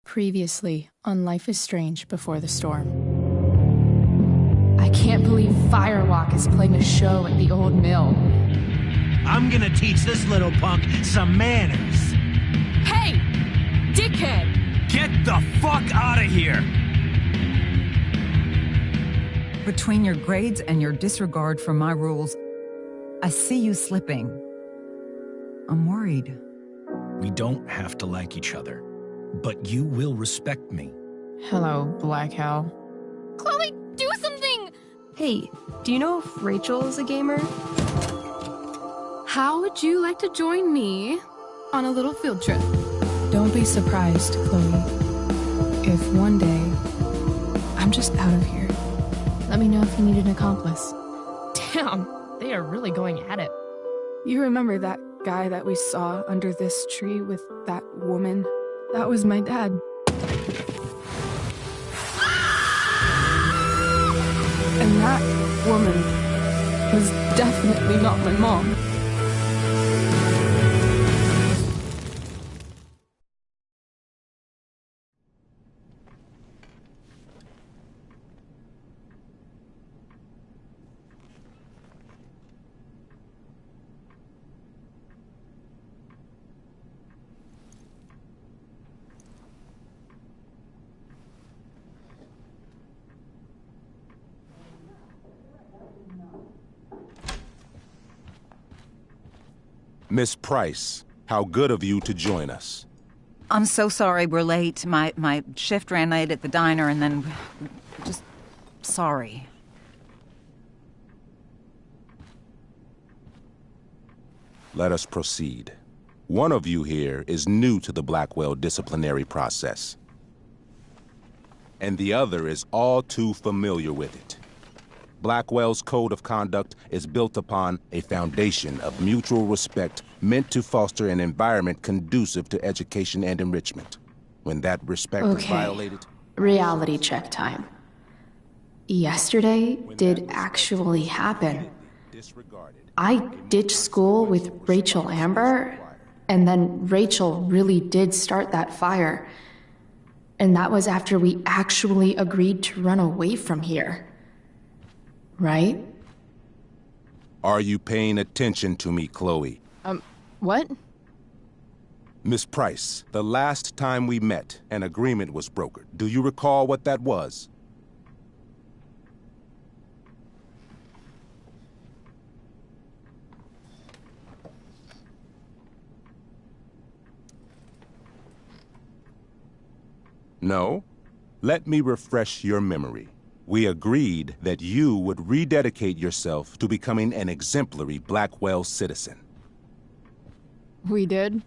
Previously on Life is Strange Before the Storm. I can't believe Firewalk is playing a show at the old mill. I'm gonna teach this little punk some manners. Hey! Dickhead! Get the fuck out of here! Between your grades and your disregard for my rules, I see you slipping. I'm worried. We don't have to like each other, but you will respect me. Hello, Black Hell. Chloe, do something! Hey, do you know if Rachel is a gamer? How would you like to join me on a little field trip? Don't be surprised, Chloe, if one day I'm just out of here. Let me know if you need an accomplice. Damn, they are really going at it. You remember that guy that we saw under this tree with that woman? That was my dad. And that woman was definitely not my mom. Miss Price, how good of you to join us. I'm so sorry we're late. My shift ran late at the diner and then... just... sorry. Let us proceed. One of you here is new to the Blackwell disciplinary process, and the other is all too familiar with it. Blackwell's code of conduct is built upon a foundation of mutual respect meant to foster an environment conducive to education and enrichment. When that respect is violated... Reality check time. Yesterday did actually happen. I ditched school with Rachel Amber, and then Rachel really did start that fire. And that was after we actually agreed to run away from here. Right? Are you paying attention to me, Chloe? What? Miss Price, the last time we met, an agreement was brokered. Do you recall what that was? No? Let me refresh your memory. We agreed that you would rededicate yourself to becoming an exemplary Blackwell citizen. We did?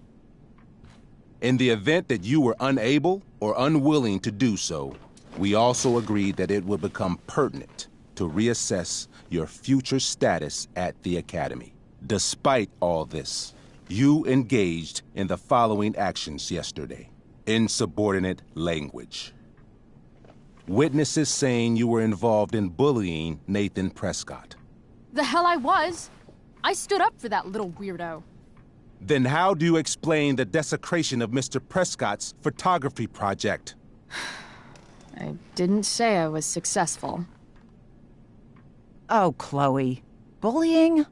In the event that you were unable or unwilling to do so, we also agreed that it would become pertinent to reassess your future status at the Academy. Despite all this, you engaged in the following actions yesterday. Insubordinate language. Witnesses saying you were involved in bullying Nathan Prescott. The hell I was! I stood up for that little weirdo. Then how do you explain the desecration of Mr. Prescott's photography project? I didn't say I was successful. Oh, Chloe. Bullying?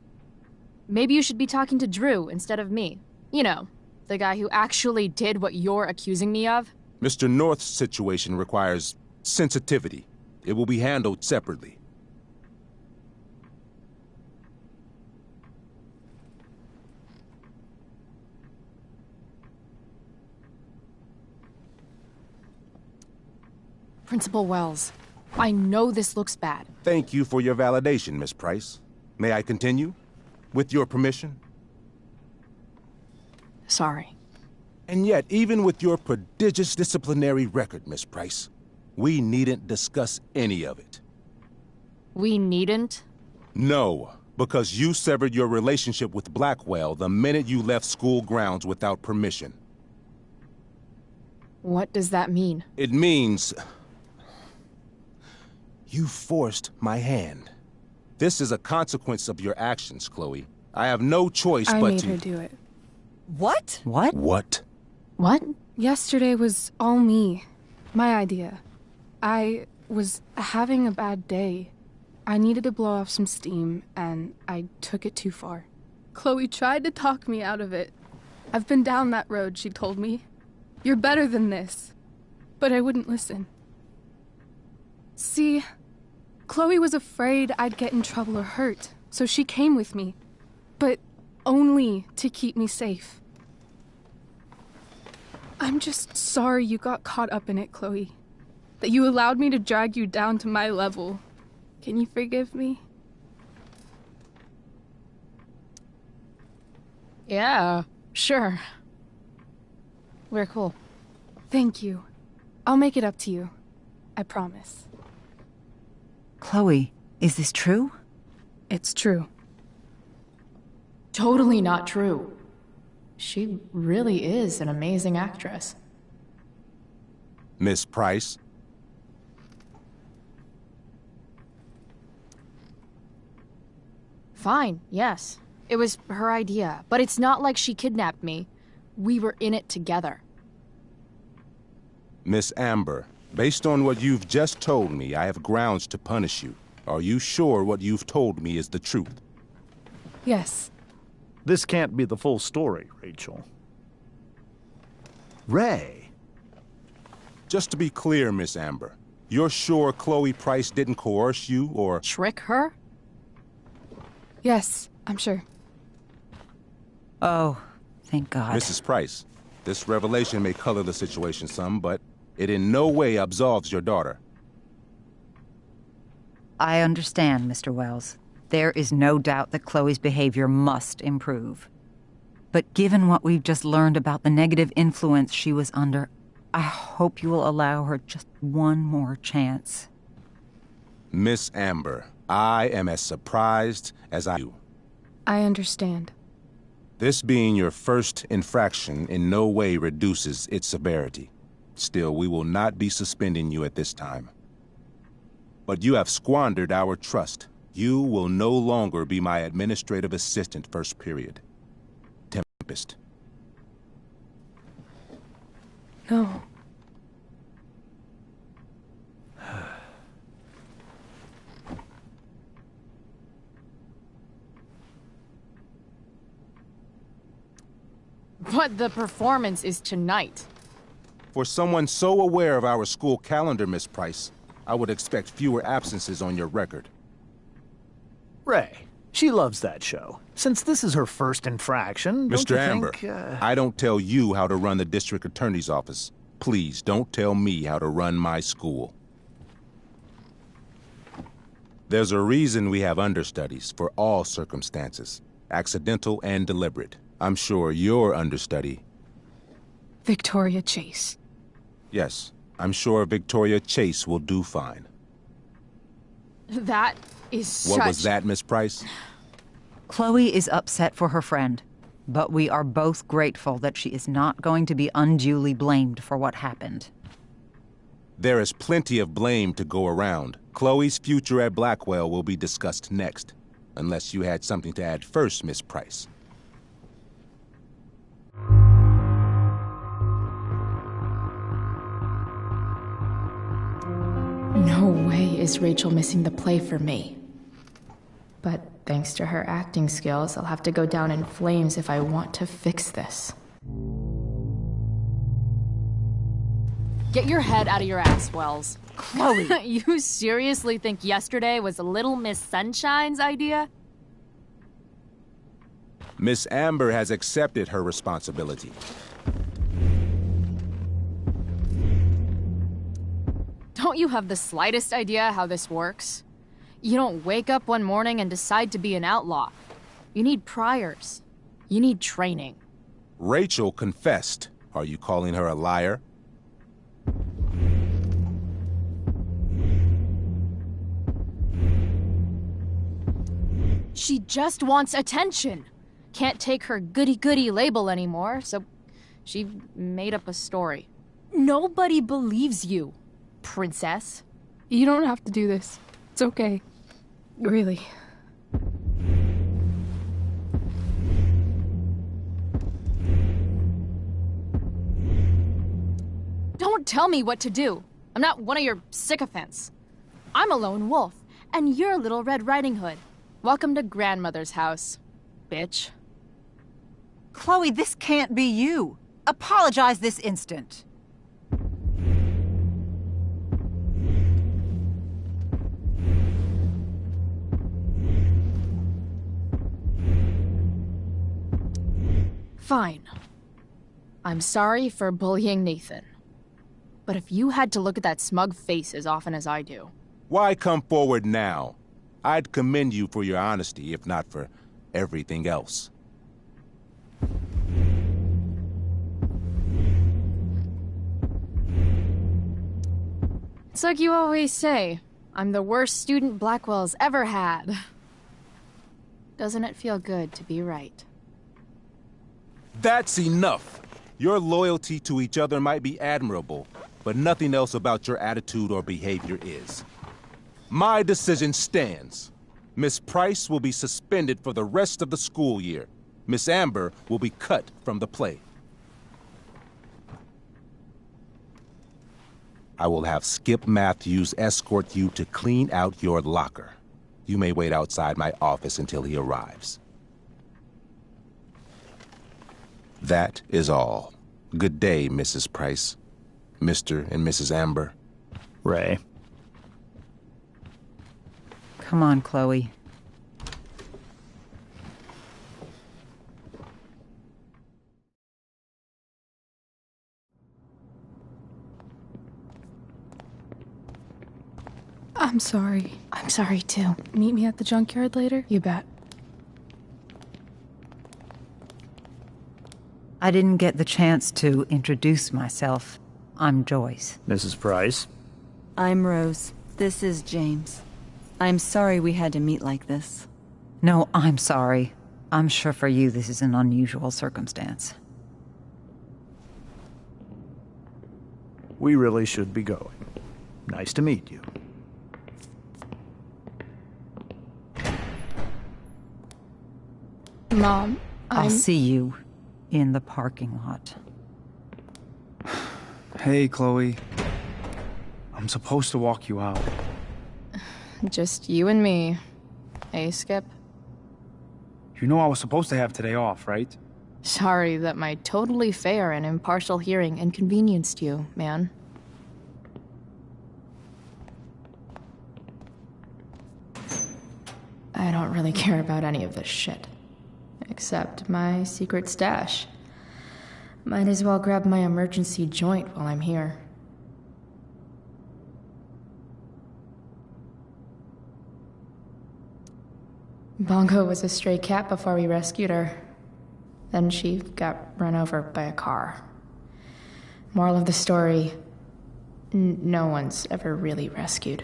Maybe you should be talking to Drew instead of me. You know, the guy who actually did what you're accusing me of. Mr. North's situation requires sensitivity. It will be handled separately. Principal Wells, I know this looks bad. Thank you for your validation, Miss Price. May I continue? With your permission? Sorry. And yet, even with your prodigious disciplinary record, Miss Price, we needn't discuss any of it. We needn't? No, because you severed your relationship with Blackwell the minute you left school grounds without permission. What does that mean? It means... you forced my hand. This is a consequence of your actions, Chloe. I have no choice but to... I made her do it. What? What? What? What? Yesterday was all me. My idea. I was having a bad day. I needed to blow off some steam, and I took it too far. Chloe tried to talk me out of it. I've been down that road, she told me. You're better than this. But I wouldn't listen. See, Chloe was afraid I'd get in trouble or hurt, so she came with me. But only to keep me safe. I'm just sorry you got caught up in it, Chloe. That you allowed me to drag you down to my level. Can you forgive me? Yeah, sure. We're cool. Thank you. I'll make it up to you. I promise. Chloe, is this true? It's true. Totally not true. She really is an amazing actress. Miss Price? Fine, yes. It was her idea, but it's not like she kidnapped me. We were in it together. Miss Amber, based on what you've just told me, I have grounds to punish you. Are you sure what you've told me is the truth? Yes. This can't be the full story, Rachel. Ray. Just to be clear, Miss Amber, you're sure Chloe Price didn't coerce you or... Trick her? Yes, I'm sure. Oh, thank God. Mrs. Price, this revelation may color the situation some, but it in no way absolves your daughter. I understand, Mr. Wells. There is no doubt that Chloe's behavior must improve. But given what we've just learned about the negative influence she was under, I hope you will allow her just one more chance. Miss Amber, I am as surprised as I am. I understand. This being your first infraction in no way reduces its severity. Still, we will not be suspending you at this time. But you have squandered our trust. You will no longer be my administrative assistant first period. Tempest. No. But the performance is tonight. For someone so aware of our school calendar, Miss Price, I would expect fewer absences on your record. Ray. She loves that show. Since this is her first infraction, don't Mr. you Amber, think, I don't tell you how to run the district attorney's office. Please don't tell me how to run my school. There's a reason we have understudies for all circumstances, accidental and deliberate. I'm sure your understudy... Victoria Chase. Yes, I'm sure Victoria Chase will do fine. That is such... What was that, Miss Price? Chloe is upset for her friend, but we are both grateful that she is not going to be unduly blamed for what happened. There is plenty of blame to go around. Chloe's future at Blackwell will be discussed next, unless you had something to add first, Miss Price. No way is Rachel missing the play for me. But thanks to her acting skills, I'll have to go down in flames if I want to fix this. Get your head out of your ass, Wells. Chloe! You seriously think yesterday was Little Miss Sunshine's idea? Miss Amber has accepted her responsibility. Don't you have the slightest idea how this works? You don't wake up one morning and decide to be an outlaw. You need priors. You need training. Rachel confessed. Are you calling her a liar? She just wants attention. Can't take her goody-goody label anymore, so she made up a story. Nobody believes you, princess. You don't have to do this. It's okay. Really. Don't tell me what to do. I'm not one of your sycophants. I'm a lone wolf, and you're Little Red Riding Hood. Welcome to grandmother's house, bitch. Chloe, this can't be you. Apologize this instant. Fine. I'm sorry for bullying Nathan. But if you had to look at that smug face as often as I do... Why come forward now? I'd commend you for your honesty, if not for everything else. It's like you always say, I'm the worst student Blackwell's ever had. Doesn't it feel good to be right? That's enough! Your loyalty to each other might be admirable, but nothing else about your attitude or behavior is. My decision stands. Miss Price will be suspended for the rest of the school year. Miss Amber will be cut from the play. I will have Skip Matthews escort you to clean out your locker. You may wait outside my office until he arrives. That is all. Good day, Mrs. Price. Mr. and Mrs. Amber. Ray. Come on, Chloe. I'm sorry. I'm sorry too. Meet me at the junkyard later? You bet. I didn't get the chance to introduce myself. I'm Joyce. Mrs. Price. I'm Rose. This is James. I'm sorry we had to meet like this. No, I'm sorry. I'm sure for you this is an unusual circumstance. We really should be going. Nice to meet you. Mom, I'll see you in the parking lot. Hey, Chloe. I'm supposed to walk you out. Just you and me. Hey, Skip? You know I was supposed to have today off, right? Sorry that my totally fair and impartial hearing inconvenienced you, man. I don't really care about any of this shit. Except my secret stash. Might as well grab my emergency joint while I'm here. Bongo was a stray cat before we rescued her. Then she got run over by a car. Moral of the story, no one's ever really rescued.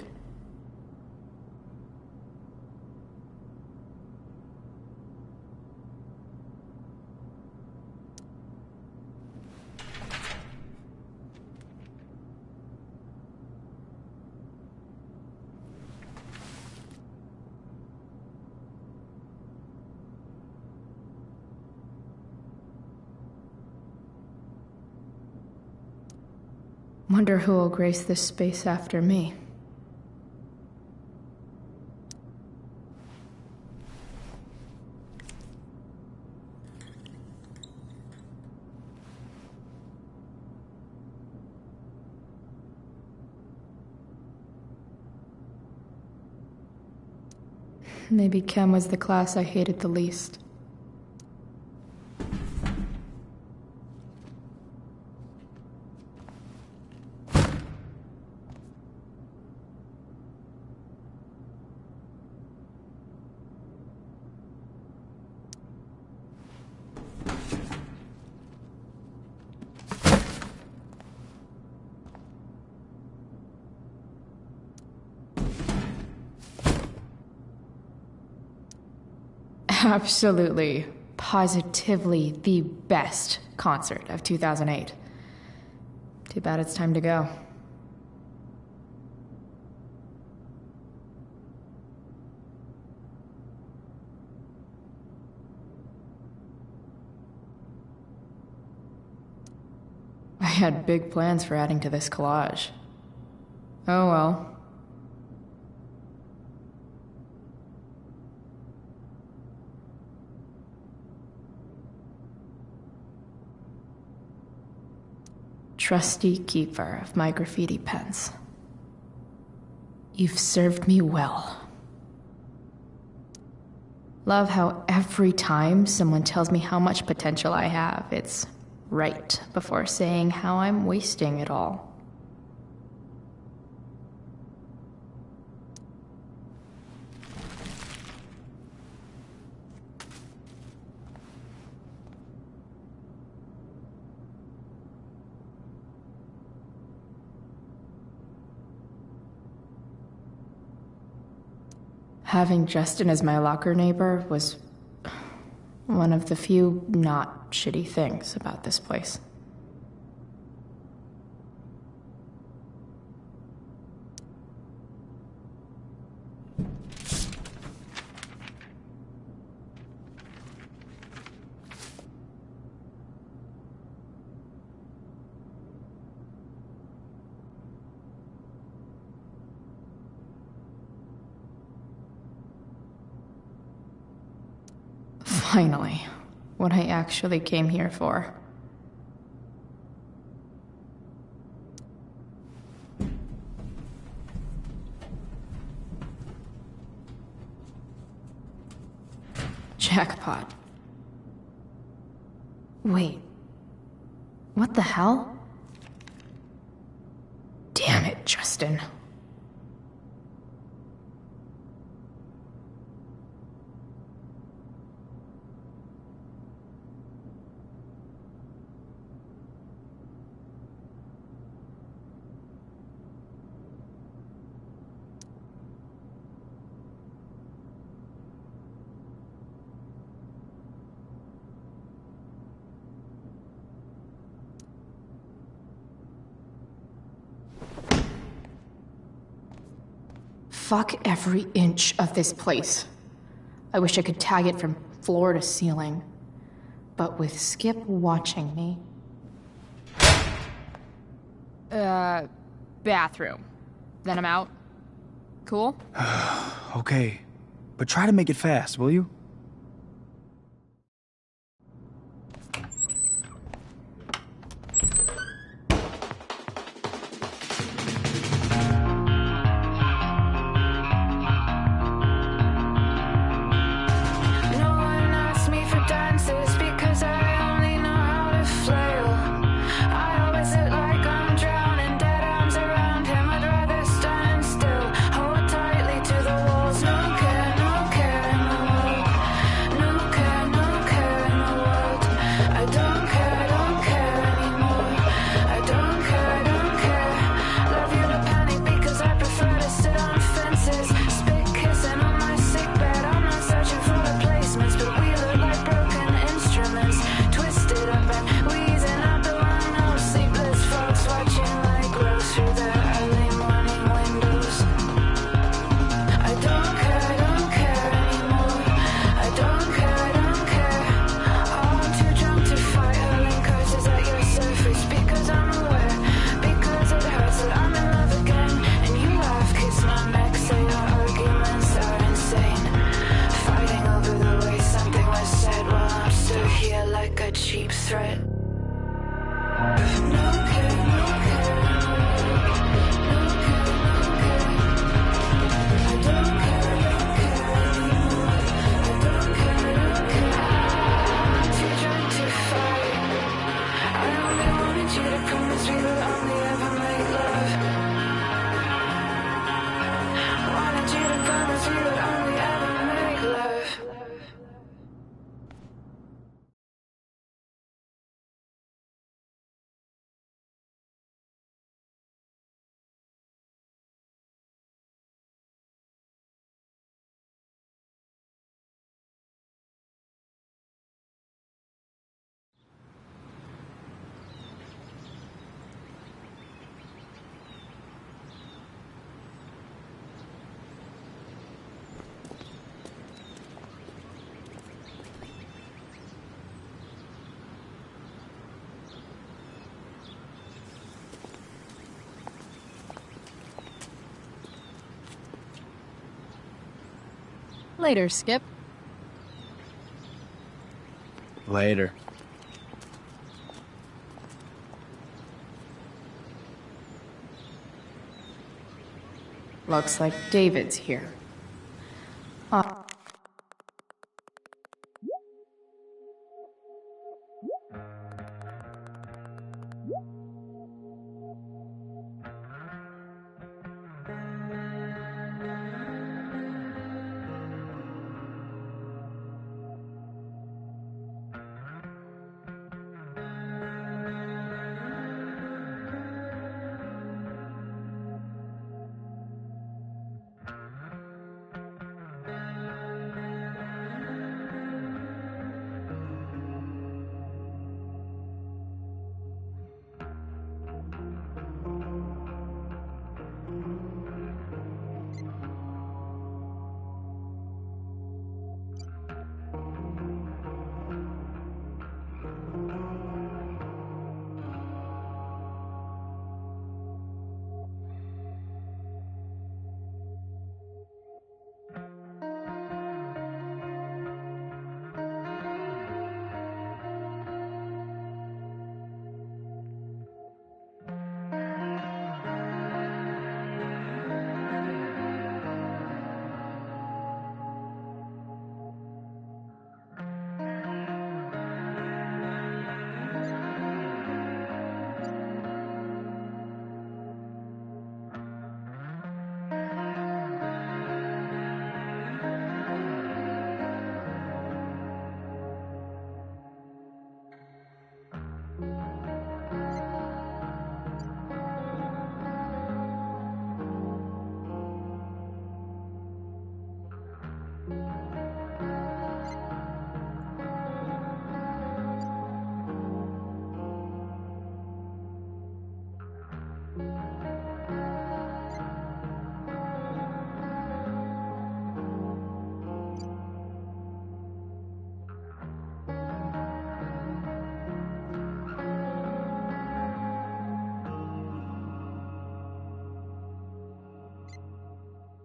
Wonder who will grace this space after me. Maybe Chem was the class I hated the least. Absolutely, positively the best concert of 2008. Too bad it's time to go. I had big plans for adding to this collage. Oh well. Trusty keeper of my graffiti pens. You've served me well. Love how every time someone tells me how much potential I have, it's right before saying how I'm wasting it all. Having Justin as my locker neighbor was one of the few not shitty things about this place. Finally, what I actually came here for. Jackpot. Wait. What the hell? Damn it, Justin. Fuck every inch of this place. I wish I could tag it from floor to ceiling. But with Skip watching me... Bathroom. Then I'm out. Cool? Okay, but try to make it fast, will you? Later, Skip. Later. Looks like David's here.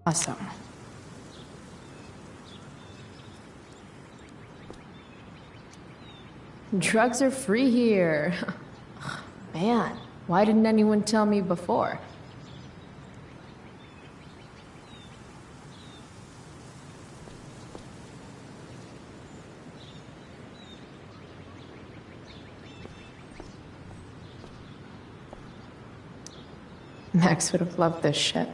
Awesome. Drugs are free here. Man, why didn't anyone tell me before? Max would have loved this shit.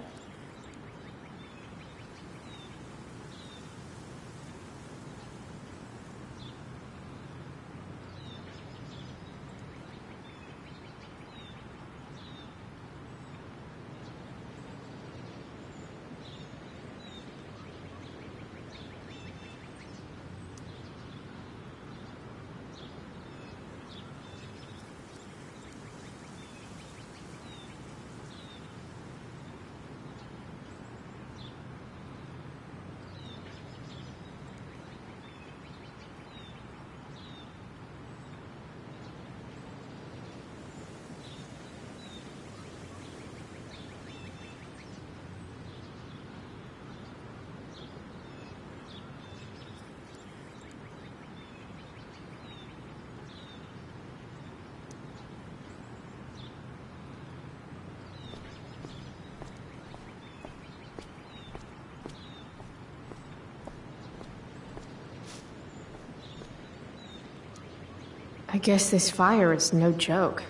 I guess this fire is no joke.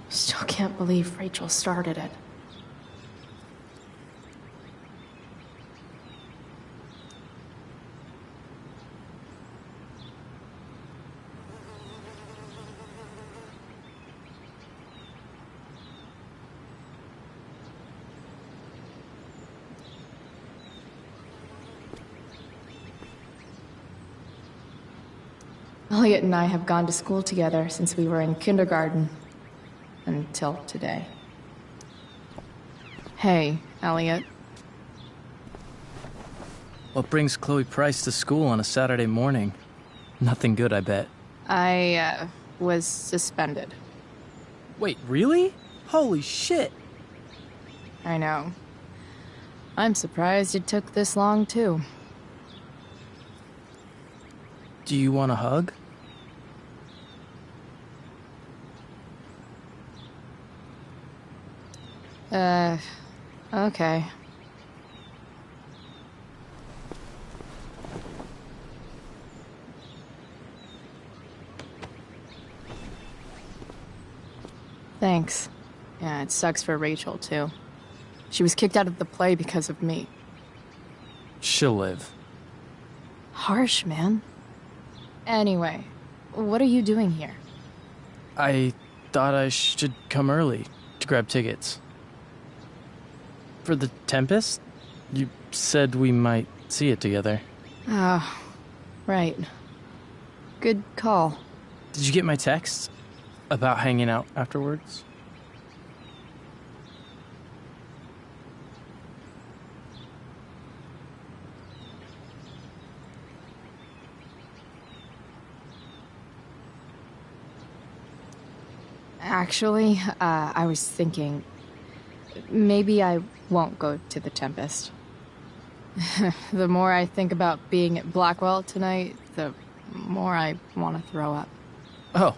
Still can't believe Rachel started it. Elliot and I have gone to school together since we were in kindergarten. Until today. Hey, Elliot. What brings Chloe Price to school on a Saturday morning? Nothing good, I bet. I, was suspended. Wait, really? Holy shit! I know. I'm surprised it took this long, too. Do you want a hug? Okay. Thanks. Yeah, it sucks for Rachel, too. She was kicked out of the play because of me. She'll live. Harsh, man. Anyway, what are you doing here? I thought I should come early to grab tickets. For the Tempest? You said we might see it together. Oh, right. Good call. Did you get my text? About hanging out afterwards? Actually, I was thinking... maybe I won't go to the Tempest. The more I think about being at Blackwell tonight, the more I want to throw up. Oh,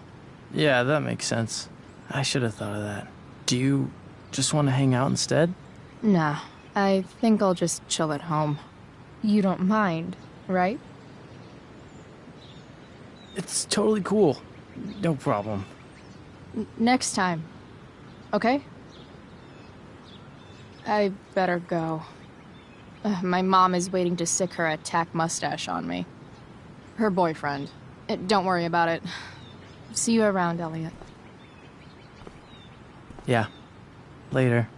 yeah, that makes sense. I should have thought of that. Do you just want to hang out instead? Nah, I think I'll just chill at home. You don't mind, right? It's totally cool. No problem. Next time. Okay? I better go. My mom is waiting to sick her attack mustache on me. Her boyfriend. Don't worry about it. See you around, Elliot. Yeah. Later.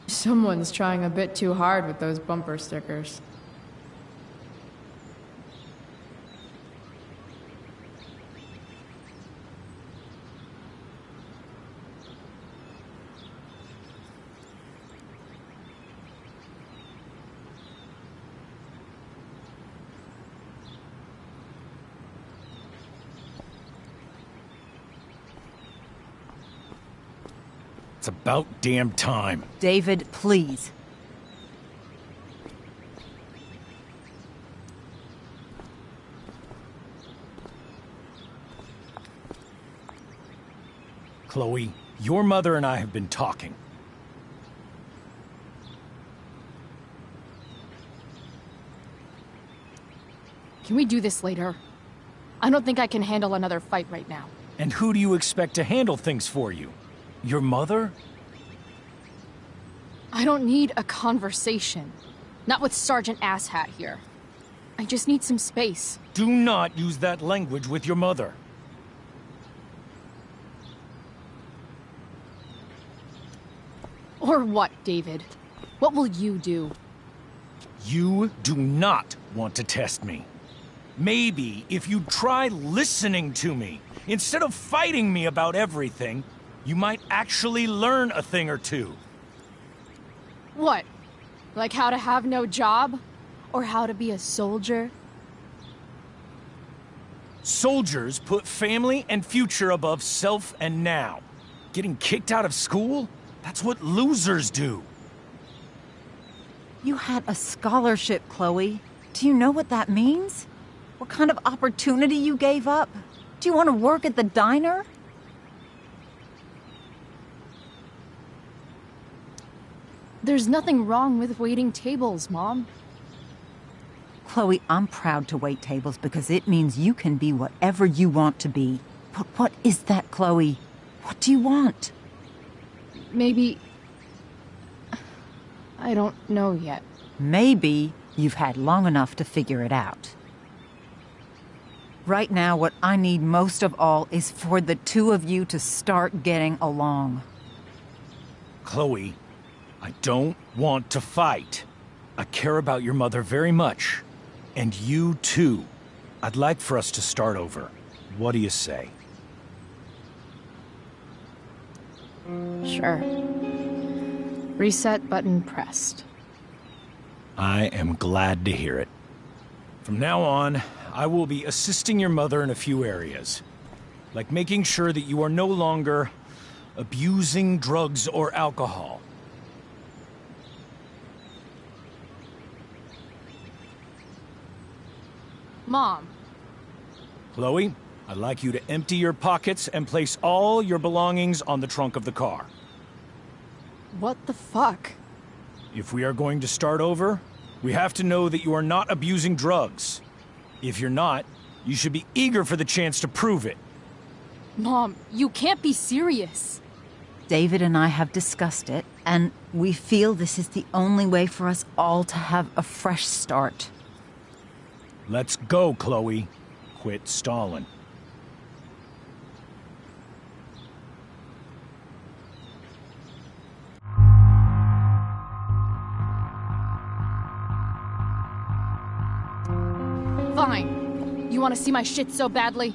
Someone's trying a bit too hard with those bumper stickers. It's about damn time. David, please. Chloe, your mother and I have been talking. Can we do this later? I don't think I can handle another fight right now. And who do you expect to handle things for you? Your mother? I don't need a conversation. Not with Sergeant Asshat here. I just need some space. Do not use that language with your mother. Or what, David? What will you do? You do not want to test me. Maybe if you try listening to me, instead of fighting me about everything, you might actually learn a thing or two. What? Like how to have no job? Or how to be a soldier? Soldiers put family and future above self and now. Getting kicked out of school? That's what losers do. You had a scholarship, Chloe. Do you know what that means? What kind of opportunity you gave up? Do you want to work at the diner? There's nothing wrong with waiting tables, Mom. Chloe, I'm proud to wait tables because it means you can be whatever you want to be. But what is that, Chloe? What do you want? Maybe... I don't know yet. Maybe you've had long enough to figure it out. Right now, what I need most of all is for the two of you to start getting along. Chloe, I don't want to fight. I care about your mother very much. And you too. I'd like for us to start over. What do you say? Sure. Reset button pressed. I am glad to hear it. From now on, I will be assisting your mother in a few areas. Like making sure that you are no longer abusing drugs or alcohol. Mom. Chloe, I'd like you to empty your pockets and place all your belongings on the trunk of the car. What the fuck? If we are going to start over, we have to know that you are not abusing drugs. If you're not, you should be eager for the chance to prove it. Mom, you can't be serious. David and I have discussed it, and we feel this is the only way for us all to have a fresh start. Let's go, Chloe. Quit stalling. Fine. You want to see my shit so badly?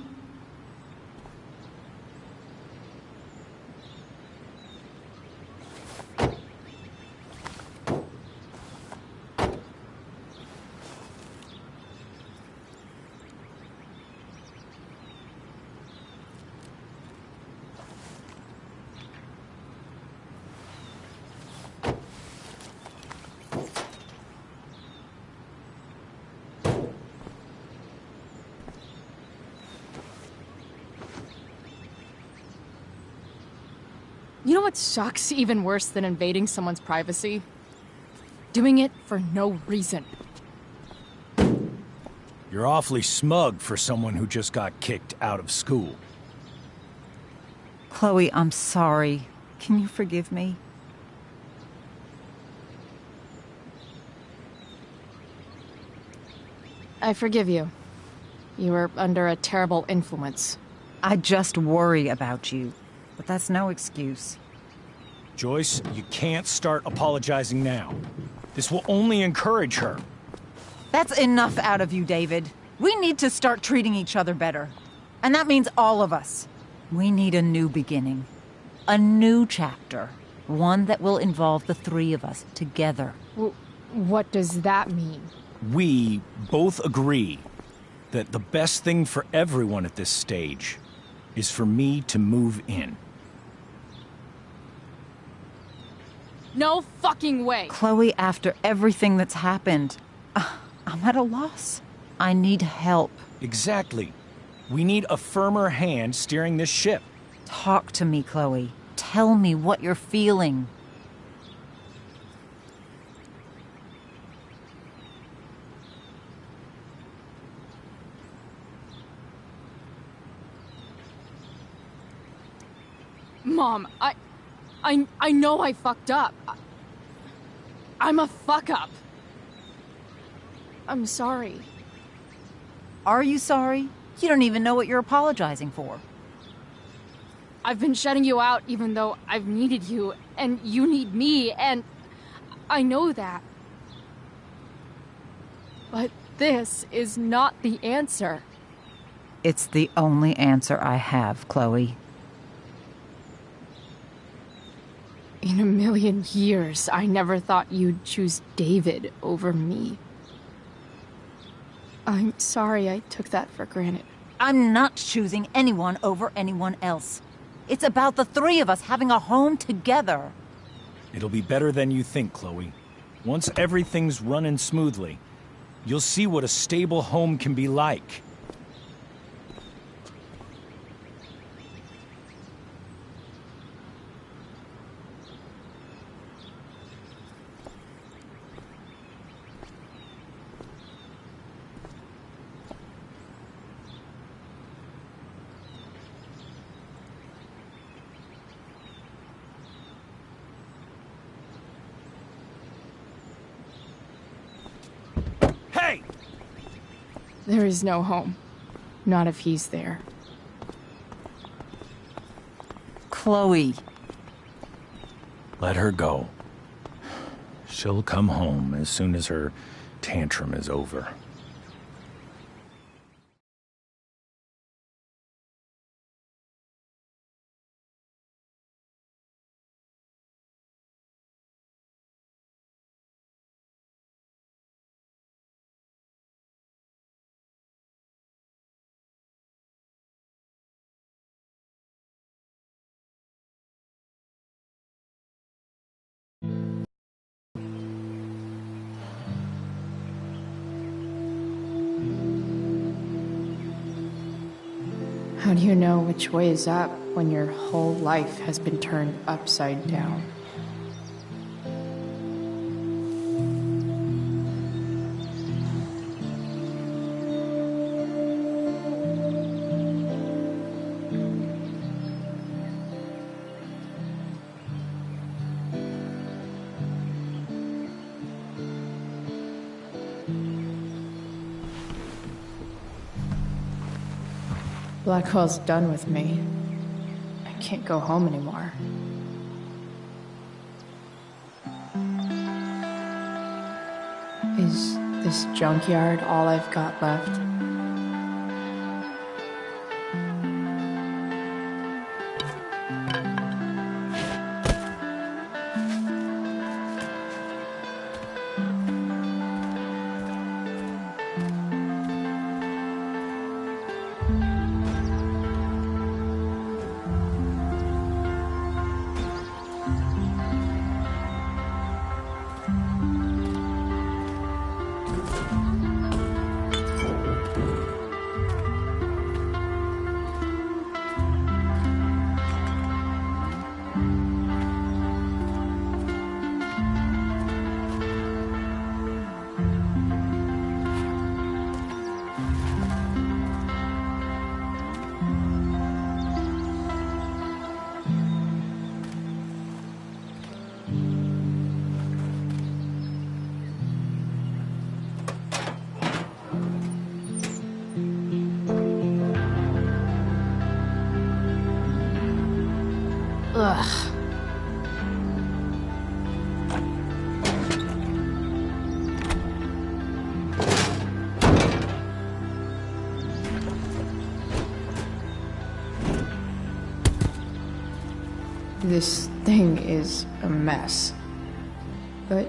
You know what sucks even worse than invading someone's privacy? Doing it for no reason. You're awfully smug for someone who just got kicked out of school. Chloe, I'm sorry. Can you forgive me? I forgive you. You were under a terrible influence. I just worry about you, but that's no excuse. Joyce, you can't start apologizing now. This will only encourage her. That's enough out of you, David. We need to start treating each other better. And that means all of us. We need a new beginning. A new chapter. One that will involve the three of us together. What does that mean? We both agree that the best thing for everyone at this stage is for me to move in. No fucking way! Chloe, after everything that's happened, I'm at a loss. I need help. Exactly. We need a firmer hand steering this ship. Talk to me, Chloe. Tell me what you're feeling. Mom, I know I fucked up. I'm a fuck-up. I'm sorry. Are you sorry? You don't even know what you're apologizing for. I've been shutting you out even though I've needed you, and you need me, and I know that. But this is not the answer. It's the only answer I have, Chloe. In a million years, I never thought you'd choose David over me. I'm sorry I took that for granted. I'm not choosing anyone over anyone else. It's about the three of us having a home together. It'll be better than you think, Chloe. Once everything's running smoothly, you'll see what a stable home can be like. Hey! There is no home. Not if he's there. Chloe. Let her go. She'll come home as soon as her tantrum is over. How do you know which way is up when your whole life has been turned upside down? Blackwell's done with me. I can't go home anymore. Is this junkyard all I've got left? Ugh. This thing is a mess. But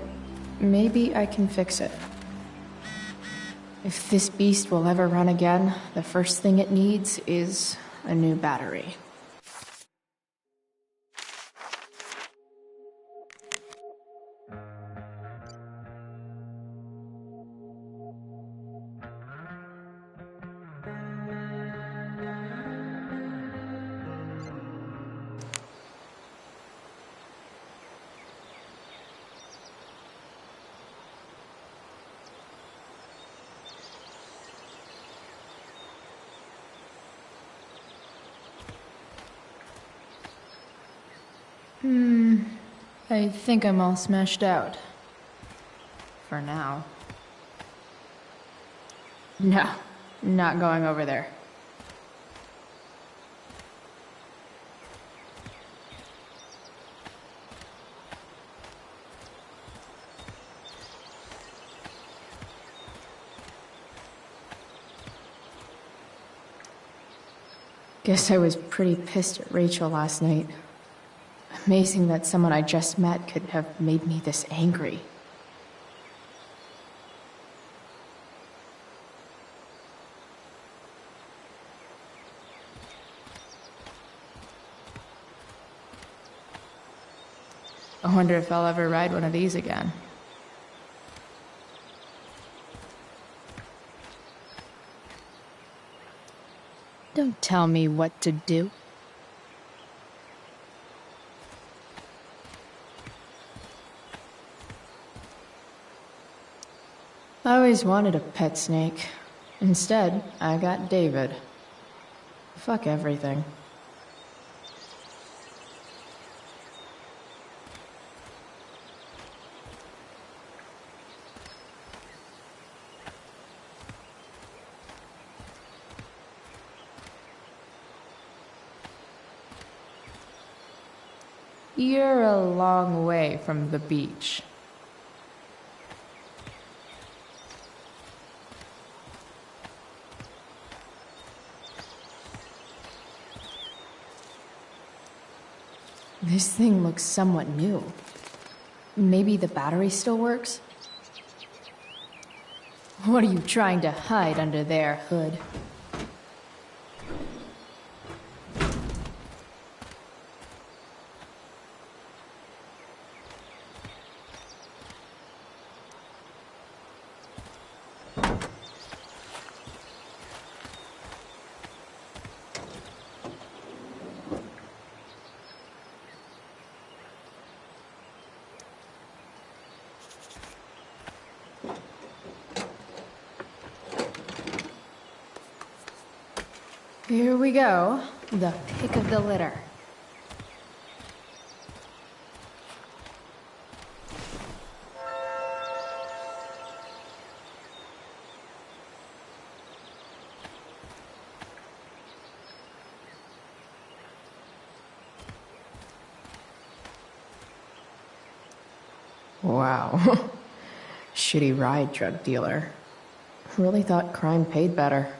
maybe I can fix it. If this beast will ever run again, the first thing it needs is a new battery. I think I'm all smashed out. For now. No, not going over there. Guess I was pretty pissed at Rachel last night. Amazing that someone I just met could have made me this angry. I wonder if I'll ever ride one of these again. Don't tell me what to do. I always wanted a pet snake. Instead, I got David. Fuck everything. You're a long way from the beach. This thing looks somewhat new. Maybe the battery still works? What are you trying to hide under there, Hood? Here we go. The pick of the litter. Wow. Shitty ride drug dealer. Really thought crime paid better.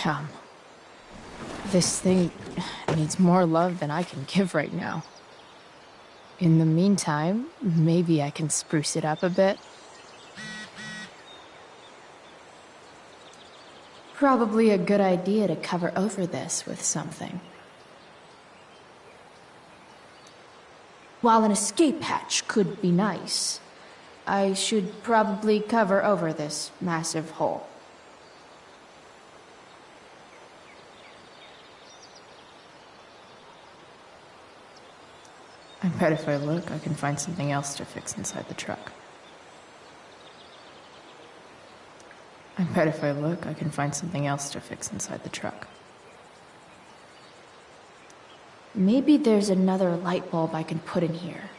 Damn. This thing needs more love than I can give right now. In the meantime, maybe I can spruce it up a bit. Probably a good idea to cover over this with something. While an escape hatch could be nice, I should probably cover over this massive hole. I bet if I look, I can find something else to fix inside the truck. I bet if I look, I can find something else to fix inside the truck. Maybe there's another light bulb I can put in here.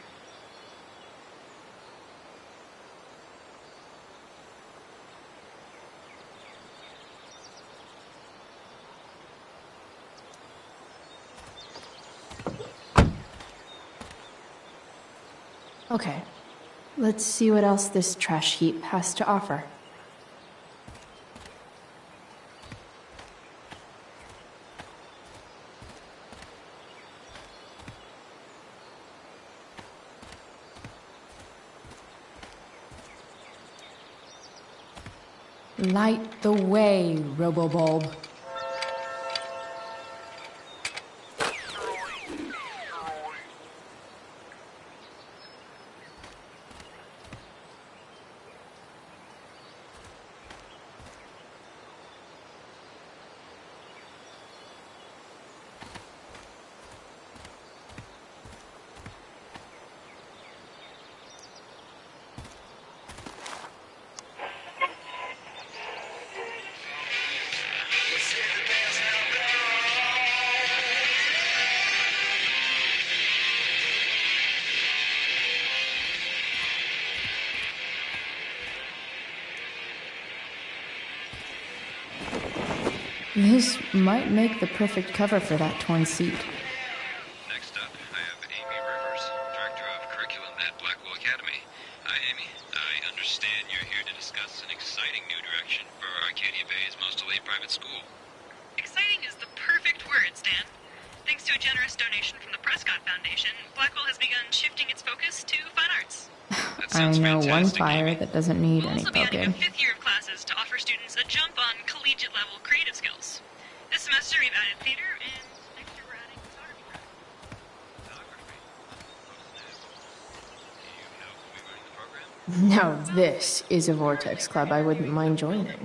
Okay, let's see what else this trash heap has to offer. Light the way, Robobulb. This might make the perfect cover for that torn seat. Next up, I have Amy Rivers, Director of Curriculum at Blackwell Academy. Hi, Amy. I understand you're here to discuss an exciting new direction for Arcadia Bay's most elite private school. Exciting is the perfect word, Stan. Thanks to a generous donation from the Prescott Foundation, Blackwell has begun shifting its focus to fine arts. I know one fire that doesn't need any We'll also be adding a poking. 5th year of classes to offer students a jump on collegiate-level creative skills. This semester we've added theater, and next year we're adding photography. Now this is a Vortex Club I wouldn't mind joining. Good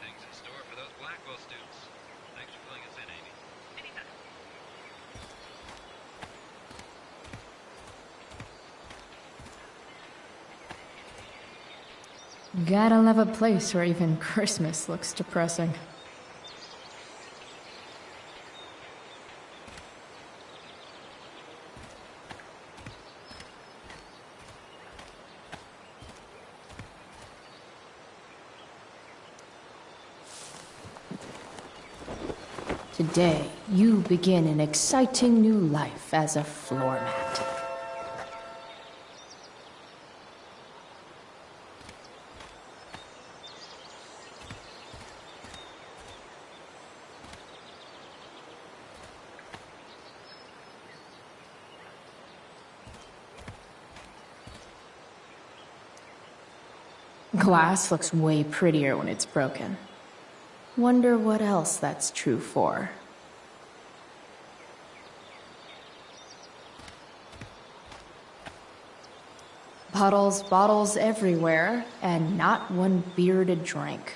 things in store for those Blackwell students. Thanks for filling us in, Amy. Gotta love a place where even Christmas looks depressing. Today, you begin an exciting new life as a floor mat. Glass looks way prettier when it's broken. Wonder what else that's true for. Bottles everywhere, and not one beer to drink.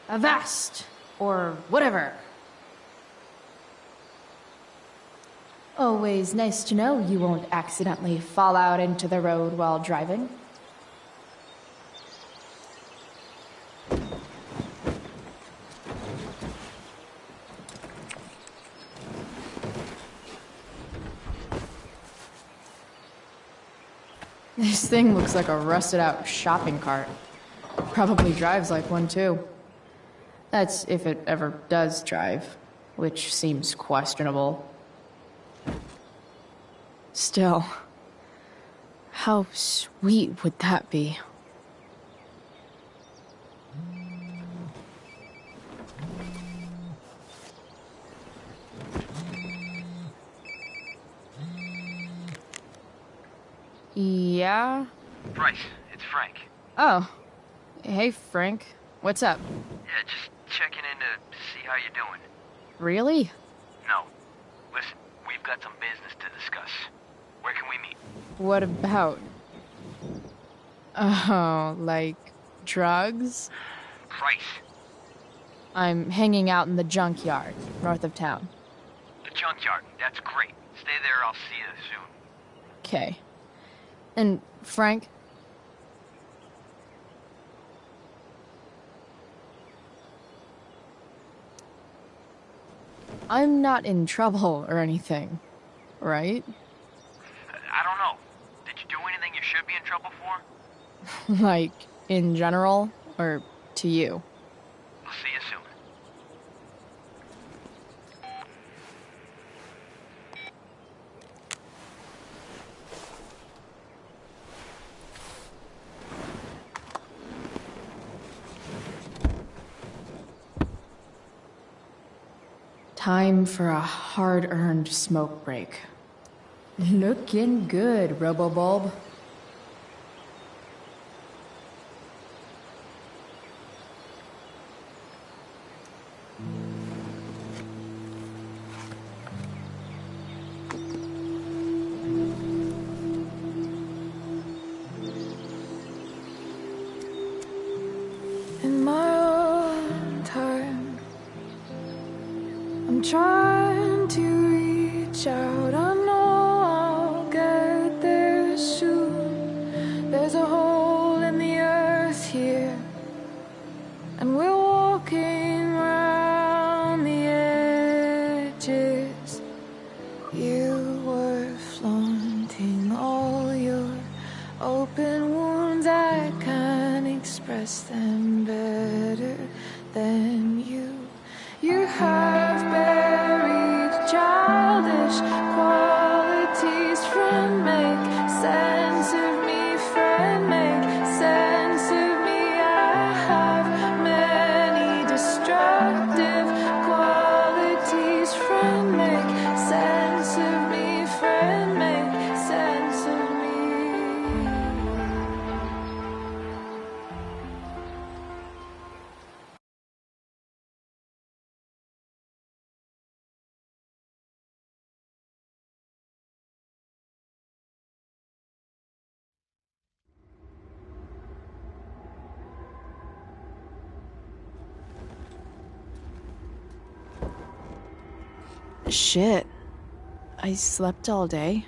Avast! Or whatever. Always nice to know you won't accidentally fall out into the road while driving. This thing looks like a rusted out shopping cart. Probably drives like one too. That's if it ever does drive, which seems questionable. Still, how sweet would that be? Yeah? Bryce, it's Frank. Oh. Hey, Frank. What's up? Yeah, just checking in to see how you're doing. Really? No. Listen, we've got some business to discuss. Where can we meet? What about? Oh, like drugs? Price. I'm hanging out in the junkyard, north of town. The junkyard. That's great. Stay there, I'll see you soon. Okay. And Frank? I'm not in trouble or anything, right? I don't know. Did you do anything you should be in trouble for? Like, in general, or to you? I'll see you soon. Time for a hard-earned smoke break. Looking good, Robobulb. Open wounds, I can't express them better than you. You have buried childish qualities. Friend, make sense of me. Friend, make sense of me. I have many destructive qualities. Friend, make sense of me. Friend, make sense of me. Shit. I slept all day.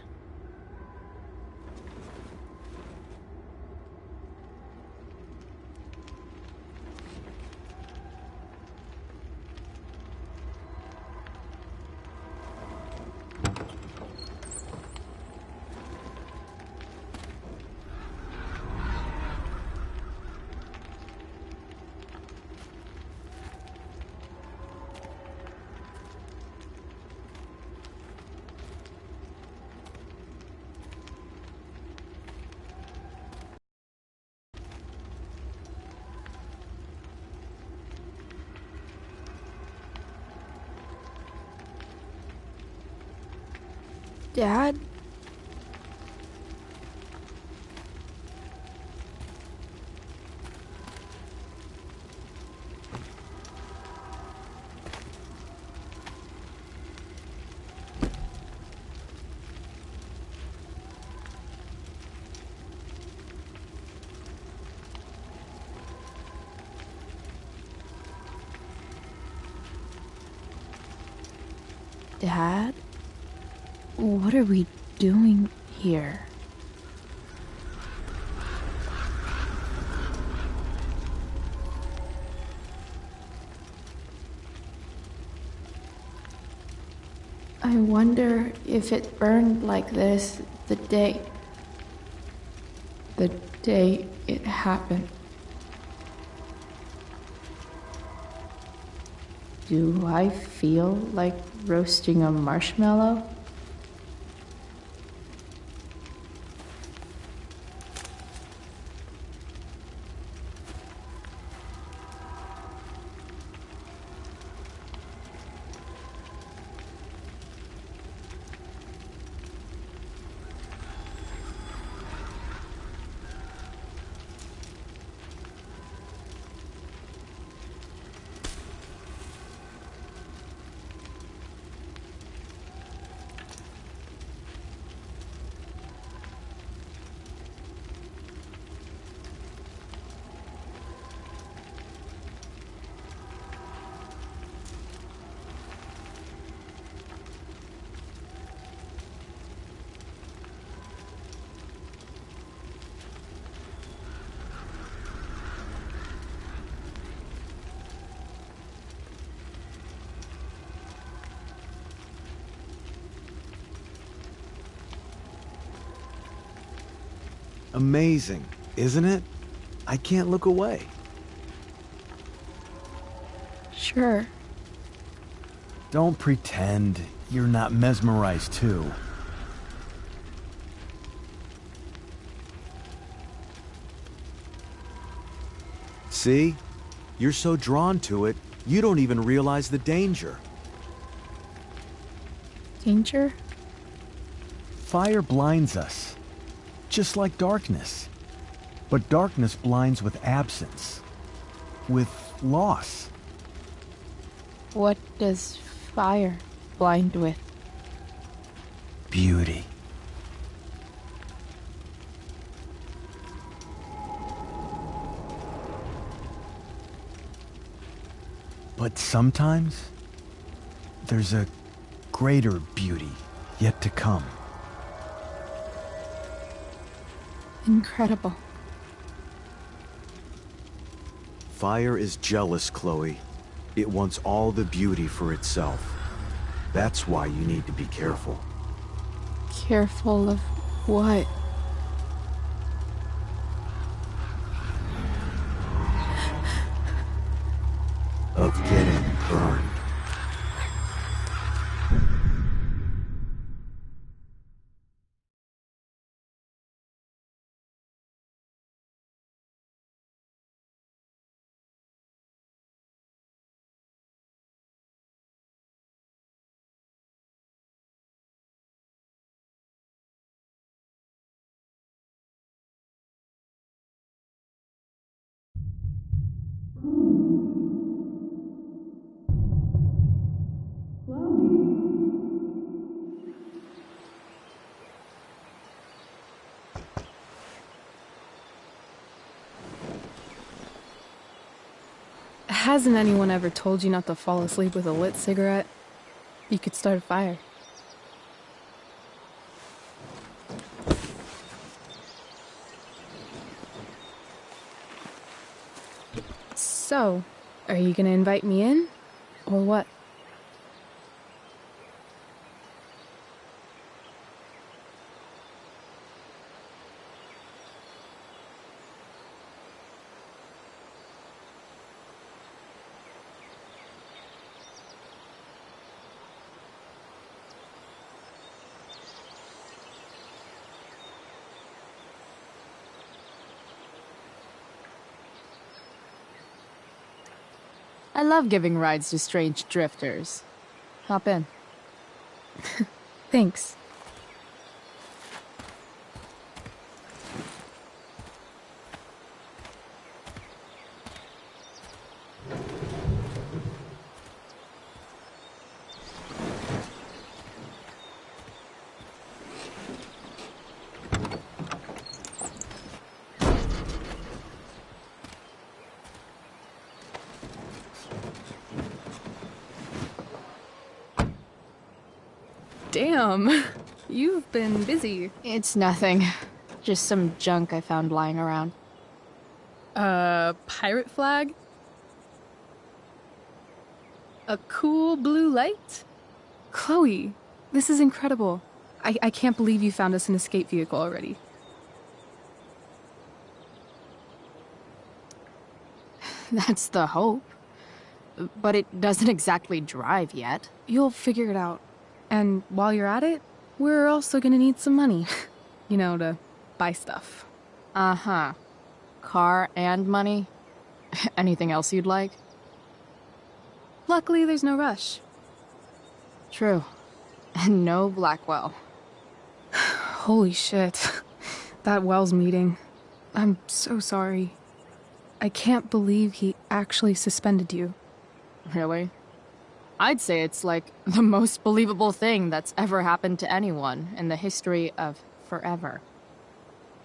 Dad? Dad? What are we doing here? I wonder if it burned like this the day it happened. Do I feel like roasting a marshmallow? Amazing, isn't it? I can't look away. Sure. Don't pretend you're not mesmerized too. See? You're so drawn to it, you don't even realize the danger. Danger? Fire blinds us, just like darkness. But darkness blinds with absence, with loss. What does fire blind with? Beauty. But sometimes, there's a greater beauty yet to come. Incredible. Fire is jealous, Chloe. It wants all the beauty for itself. That's why you need to be careful. Careful of what? Hasn't anyone ever told you not to fall asleep with a lit cigarette? You could start a fire. So, are you gonna invite me in? Or what? I love giving rides to strange drifters. Hop in. Thanks. Damn, you've been busy. It's nothing. Just some junk I found lying around. Pirate flag? A cool blue light? Chloe, this is incredible. I can't believe you found us an escape vehicle already. That's the hope. But it doesn't exactly drive yet. You'll figure it out. And while you're at it, we're also gonna need some money. You know, to buy stuff. Uh-huh. Car and money? Anything else you'd like? Luckily, there's no rush. True. And no Blackwell. Holy shit. That Wells meeting. I'm so sorry. I can't believe he actually suspended you. Really? I'd say it's like the most believable thing that's ever happened to anyone in the history of forever.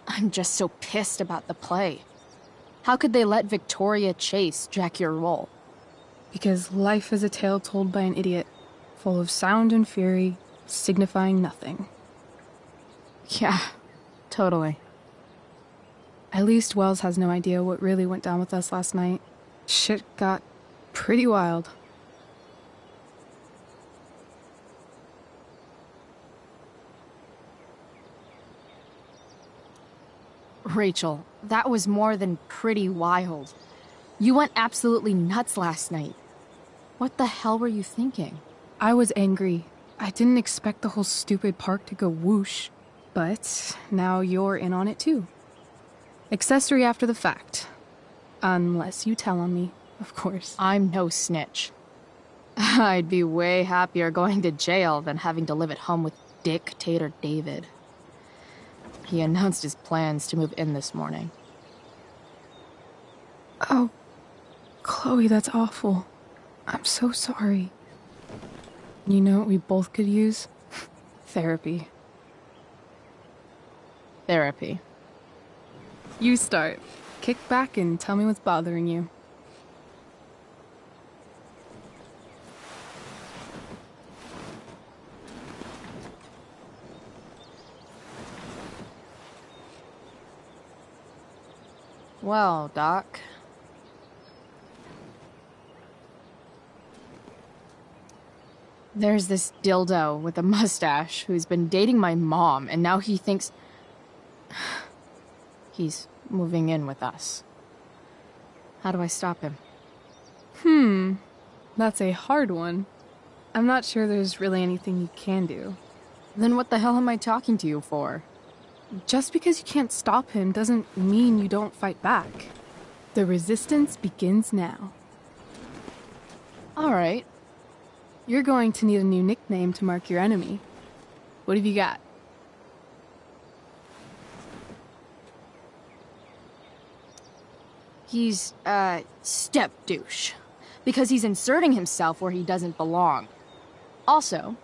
I'm just so pissed about the play. How could they let Victoria Chase jack your role? Because life is a tale told by an idiot, full of sound and fury, signifying nothing. Yeah, totally. At least Wells has no idea what really went down with us last night. Shit got pretty wild. Rachel, that was more than pretty wild. You went absolutely nuts last night. What the hell were you thinking? I was angry. I didn't expect the whole stupid park to go whoosh. But now you're in on it too. Accessory after the fact. Unless you tell on me, of course. I'm no snitch. I'd be way happier going to jail than having to live at home with Dictator David. He announced his plans to move in this morning. Oh, Chloe, that's awful. I'm so sorry. You know what we both could use? Therapy. Therapy. You start. Kick back and tell me what's bothering you. Well, Doc. There's this dildo with a mustache who's been dating my mom, and now he thinks he's moving in with us. How do I stop him? That's a hard one. I'm not sure there's really anything you can do. Then what the hell am I talking to you for? Just because you can't stop him doesn't mean you don't fight back. The resistance begins now. All right. You're going to need a new nickname to mark your enemy. What have you got? He's a step douche. Because he's inserting himself where he doesn't belong. Also,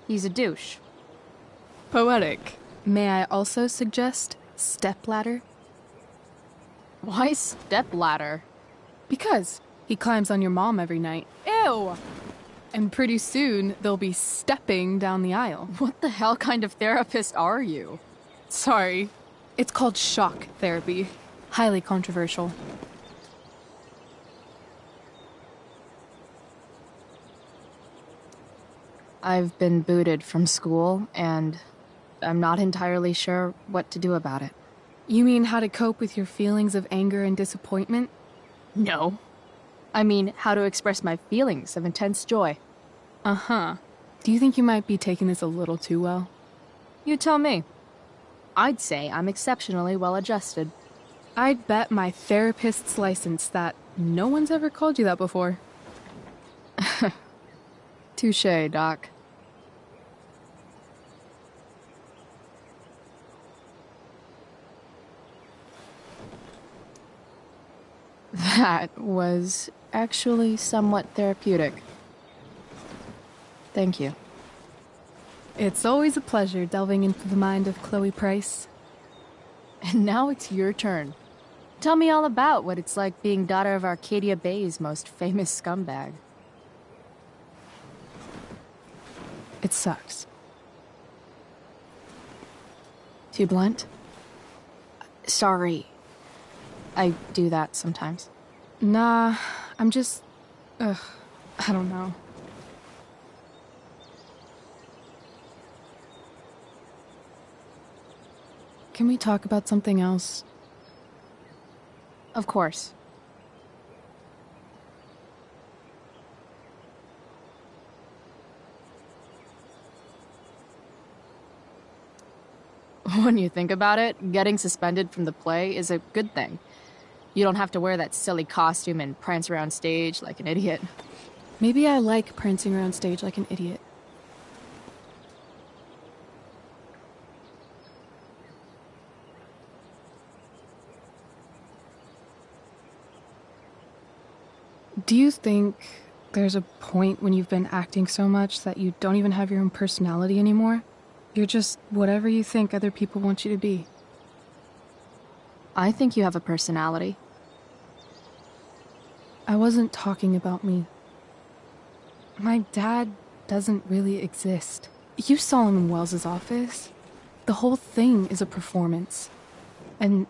he's a douche. Poetic. May I also suggest stepladder? Why stepladder? Because he climbs on your mom every night. Ew! And pretty soon, they'll be stepping down the aisle. What the hell kind of therapist are you? Sorry. It's called shock therapy. Highly controversial. I've been booted from school, and I'm not entirely sure what to do about it. You mean how to cope with your feelings of anger and disappointment? No. I mean, how to express my feelings of intense joy. Uh-huh. Do you think you might be taking this a little too well? You tell me. I'd say I'm exceptionally well-adjusted. I'd bet my therapist's license that no one's ever called you that before. Touché, Doc. That was actually somewhat therapeutic. Thank you. It's always a pleasure delving into the mind of Chloe Price. And now it's your turn. Tell me all about what it's like being daughter of Arcadia Bay's most famous scumbag. It sucks. Too blunt? Sorry. I do that sometimes. Nah, I'm just... I don't know. Can we talk about something else? Of course. When you think about it, getting suspended from the play is a good thing. You don't have to wear that silly costume and prance around stage like an idiot. Maybe I like prancing around stage like an idiot. Do you think there's a point when you've been acting so much that you don't even have your own personality anymore? You're just whatever you think other people want you to be. I think you have a personality. I wasn't talking about me. My dad doesn't really exist. You saw him in Wells's office. The whole thing is a performance. And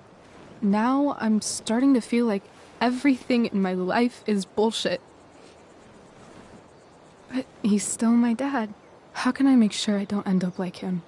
now I'm starting to feel like everything in my life is bullshit. But he's still my dad. How can I make sure I don't end up like him?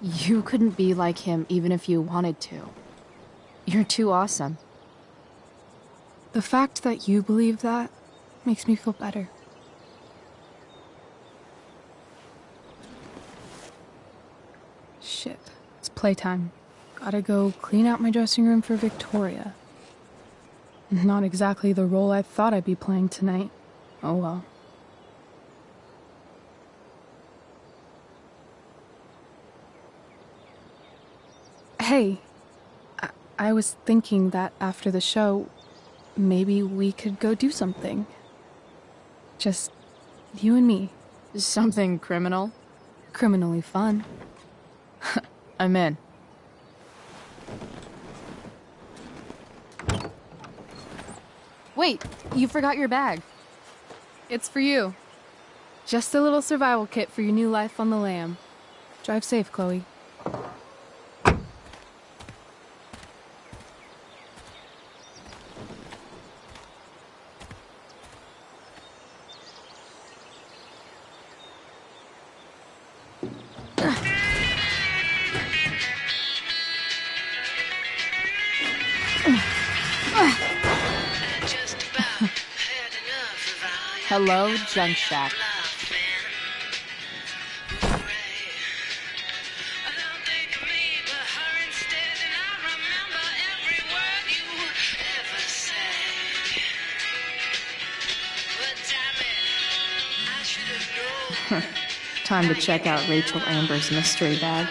You couldn't be like him even if you wanted to. You're too awesome. The fact that you believe that makes me feel better. Shit, it's playtime. Gotta go clean out my dressing room for Victoria. Not exactly the role I thought I'd be playing tonight. Oh well. Hey, I was thinking that after the show, maybe we could go do something. Just you and me. Something criminal? Criminally fun. I'm in. Wait, you forgot your bag. It's for you. Just a little survival kit for your new life on the lam. Drive safe, Chloe. Hello, Junk Shack. Time to check out Rachel Amber's mystery bag.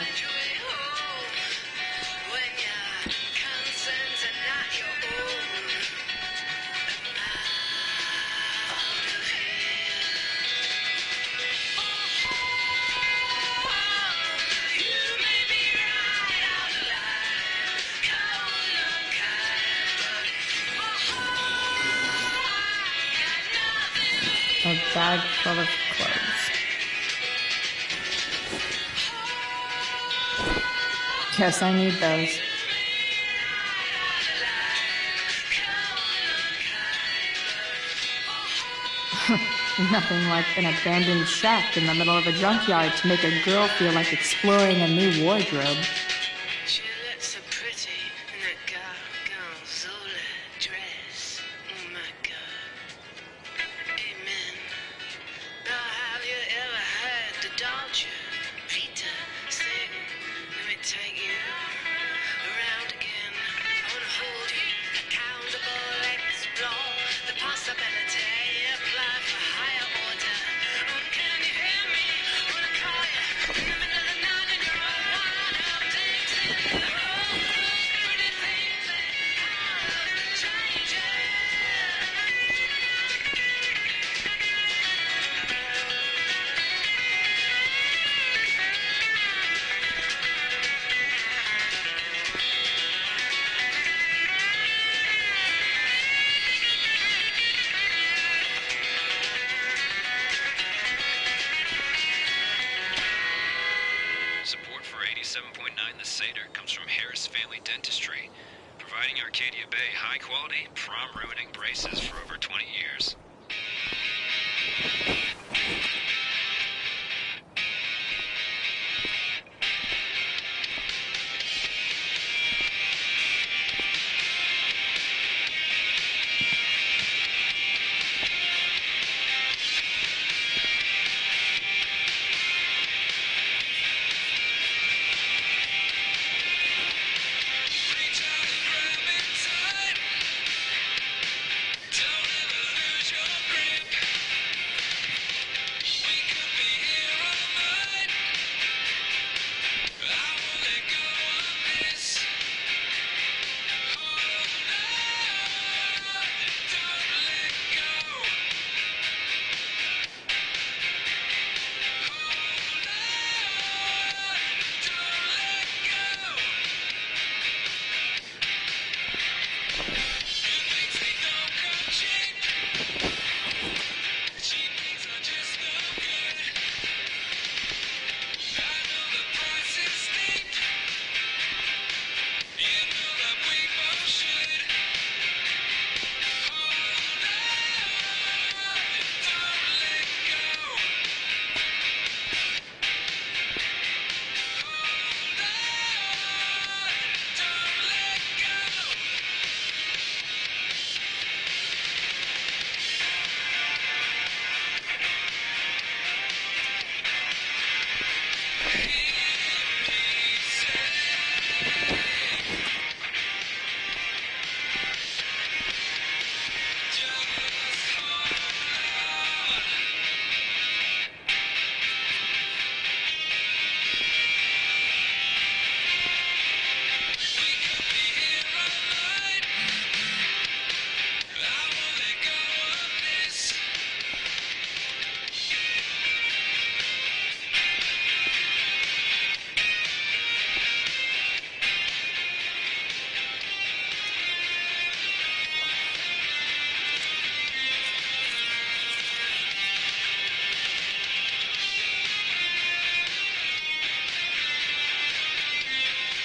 A bag full of clothes. Guess I need those. Nothing like an abandoned shack in the middle of a junkyard to make a girl feel like exploring a new wardrobe. She looks so pretty in that gorgonzola dress. Oh my God. Amen. Now have you ever heard the Dolce Vita sing? Let me take you around again. I wanna hold you accountable, explore the possibility, apply for higher order. Oh, can you hear me? Wanna call you in the middle of the night and you're all wired up, dancing in the road. Pretty things that are changing. Support for 87.9 The Seder comes from Harris Family Dentistry, providing Arcadia Bay high-quality, prom-ruining braces for over 20 years.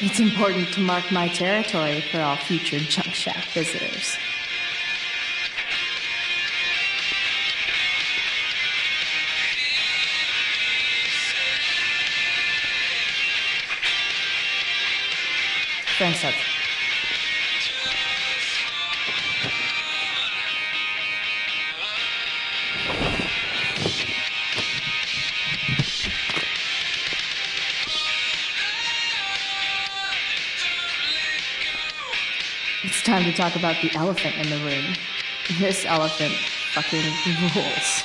It's important to mark my territory for all future junk shack visitors. Thanks, Ed. It's time to talk about the elephant in the room. This elephant fucking rules.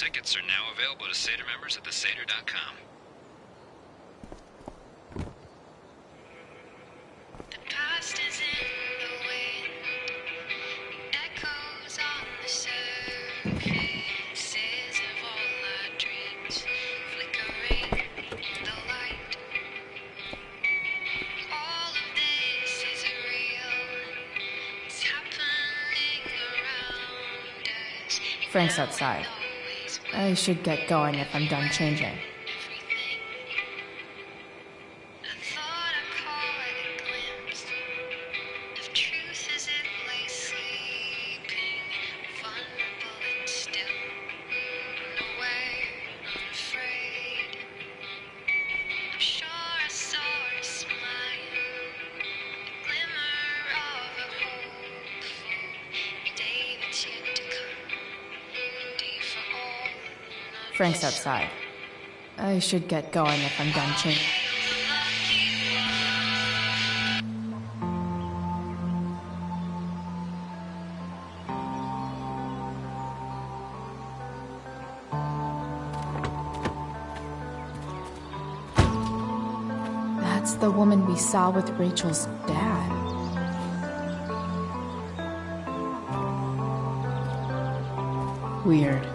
tickets are now available to Seder members at theseder.com. The past is in the wind, echoes on the surfaces of all our dreams, flickering the light. All of this is real, it's happening around us. Frank's outside. I should get going if I'm done changing. Frank's outside. I should get going if I'm done changing. That's the woman we saw with Rachel's dad. Weird.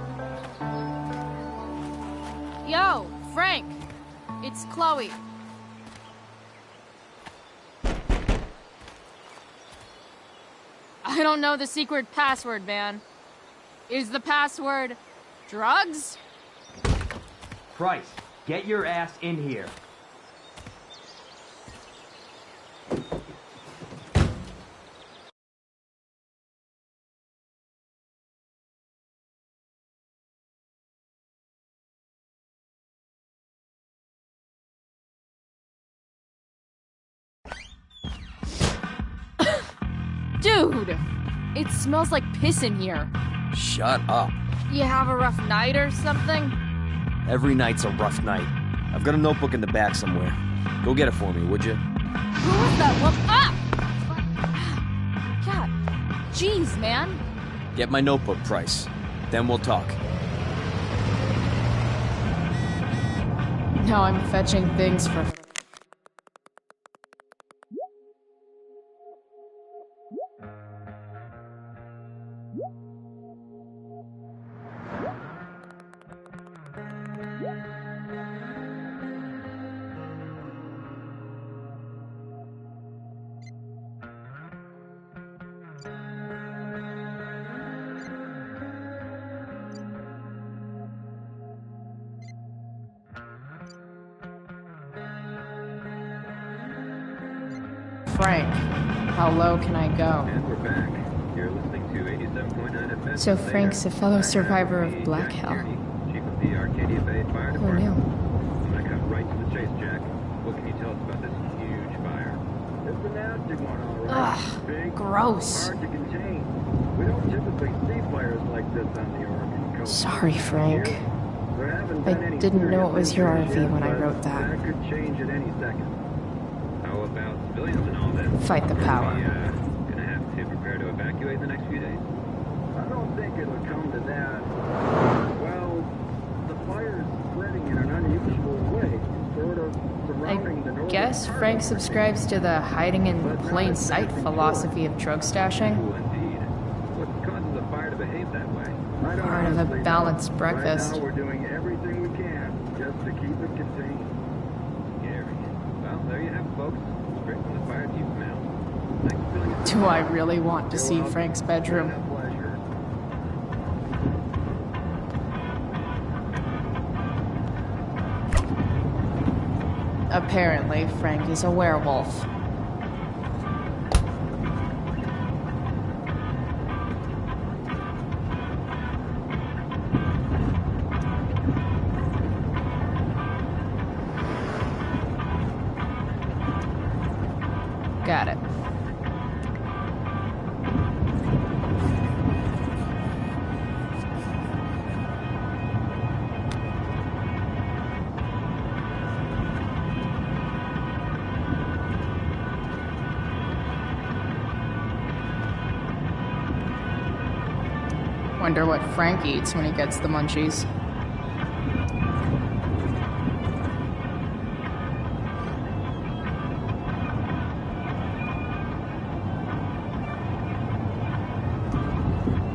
Yo, Frank! It's Chloe. I don't know the secret password, man. Is the password drugs? Price, get your ass in here. Dude! It smells like piss in here. Shut up. You have a rough night or something? Every night's a rough night. I've got a notebook in the back somewhere. Go get it for me, would you? Who is that woman? Ah! God. Jeez, man. Get my notebook, Price. Then we'll talk. Now I'm fetching things for... Frank, how low can I go? And we're back. You're listening to 87.9 FM. So Frank's a fellow survivor of Black Hell. Chief of the Arcadia Bay Fire Who Department. knew? I'm gonna cut right to the chase, Jack. What can you tell us about this huge fire? It's a nasty one, all right. Ugh, Big, gross. hard to contain. We don't typically see fires like this on the Oregon coast. Sorry, Frank. There haven't I been any didn't know it was your serious RV when I incidents, wrote but that. That could change at any second. How about civilians and all that? Fight the power. Gonna have to prepare to evacuate in the next few days? I don't think it'll come to that. Well, the fire is spreading in an unusual way, sort of surrounding the I northern guess part Frank of it. subscribes to the hiding in plain sight philosophy of drug stashing. Indeed. What causes a fire to behave that way? I don't Part of a honestly know. balanced breakfast. Right now we're doing everything we can just to keep it contained. Scary. Well, there you have it, folks. Straight from the fire chief's mouth. Thanks for filling us in. Do I really want to see Frank's bedroom? Pleasure. Apparently, Frank is a werewolf. Got it. Wonder what Frank eats when he gets the munchies.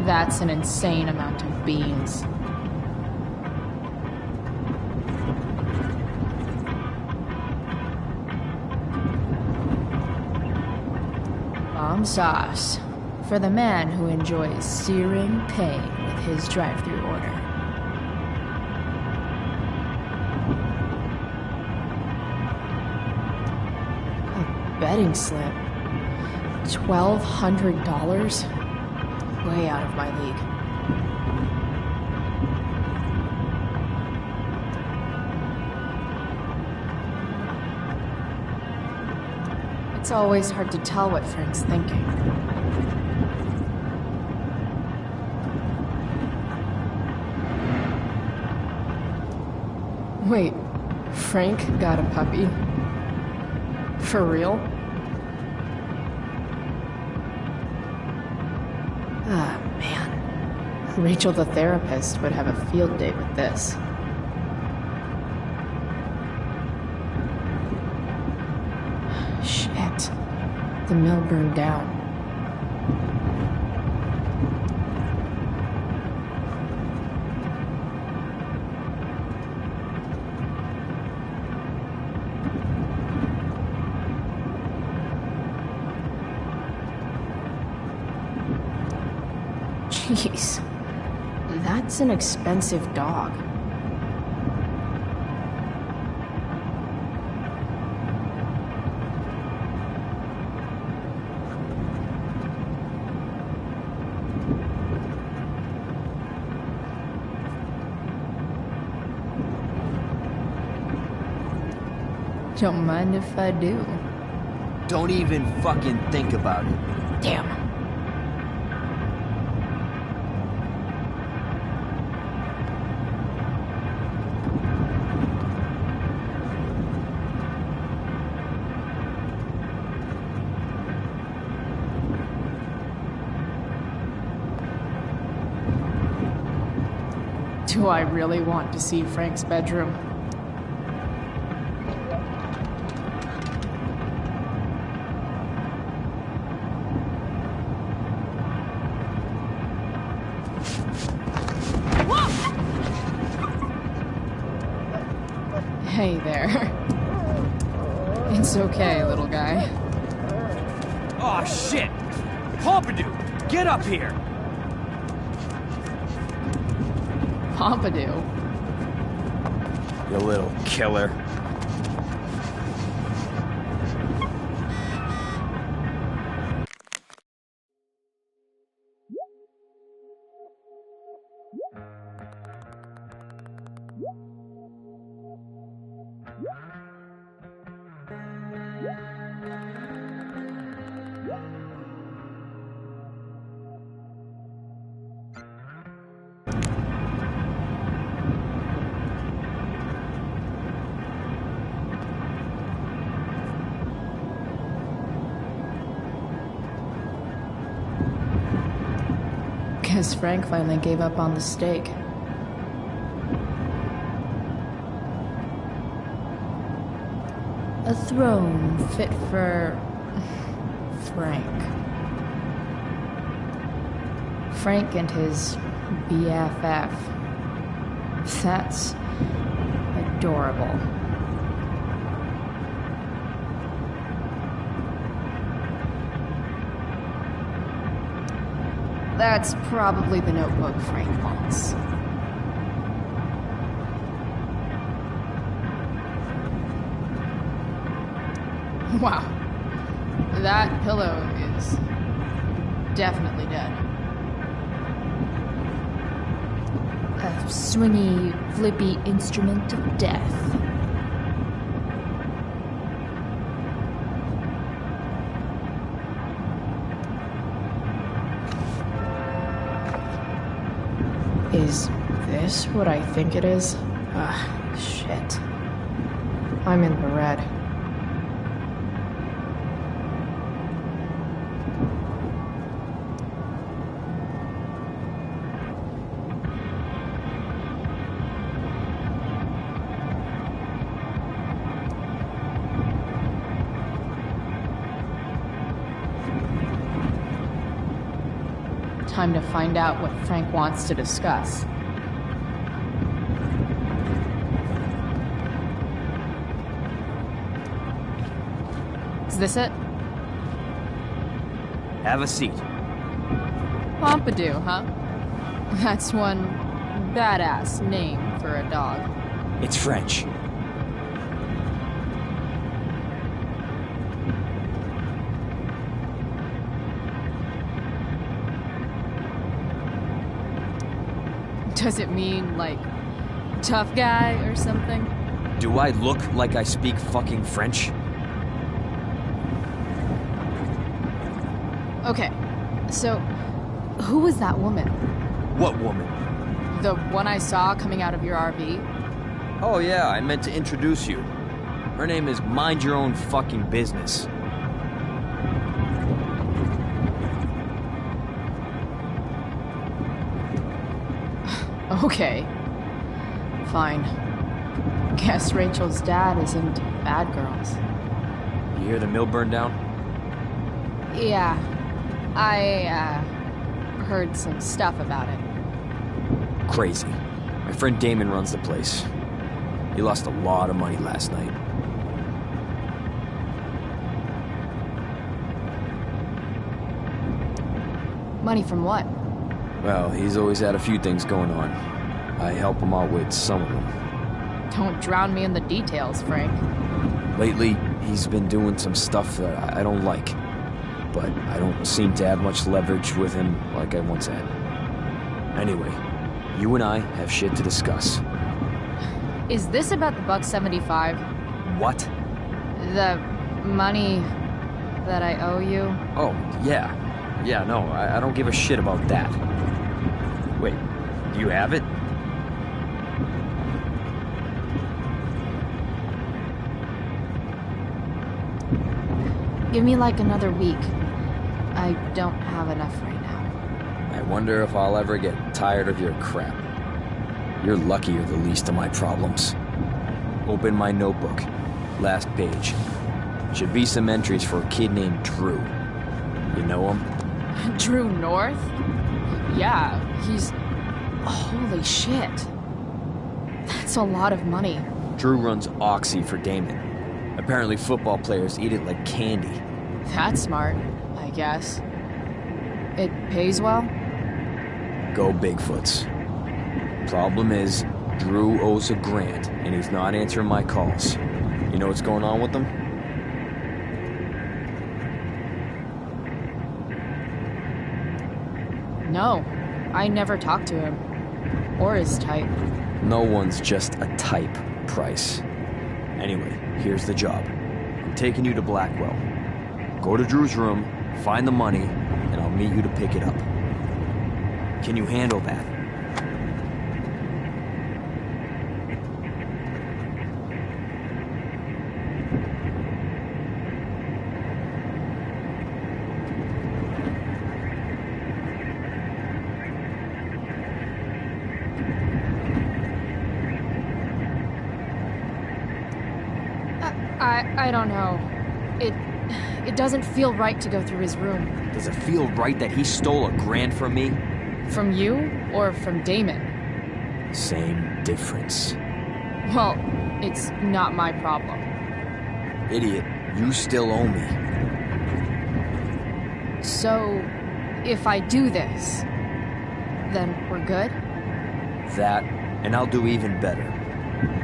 That's an insane amount of beans. Bomb sauce. For the man who enjoys searing pain with his drive-thru order. A betting slip. $1,200? Way out of my league. It's always hard to tell what Frank's thinking. Wait, Frank got a puppy? For real? Ah, man. Rachel the therapist would have a field day with this. Shit. The mill burned down. Jeez, that's an expensive dog. Don't mind if I do. Don't even fucking think about it. Damn. Do I really want to see Frank's bedroom? Hey there. It's okay, little guy. Aw, shit! Pompidou, get up here! Pompidou? You little killer. Guess Frank finally gave up on the steak. A throne fit for Frank. Frank and his BFF. That's adorable. That's probably the notebook Frank wants. Wow. That pillow is definitely dead. A swingy, flippy instrument of death. Is this what I think it is? Ah, shit. I'm in the red. Time to find out what Frank wants to discuss. Is this it? Have a seat. Pompidou, huh? That's one badass name for a dog. It's French. Does it mean, like, tough guy or something? Do I look like I speak fucking French? Okay, so who was that woman? What woman? The one I saw coming out of your RV? Oh yeah, I meant to introduce you. Her name is Mind Your Own Fucking Business. Okay. Fine. Guess Rachel's dad is into bad girls. You hear the mill burn down? Yeah. I, heard some stuff about it. Crazy. My friend Damon runs the place. He lost a lot of money last night. Money from what? Well, he's always had a few things going on. I help him out with some of them. Don't drown me in the details, Frank. Lately, he's been doing some stuff that I don't like. But I don't seem to have much leverage with him like I once had. Anyway, you and I have shit to discuss. Is this about the $1.75? What? The money that I owe you? Oh, yeah. Yeah, no, I don't give a shit about that. Wait, do you have it? Give me like another week. I don't have enough right now. I wonder if I'll ever get tired of your crap. You're lucky you're the least of my problems. Open my notebook. Last page. Should be some entries for a kid named Drew. You know him? Drew North? Yeah, he's... Holy shit. That's a lot of money. Drew runs Oxy for Damon. Apparently football players eat it like candy. That's smart, I guess. It pays well? Go Bigfoots. Problem is, Drew owes a grant, and he's not answering my calls. You know what's going on with him? No, I never talked to him. Or his type. No one's just a type, Price. Anyway, here's the job. I'm taking you to Blackwell. Go to Drew's room, find the money, and I'll meet you to pick it up. Can you handle that? I don't know. It doesn't feel right to go through his room. Does it feel right that he stole $1,000 from me? From you or from Damon? Same difference. Well, it's not my problem. Idiot, you still owe me. So, if I do this, then we're good? That, and I'll do even better.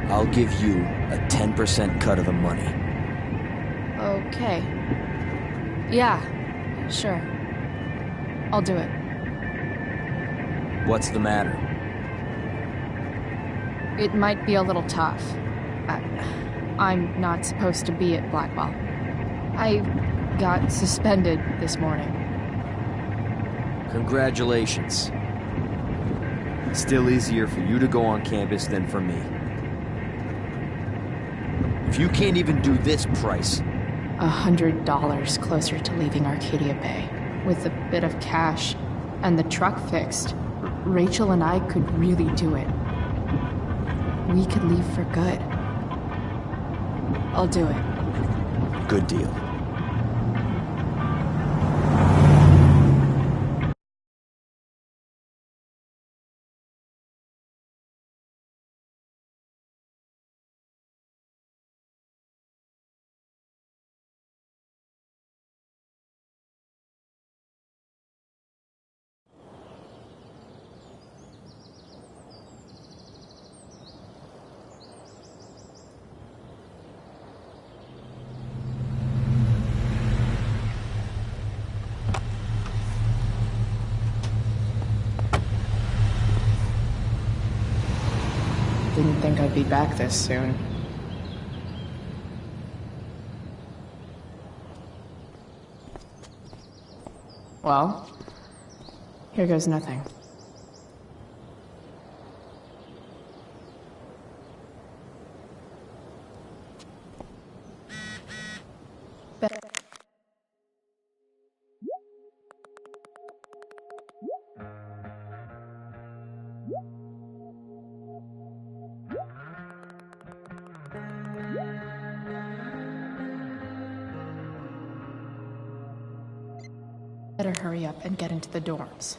I'll give you a 10% cut of the money. Okay. Yeah, sure. I'll do it. What's the matter? It might be a little tough. I'm not supposed to be at Blackwell. I got suspended this morning. Congratulations. Still easier for you to go on campus than for me. If you can't even do this, Price... $100 closer to leaving Arcadia Bay. With a bit of cash and the truck fixed, Rachel and I could really do it. We could leave for good. I'll do it. Good deal. Didn't think I'd be back this soon. Well, here goes nothing. Better hurry up and get into the dorms.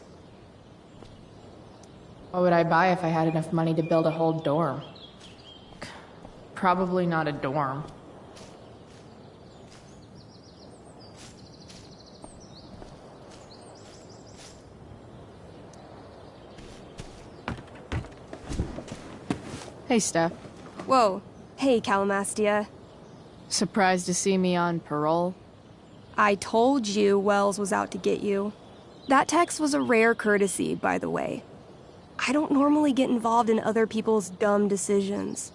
What would I buy if I had enough money to build a whole dorm? Probably not a dorm. Hey, Steph. Whoa. Hey, Calamastia. Surprised to see me on parole? I told you Wells was out to get you. That text was a rare courtesy, by the way. I don't normally get involved in other people's dumb decisions.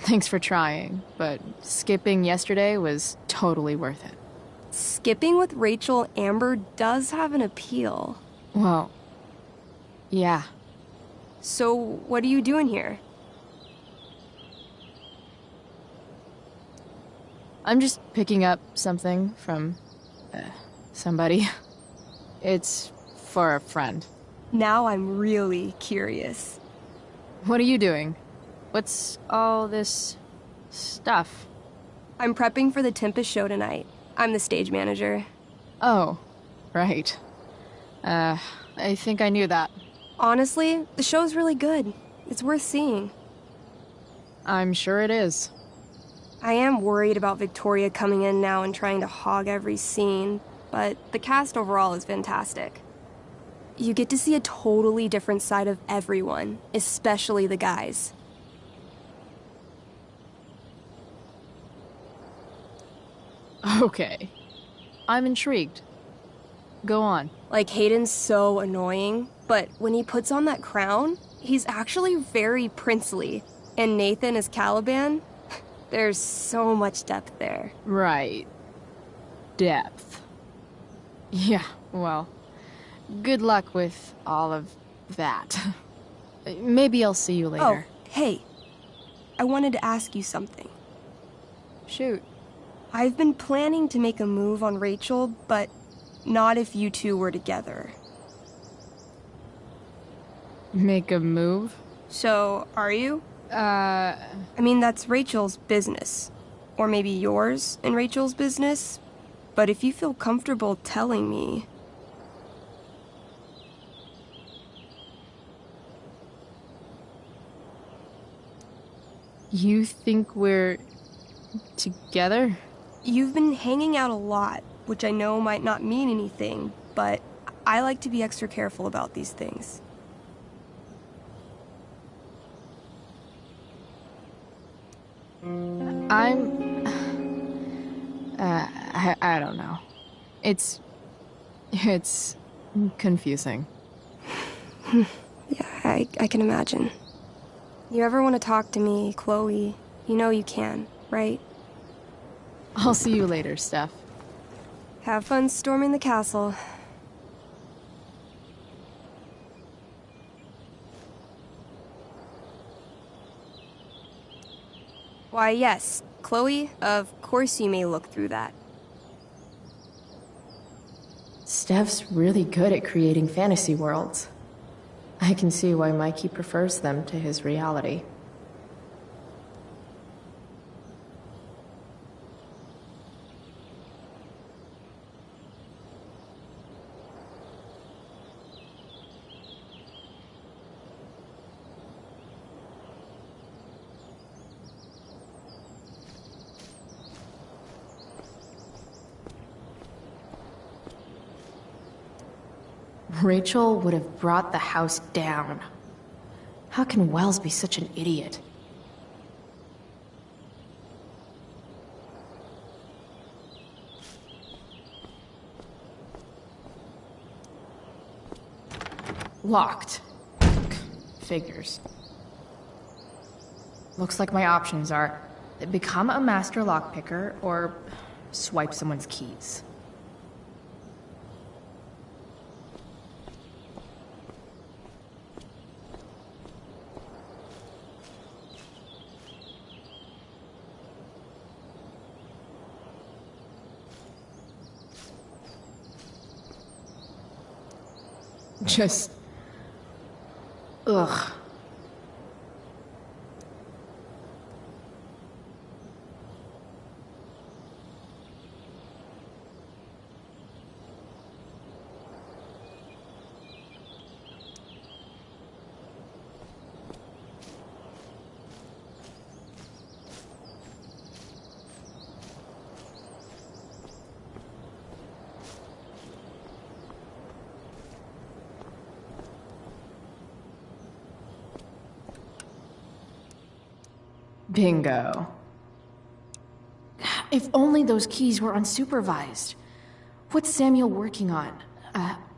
Thanks for trying, but skipping yesterday was totally worth it. Skipping with Rachel Amber does have an appeal. Well, yeah. So, what are you doing here? I'm just picking up something from somebody. It's for a friend. Now I'm really curious. What are you doing? What's all this stuff? I'm prepping for the Tempest show tonight. I'm the stage manager. Oh, right. I think I knew that. Honestly, the show's really good. It's worth seeing. I'm sure it is. I am worried about Victoria coming in now and trying to hog every scene, but the cast overall is fantastic. You get to see a totally different side of everyone, especially the guys. Okay. I'm intrigued. Go on. Like, Hayden's so annoying, but when he puts on that crown, he's actually very princely. And Nathan as Caliban, there's so much depth there. Right. Depth. Yeah, well, good luck with all of that. Maybe I'll see you later. Oh, hey. I wanted to ask you something. Shoot. I've been planning to make a move on Rachel, but not if you two were together. Make a move? So, are you? I mean, that's Rachel's business. Or maybe yours and Rachel's business. But if you feel comfortable telling me... You think we're... together? You've been hanging out a lot, which I know might not mean anything, but I like to be extra careful about these things. I don't know. It's confusing. Yeah, I can imagine. You ever want to talk to me, Chloe, you know you can, right? I'll see you later, Steph. Have fun storming the castle. Why, yes, Chloe, of course you may look through that. Steph's really good at creating fantasy worlds. I can see why Mikey prefers them to his reality. Rachel would have brought the house down. How can Wells be such an idiot? Locked. Figures. Looks like my options are become a master lockpicker or swipe someone's keys. Just... ugh. Bingo. If only those keys were unsupervised. What's Samuel working on?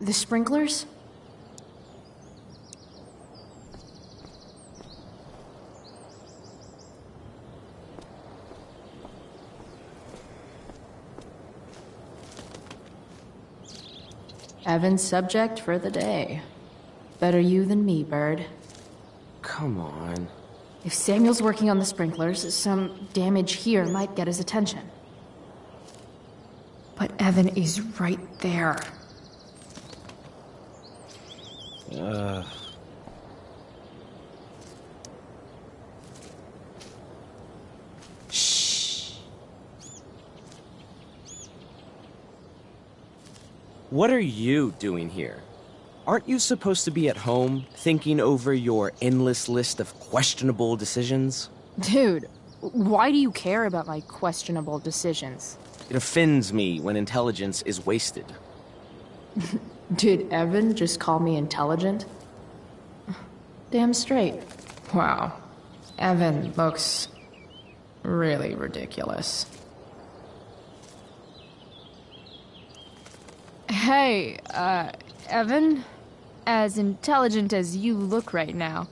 The sprinklers? Evan's subject for the day. Better you than me, Bird. Come on. If Samuel's working on the sprinklers, some damage here might get his attention. But Evan is right there. Shh. What are you doing here? Aren't you supposed to be at home, thinking over your endless list of questionable decisions? Dude, why do you care about my questionable decisions? It offends me when intelligence is wasted. Did Evan just call me intelligent? Damn straight. Wow. Evan looks really ridiculous. Hey, Evan? As intelligent as you look right now,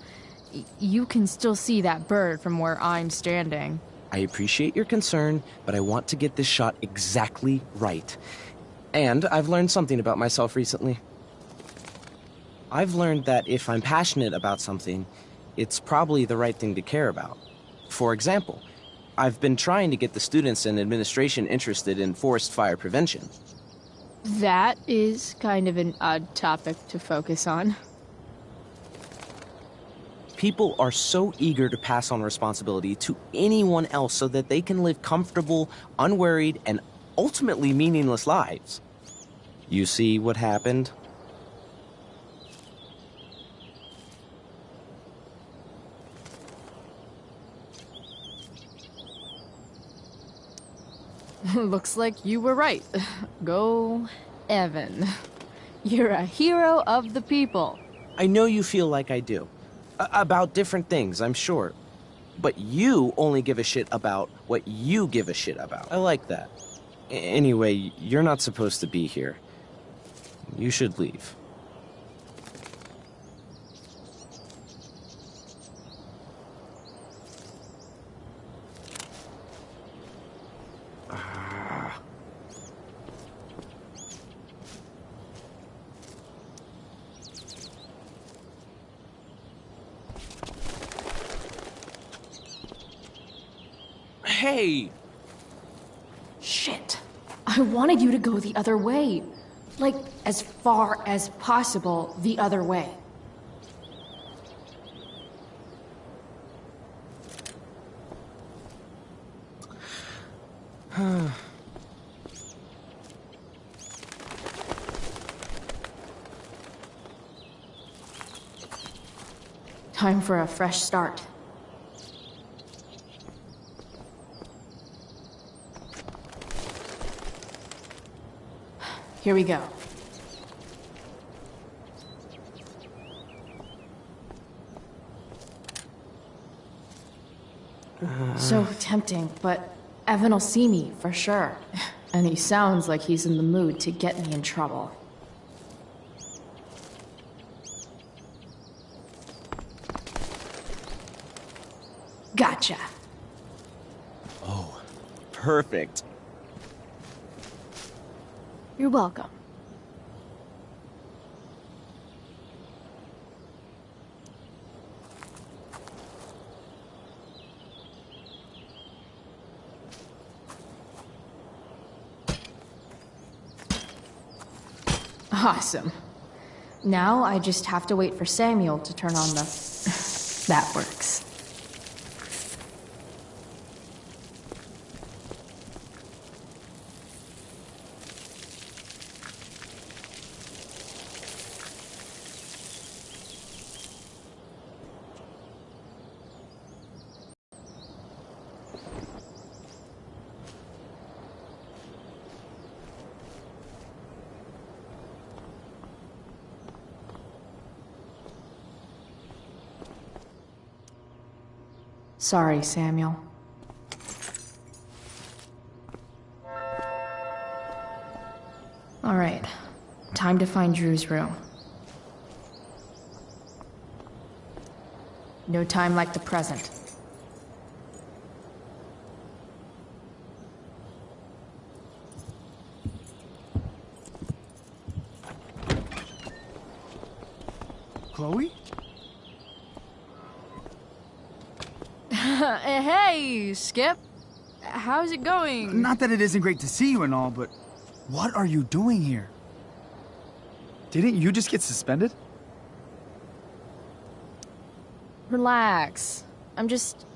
you can still see that bird from where I'm standing. I appreciate your concern, but I want to get this shot exactly right. And I've learned something about myself recently. I've learned that if I'm passionate about something, it's probably the right thing to care about. For example, I've been trying to get the students and administration interested in forest fire prevention. That is kind of an odd topic to focus on. People are so eager to pass on responsibility to anyone else so that they can live comfortable, unworried, and ultimately meaningless lives. You see what happened? Looks like you were right. Go, Evan. You're a hero of the people. I know you feel like I do. About different things, I'm sure. But you only give a shit about what you give a shit about. I like that. Anyway, you're not supposed to be here. You should leave. Hey! Shit. I wanted you to go the other way. Like, as far as possible the other way. Time for a fresh start. Here we go. So tempting, but Evan will see me for sure. And he sounds like he's in the mood to get me in trouble. Gotcha. Oh, perfect. You're welcome. Awesome. Now I just have to wait for Samuel to turn on the... That works. Sorry, Samuel. All right, time to find Drew's room. No time like the present. Chloe? Hey, Skip. How's it going? Not that it isn't great to see you and all, but what are you doing here? Didn't you just get suspended? Relax. I'm just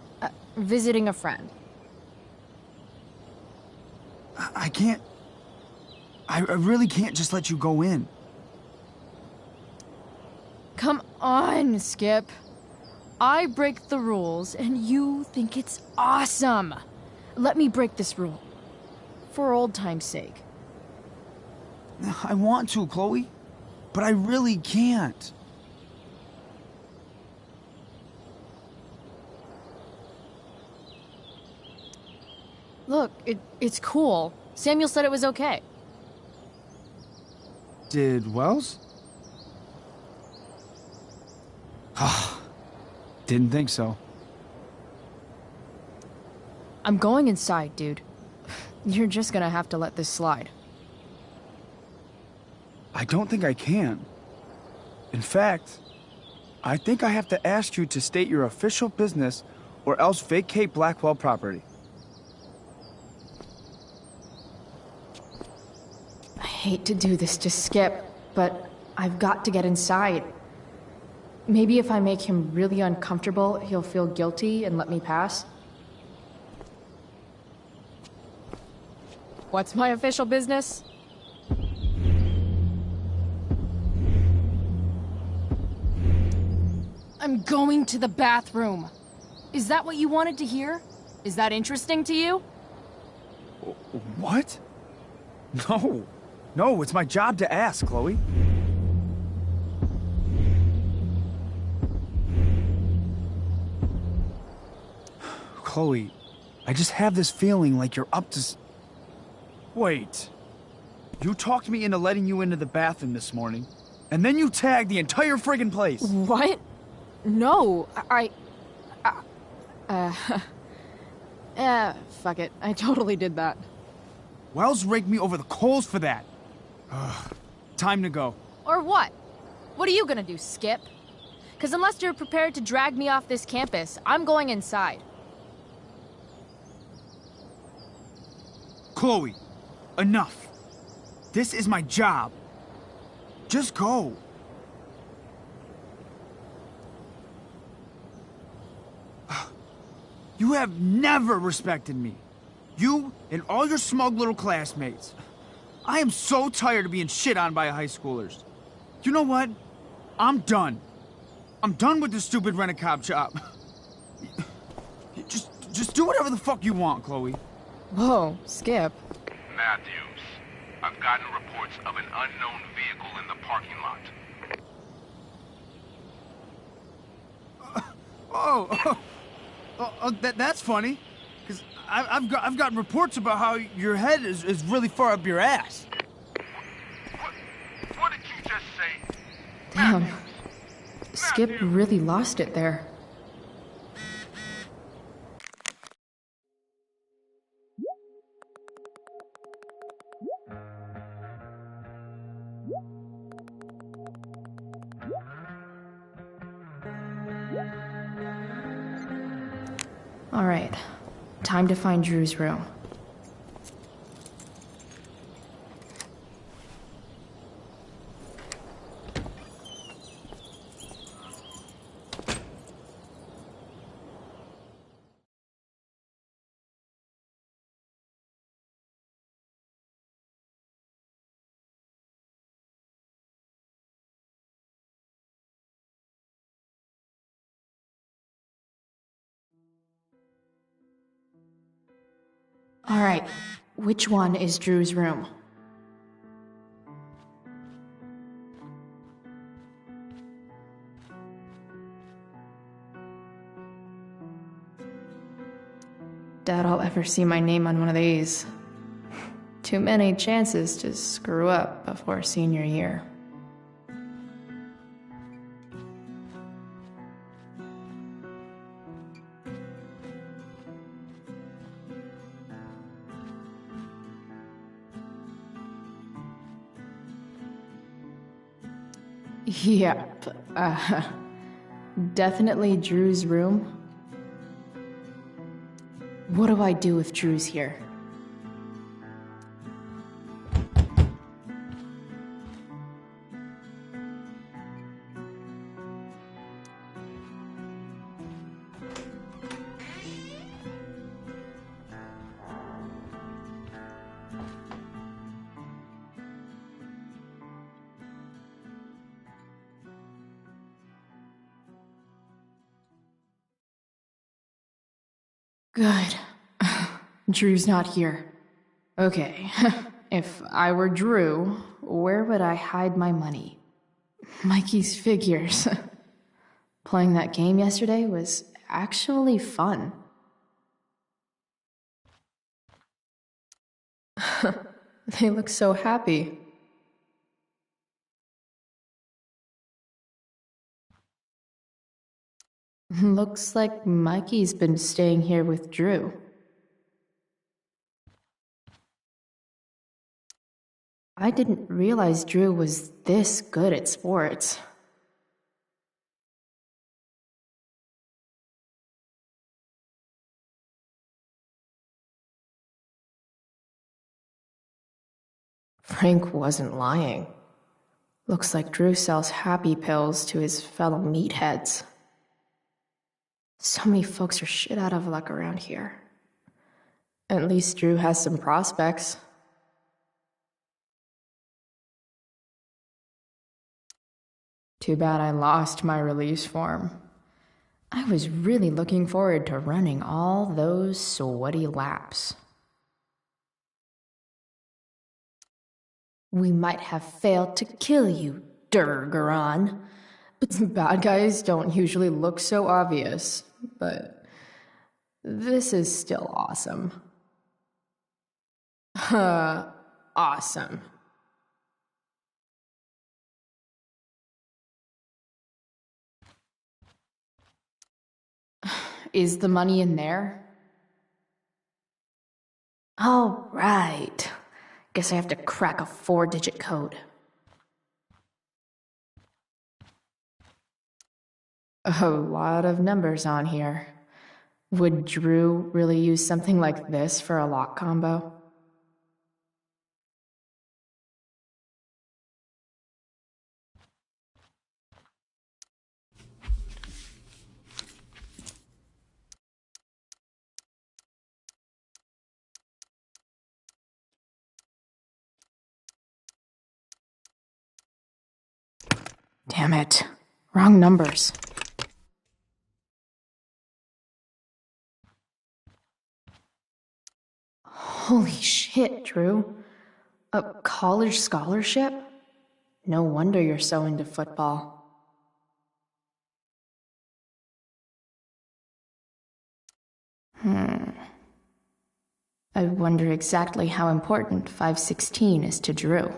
visiting a friend. I can't... I really can't just let you go in. Come on, Skip. I break the rules, and you think it's awesome. Let me break this rule. For old time's sake. I want to, Chloe, but I really can't. Look, it's cool. Samuel said it was okay. Did Wells? Didn't think so. I'm going inside, dude. You're just gonna have to let this slide. I don't think I can. In fact, I think I have to ask you to state your official business or else vacate Blackwell property. I hate to do this to Skip, but I've got to get inside. Maybe if I make him really uncomfortable, he'll feel guilty and let me pass. What's my official business? I'm going to the bathroom. Is that what you wanted to hear? Is that interesting to you? What? No. No, it's my job to ask, Chloe. Chloe, I just have this feeling like you're up to... Wait. You talked me into letting you into the bathroom this morning, and then you tagged the entire friggin' place. What? No, fuck it. I totally did that. Wells raked me over the coals for that. Time to go. Or what? What are you gonna do, Skip? Because unless you're prepared to drag me off this campus, I'm going inside. Chloe, enough. This is my job. Just go. You have never respected me. You and all your smug little classmates. I am so tired of being shit on by high schoolers. You know what? I'm done. I'm done with this stupid rent-a-cop job. Just do whatever the fuck you want, Chloe. Whoa, Skip. Matthews, I've gotten reports of an unknown vehicle in the parking lot. That's funny. Because I've gotten reports about how your head is really far up your ass. What did you just say? Damn. Skip really lost it there. Alright, time to find Drew's room. Alright, which one is Drew's room? Doubt I'll ever see my name on one of these. Too many chances to screw up before senior year. Yep, definitely Drew's room. What do I do if Drew's here? Good. Drew's not here. Okay, if I were Drew, where would I hide my money? Mikey's figures. Playing that game yesterday was actually fun. They look so happy. Looks like Mikey's been staying here with Drew. I didn't realize Drew was this good at sports. Frank wasn't lying. Looks like Drew sells happy pills to his fellow meatheads. So many folks are shit out of luck around here. At least Drew has some prospects. Too bad I lost my release form. I was really looking forward to running all those sweaty laps. We might have failed to kill you, Durgaron. But bad guys don't usually look so obvious, but this is still awesome. Awesome. Is the money in there? All right. Guess I have to crack a 4-digit code. A lot of numbers on here. Would Drew really use something like this for a lock combo? Damn it. Wrong numbers. Holy shit, Drew. A college scholarship? No wonder you're so into football. I wonder exactly how important 516 is to Drew.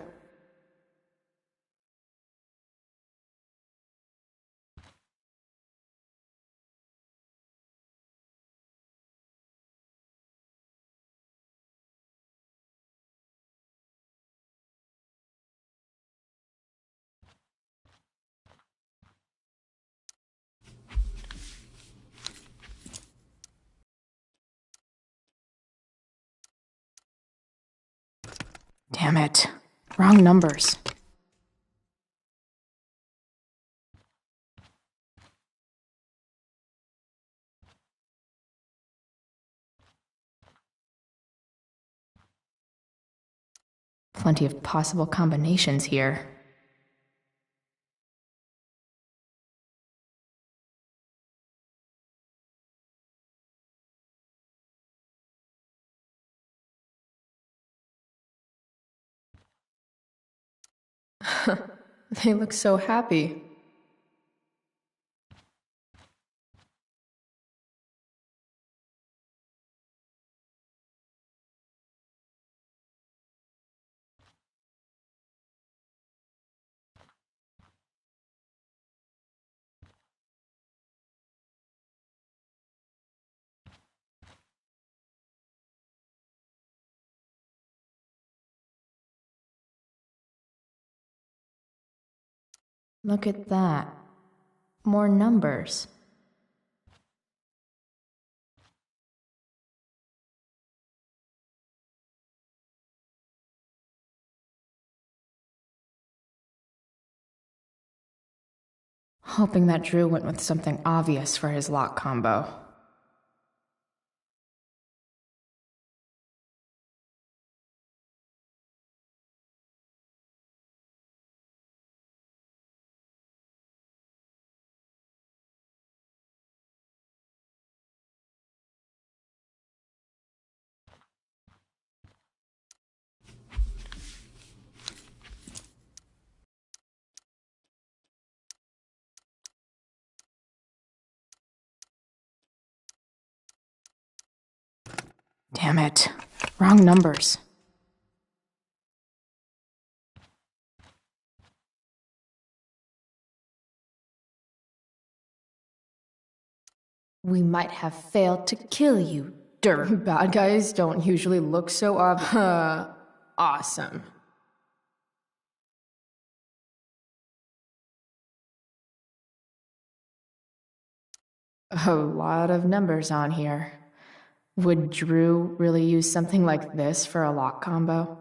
Damn it. Wrong numbers. Plenty of possible combinations here. They look so happy. Look at that. More numbers. Hoping that Drew went with something obvious for his lock combo. Damn it. Wrong numbers. We might have failed to kill you, dirt. Bad guys don't usually look so awesome. A lot of numbers on here. Would Drew really use something like this for a lock combo?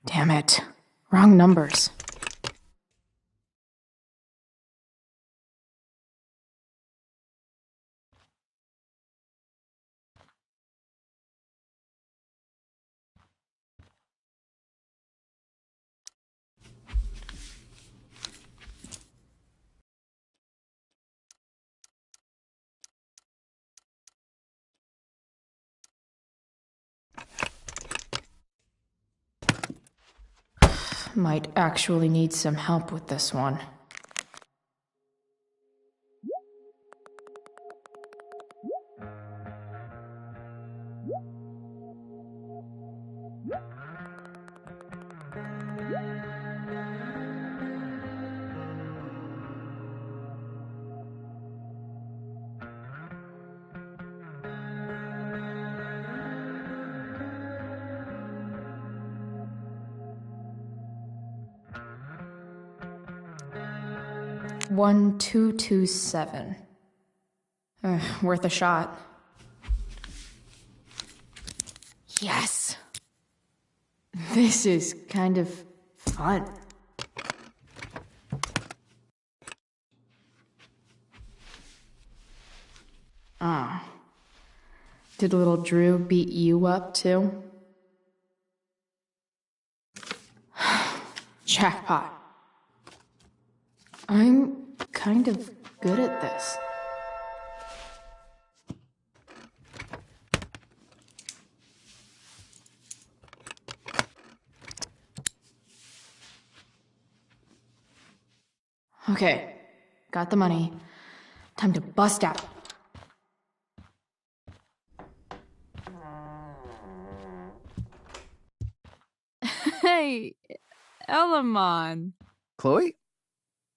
Damn it. Wrong numbers. Might actually need some help with this one. One, 227. Worth a shot. Yes! This is kind of fun. Ah. Did little Drew beat you up, too? Jackpot. I'm kind of good at this. Okay, got the money. Time to bust out. Hey, Elamon. Chloe?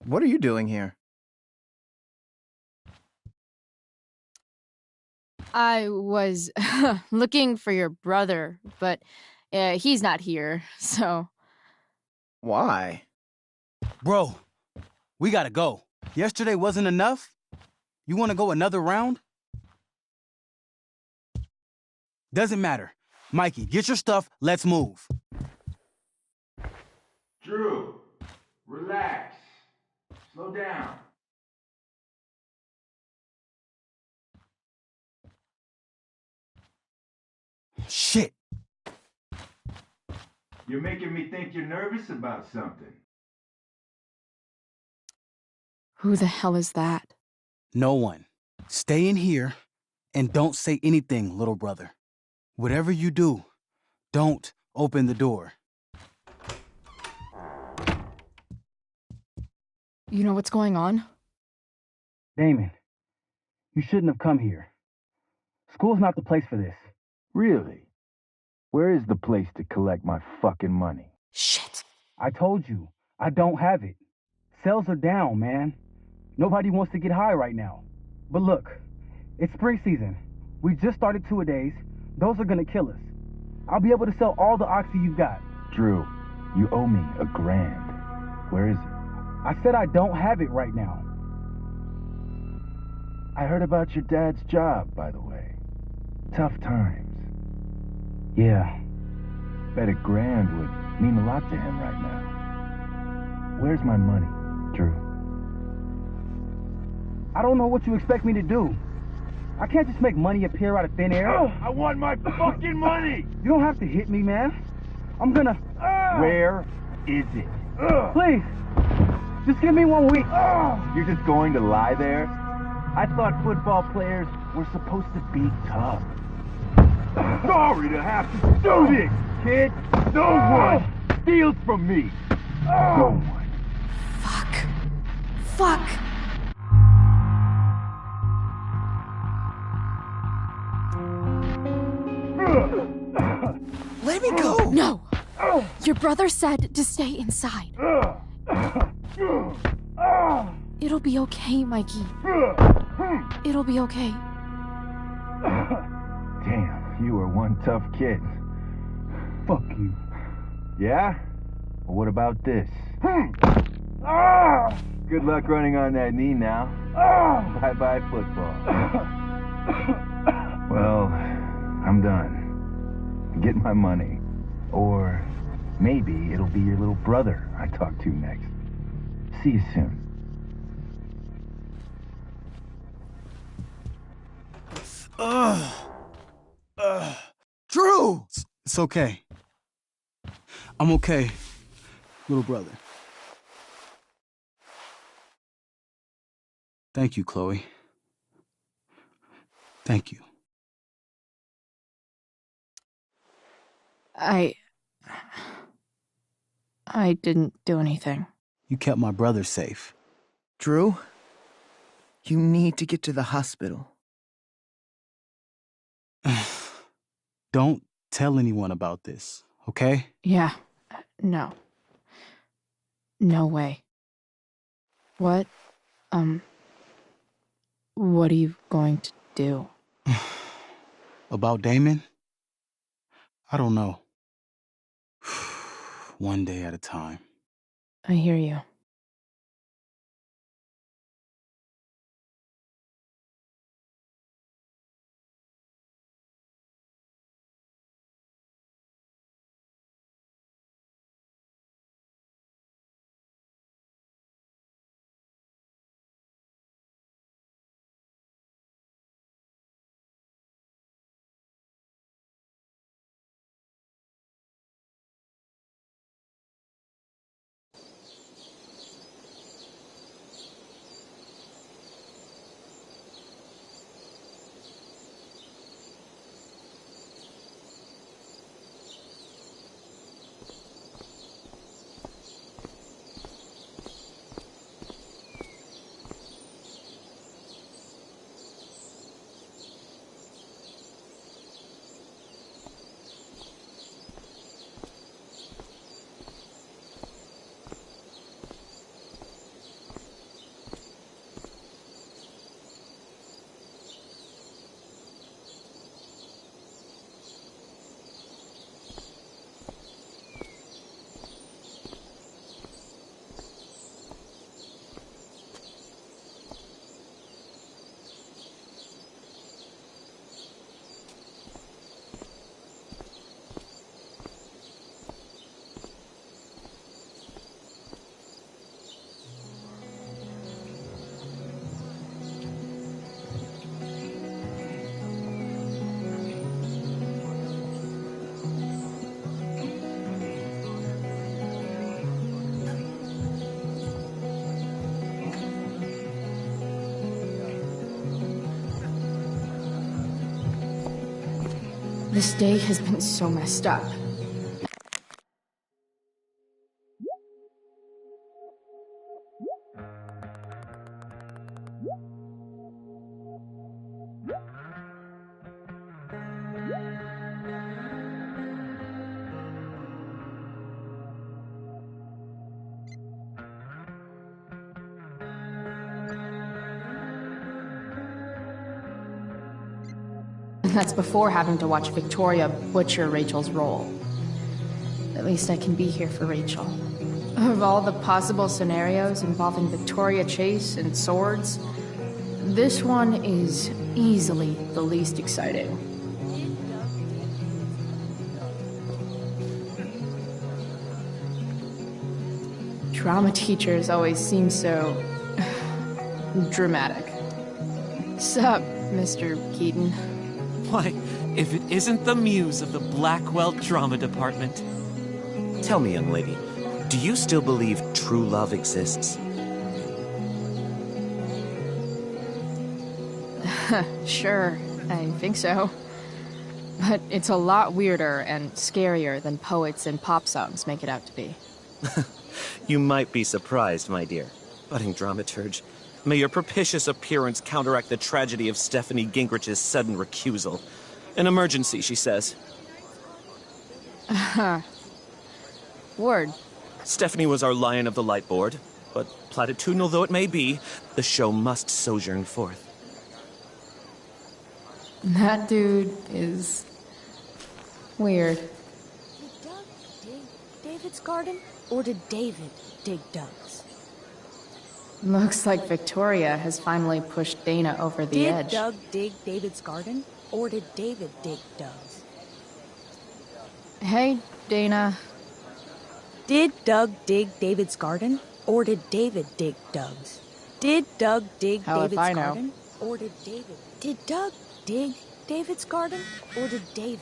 What are you doing here? I was looking for your brother, but he's not here, so... Why? Bro, we gotta go. Yesterday wasn't enough? You wanna go another round? Doesn't matter. Mikey, get your stuff, let's move. Drew, relax. Slow down. Shit. You're making me think you're nervous about something. Who the hell is that? No one. Stay in here and don't say anything, little brother. Whatever you do, don't open the door. You know what's going on? Damon, you shouldn't have come here. School's not the place for this. Really? Where is the place to collect my fucking money? Shit. I told you, I don't have it. Sales are down, man. Nobody wants to get high right now. But look, it's spring season. We just started two-a-days. Those are gonna kill us. I'll be able to sell all the oxy you've got. Drew, you owe me $1,000. Where is it? I said I don't have it right now. I heard about your dad's job, by the way. Tough times. Yeah. Bet $1,000 would mean a lot to him right now. Where's my money, Drew? I don't know what you expect me to do. I can't just make money appear out of thin air. I want my fucking money! You don't have to hit me, man. I'm gonna... Where is it? Please, just give me 1 week. You're just going to lie there? I thought football players were supposed to be tough. Sorry to have to do this, kid. No one steals from me. No one. Fuck. Let me go! No! Your brother said to stay inside. It'll be okay, Mikey. It'll be okay. Damn, you are one tough kid. Fuck you. Yeah? Well, what about this? Good luck running on that knee now. Bye-bye football. Well, I'm done. Get my money. Or maybe it'll be your little brother I talk to next. See you soon. Drew! It's okay. I'm okay, little brother. Thank you, Chloe. Thank you. I didn't do anything. You kept my brother safe. Drew, you need to get to the hospital. Don't tell anyone about this, okay? Yeah. No. No way. What are you going to do? About Damon? I don't know. One day at a time. I hear you. This day has been so messed up. That's before having to watch Victoria butcher Rachel's role. At least I can be here for Rachel. Of all the possible scenarios involving Victoria Chase and swords, this one is easily the least exciting. Drama teachers always seem so dramatic. Sup, Mr. Keaton? Why, if it isn't the muse of the Blackwell Drama Department. Tell me, young lady, do you still believe true love exists? Sure, I think so. But it's a lot weirder and scarier than poets and pop songs make it out to be. You might be surprised, my dear. Budding dramaturge, may your propitious appearance counteract the tragedy of Stephanie Gingrich's sudden recusal. An emergency, she says. Word. Stephanie was our lion of the light board, but platitudinal though it may be, the show must sojourn forth. That dude is weird. Did Doug dig David's garden, or did David dig Doug's? Looks like Victoria has finally pushed Dana over the edge. Did Doug dig David's garden, or did David dig Doug's? Hey, Dana. Did Doug dig David's garden, or did David dig Doug's? Did Doug dig Hell if David's I know. garden, or did David? Did Doug dig David's garden, or did David?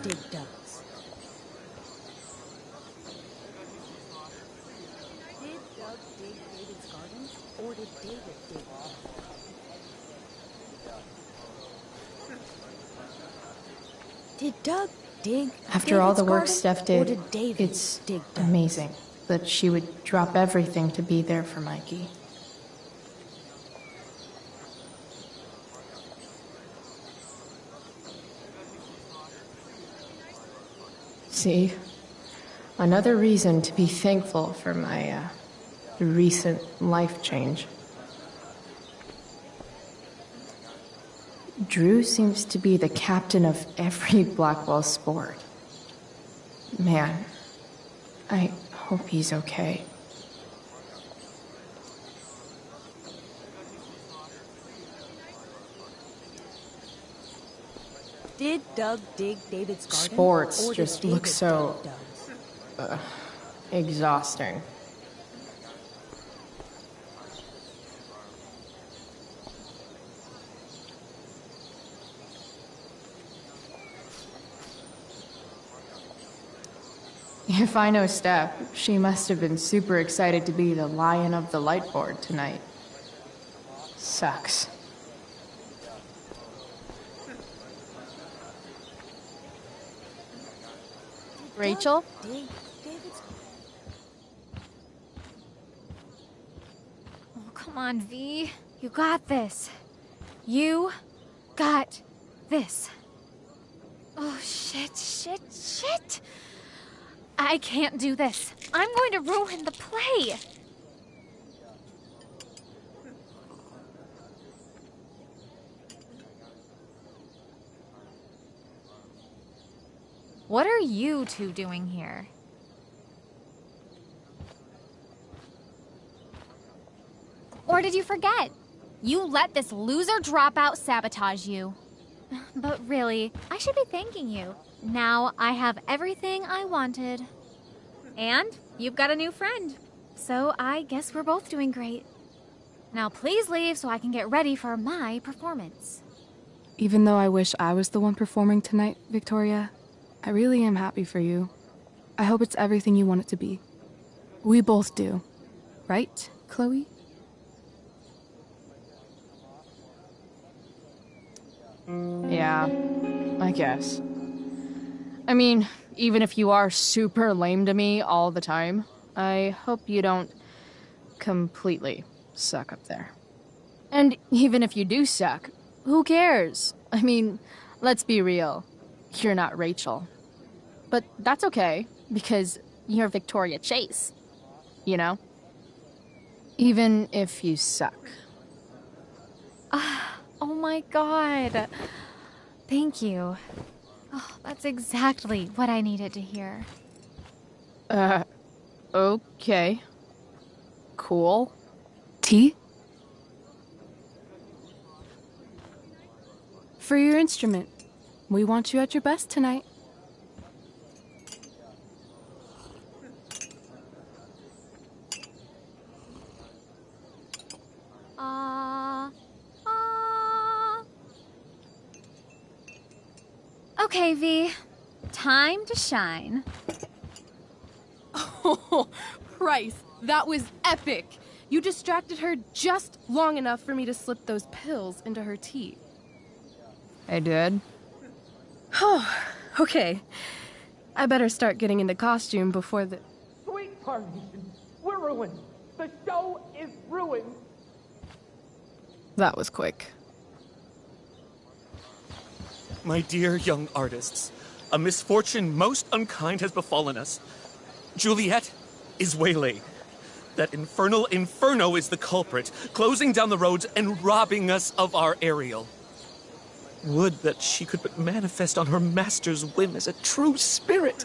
Dig Doug's. Did Doug dig David's garden, or did David dig Doug's? Did Doug dig After all the David's work garden, Steph or did, did David it's dig Doug's? amazing that she would drop everything to be there for Mikey. See? Another reason to be thankful for my, recent life change. Drew seems to be the captain of every Blackwell sport. Man, I hope he's okay. Did Doug dig David's garden? Sports or did just David look so dig Doug's? exhausting. If I know Steph, she must have been super excited to be the lion of the light board tonight. Sucks. Rachel? Dig David's. Oh, come on, V. You got this. You got this. Oh, shit. I can't do this. I'm going to ruin the play. What are you two doing here? Or did you forget? You let this loser dropout sabotage you. But really, I should be thanking you. Now I have everything I wanted. And you've got a new friend. So I guess we're both doing great. Now please leave so I can get ready for my performance. Even though I wish I was the one performing tonight, Victoria, I really am happy for you. I hope it's everything you want it to be. We both do. Right, Chloe? Yeah, I guess. I mean, even if you are super lame to me all the time, I hope you don't completely suck up there. And even if you do suck, who cares? I mean, let's be real. You're not Rachel. But that's okay, because you're Victoria Chase. You know? Even if you suck. Oh my god. Thank you. Oh, that's exactly what I needed to hear. Okay. Cool. Tea? For your instrument. We want you at your best tonight. Okay, V. Time to shine. Oh, Price, that was epic. You distracted her just long enough for me to slip those pills into her tea. I did? Oh, okay. I better start getting into costume before the... Sweet Carnation, we're ruined. The show is ruined. That was quick. My dear young artists, a misfortune most unkind has befallen us. Juliet is waylaid. That infernal inferno is the culprit, closing down the roads and robbing us of our Ariel. Would that she could but manifest on her master's whim as a true spirit.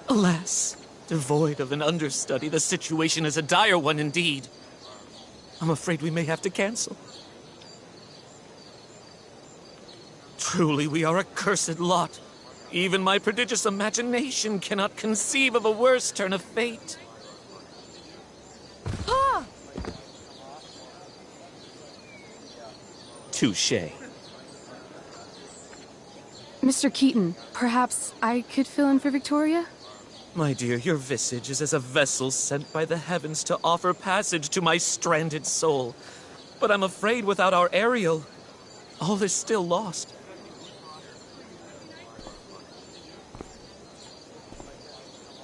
Alas, devoid of an understudy, the situation is a dire one indeed. I'm afraid we may have to cancel. Truly, we are a cursed lot. Even my prodigious imagination cannot conceive of a worse turn of fate. Ah! Touché. Mr. Keaton, perhaps I could fill in for Victoria? My dear, your visage is as a vessel sent by the heavens to offer passage to my stranded soul. But I'm afraid without our Ariel, all is still lost.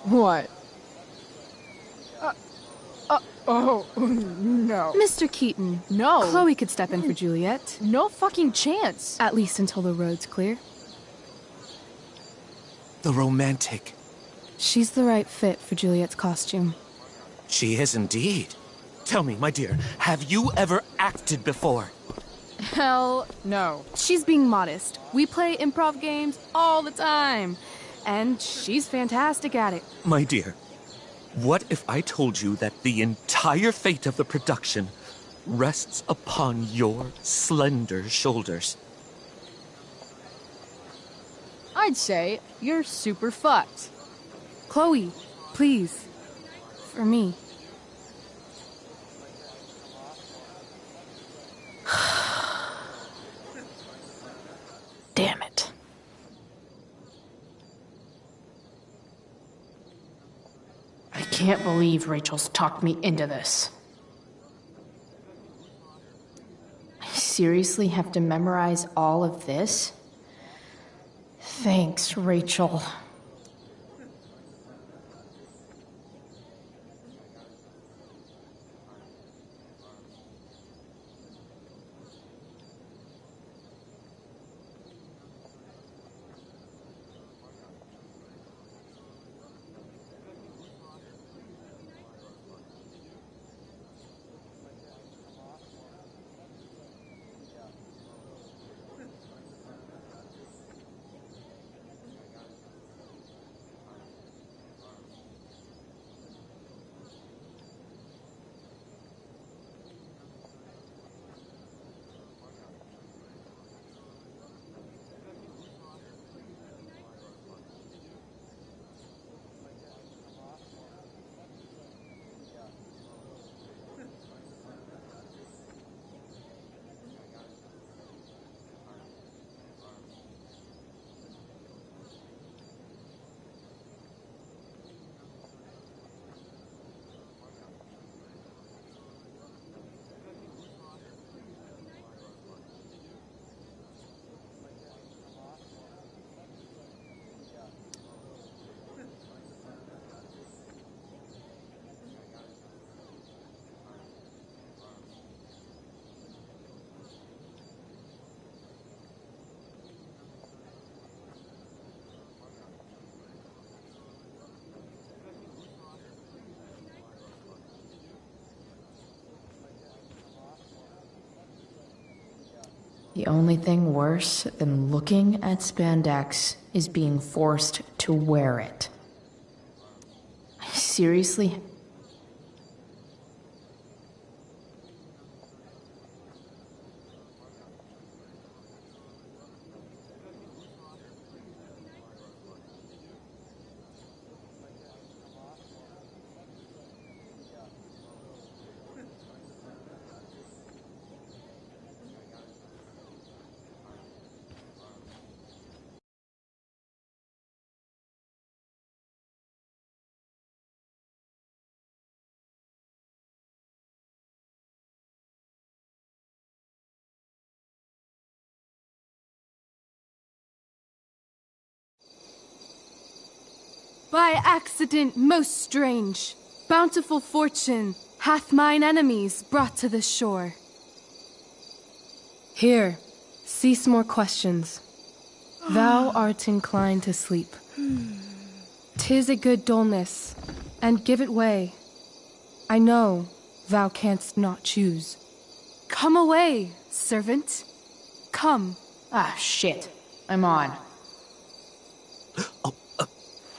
What? Oh, no. Mr. Keaton. No. Chloe could step in for Juliet. No fucking chance. At least until the road's clear. The romantic. She's the right fit for Juliet's costume. She is indeed. Tell me, my dear, have you ever acted before? Hell no. She's being modest. We play improv games all the time. And she's fantastic at it. My dear, what if I told you that the entire fate of the production rests upon your slender shoulders? I'd say you're super fucked. Chloe, please. For me. Damn it. I can't believe Rachel's talked me into this. I seriously have to memorize all of this? Thanks, Rachel. The only thing worse than looking at spandex is being forced to wear it. Seriously? By accident most strange, bountiful fortune hath mine enemies brought to this shore. Here, cease more questions. Thou art inclined to sleep. 'Tis a good dullness, and give it way. I know thou canst not choose. Come away, servant. Come. Ah, shit. I'm on.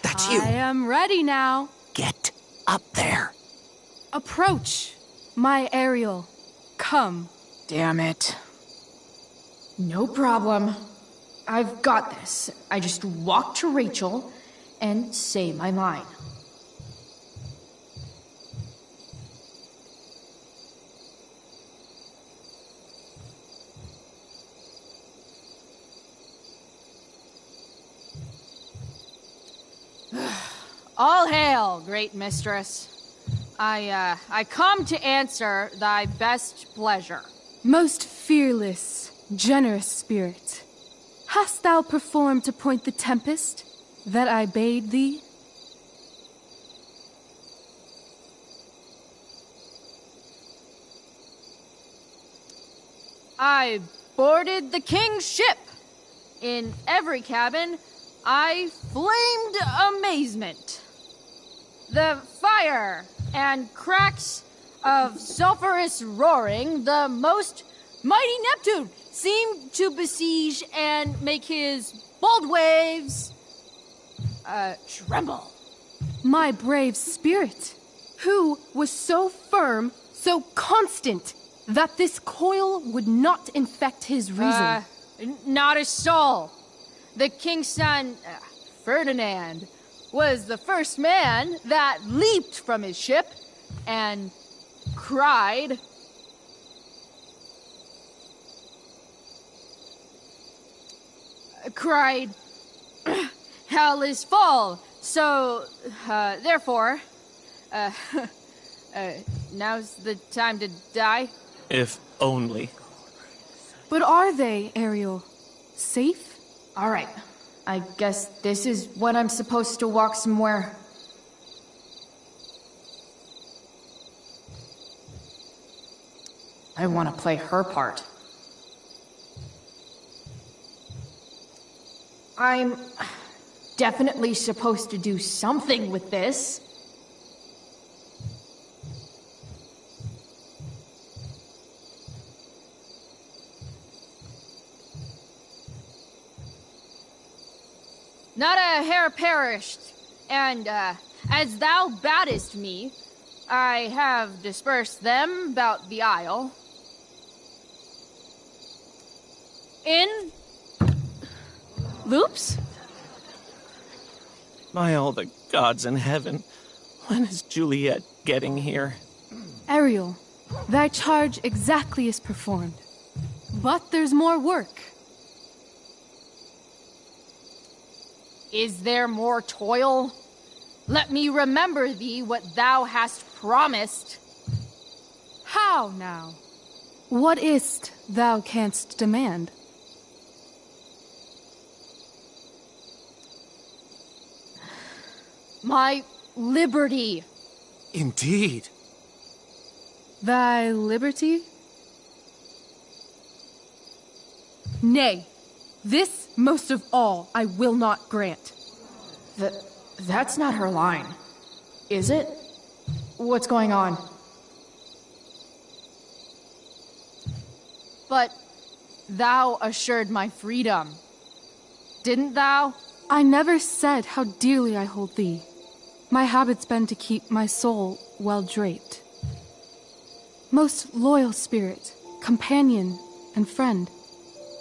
That's you. I am ready now. Get up there. Approach, my Ariel. Come. Damn it. No problem. I've got this. I just walk to Rachel and say my line. All hail, great mistress. I come to answer thy best pleasure. Most fearless, generous spirit, hast thou performed to point the tempest that I bade thee? I boarded the king's ship. In every cabin, I flamed amazement. The fire and cracks of sulphurous roaring, the most mighty Neptune seemed to besiege and make his bold waves tremble. My brave spirit, who was so firm, so constant, that this coil would not infect his reason. Not a soul. The king's son, Ferdinand, was the first man that leaped from his ship and cried, hell is full, so, therefore, now's the time to die. If only. But are they, Ariel? Safe? All right. I guess this is when I'm supposed to walk somewhere. I want to play her part. I'm definitely supposed to do something with this. Not a hair perished, and as thou badest me, I have dispersed them about the isle. In loops? By all the gods in heaven, when is Juliet getting here? Ariel, thy charge exactly is performed. But there's more work. Is there more toil? Let me remember thee what thou hast promised. How now? What is't thou canst demand? My liberty. Indeed. Thy liberty? Nay, this most of all I will not grant. That's not her line, is it? What's going on? But thou assured my freedom. Didn't thou? I never said how dearly I hold thee. My habit's been to keep my soul well draped. Most loyal spirit, companion, and friend,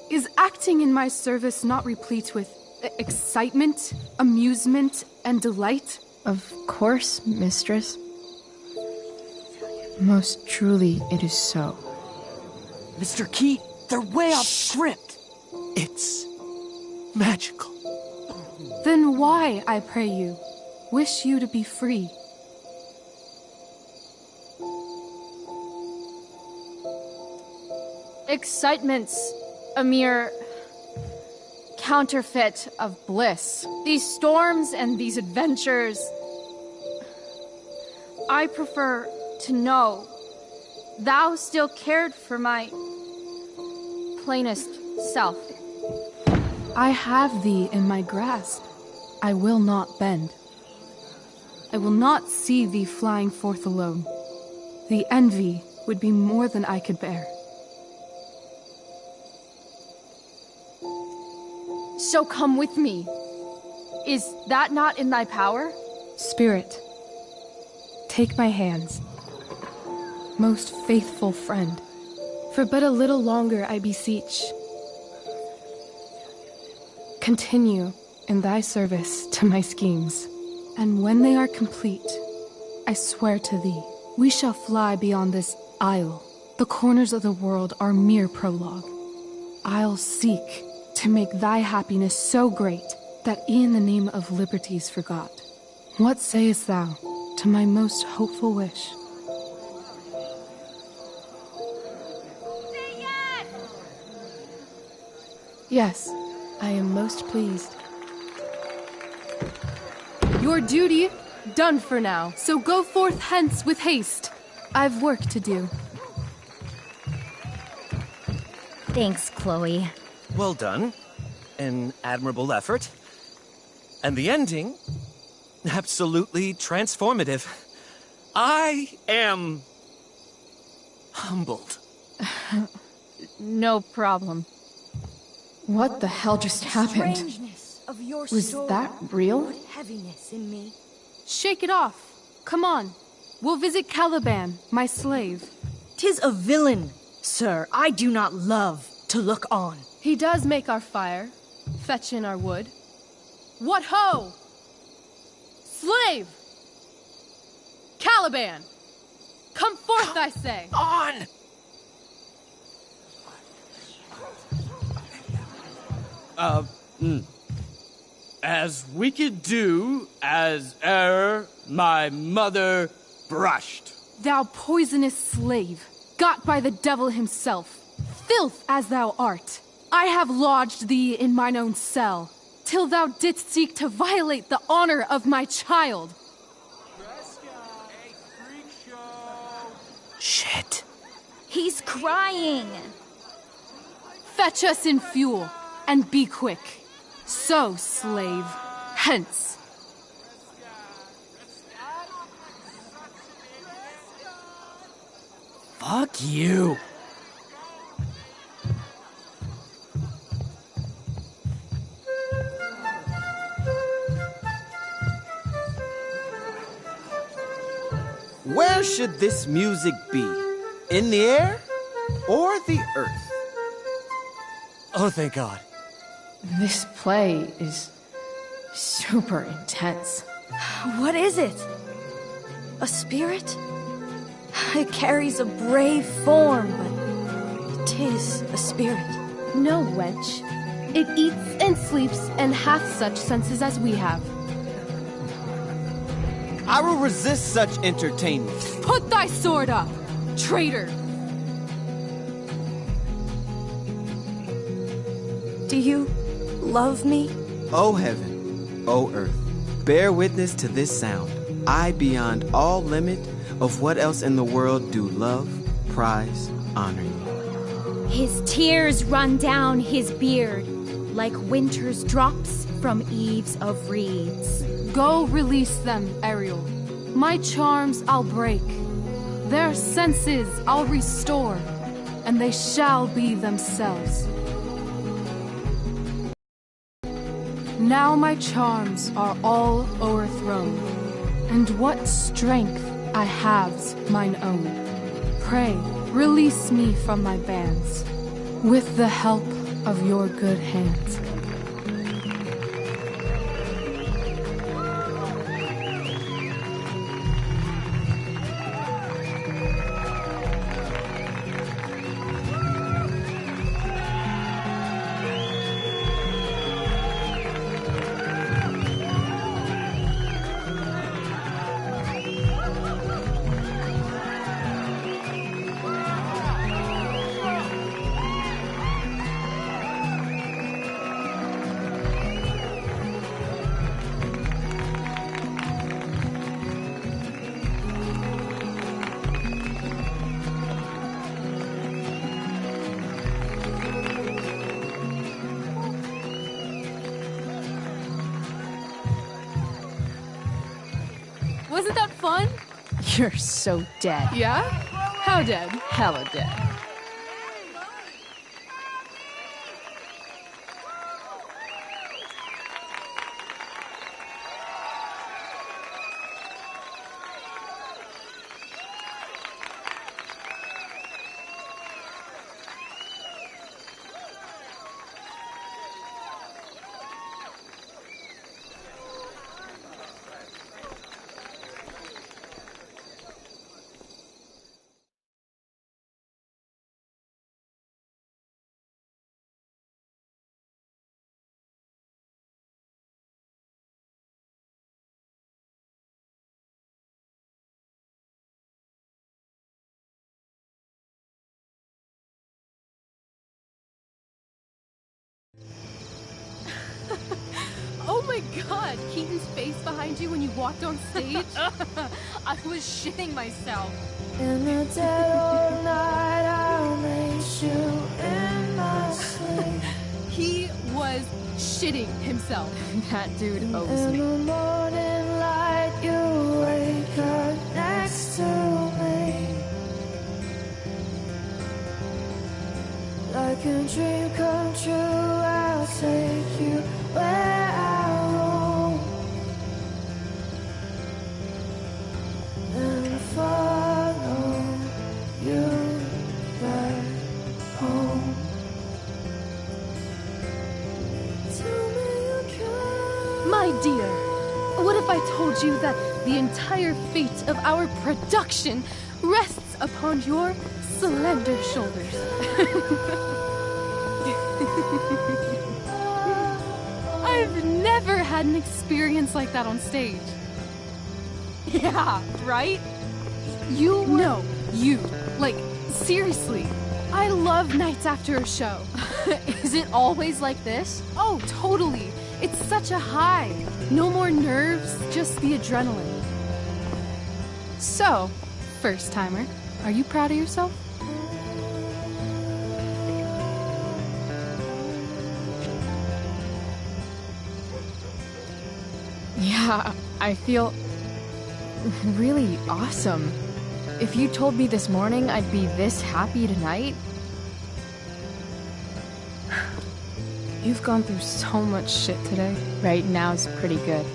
is acting in my service not replete with excitement, amusement, and delight? Of course, mistress. Most truly it is so. Mr. Key, they're way off script. It's magical. Then why, I pray you, wish you to be free? Excitement's a mere counterfeit of bliss. These storms and these adventures, I prefer to know thou still cared for my plainest self. I have thee in my grasp. I will not bend. I will not see thee flying forth alone. The envy would be more than I could bear. So come with me. Is that not in thy power? Spirit, take my hands. Most faithful friend, for but a little longer I beseech. Continue in thy service to my schemes, and when they are complete, I swear to thee, we shall fly beyond this isle. The corners of the world are mere prologue. I'll seek to make thy happiness so great that e'en the name of liberty's forgot. What sayest thou to my most hopeful wish? Say yes! Yes, I am most pleased. Your duty done for now, so go forth hence with haste. I've work to do. Thanks, Chloe. Well done. An admirable effort. And the ending, absolutely transformative. I am humbled. No problem. What the hell just happened? Strangeness of your Was story that real? put heaviness in me. Shake it off. Come on. We'll visit Caliban, my slave. 'Tis a villain, sir, I do not love to look on. He does make our fire, fetch in our wood. What ho! Slave! Caliban! Come forth, I say! On! As we could do as e'er my mother brushed. Thou poisonous slave, got by the devil himself, filth as thou art, I have lodged thee in mine own cell, till thou didst seek to violate the honor of my child. Shit. He's crying. Fetch us in fuel, and be quick. So, slave, hence. Fuck you. Where should this music be? In the air or the earth? Oh, thank God. This play is super intense. What is it? A spirit? It carries a brave form, but it is a spirit. No, wench. It eats and sleeps and hath such senses as we have. I will resist such entertainment. Put thy sword up, traitor! Do you love me? O heaven, O earth, bear witness to this sound. I, beyond all limit of what else in the world do love, prize, honor you. His tears run down his beard like winter's drops from eaves of reeds. Go release them, Ariel. My charms I'll break. Their senses I'll restore, and they shall be themselves, Now my charms are all o'erthrown, and what strength I have's mine own. Pray, release me from my bands, with the help of your good hands. Wasn't that fun? You're so dead. Yeah? How dead? Hella dead. Oh my god, Keaton's face behind you when you walked on stage? I was shitting myself. In the dead of night, I'll make you in my sleep. He was shitting himself. That dude owes In me. the morning light, you wake up next to me. Like a dream come true, I'll take you where I roam. And follow you back home. Tell me you can. My dear, what if I told you that the entire fate of our production rests upon your slender shoulders? I've never had an experience like that on stage. Yeah, right? You were... No, you. Like, seriously. I love nights after a show. Is it always like this? Oh, totally. It's such a high. No more nerves, just the adrenaline. So, first timer, are you proud of yourself? Yeah, I feel really awesome. If you told me this morning I'd be this happy tonight... You've gone through so much shit today. Right now's pretty good.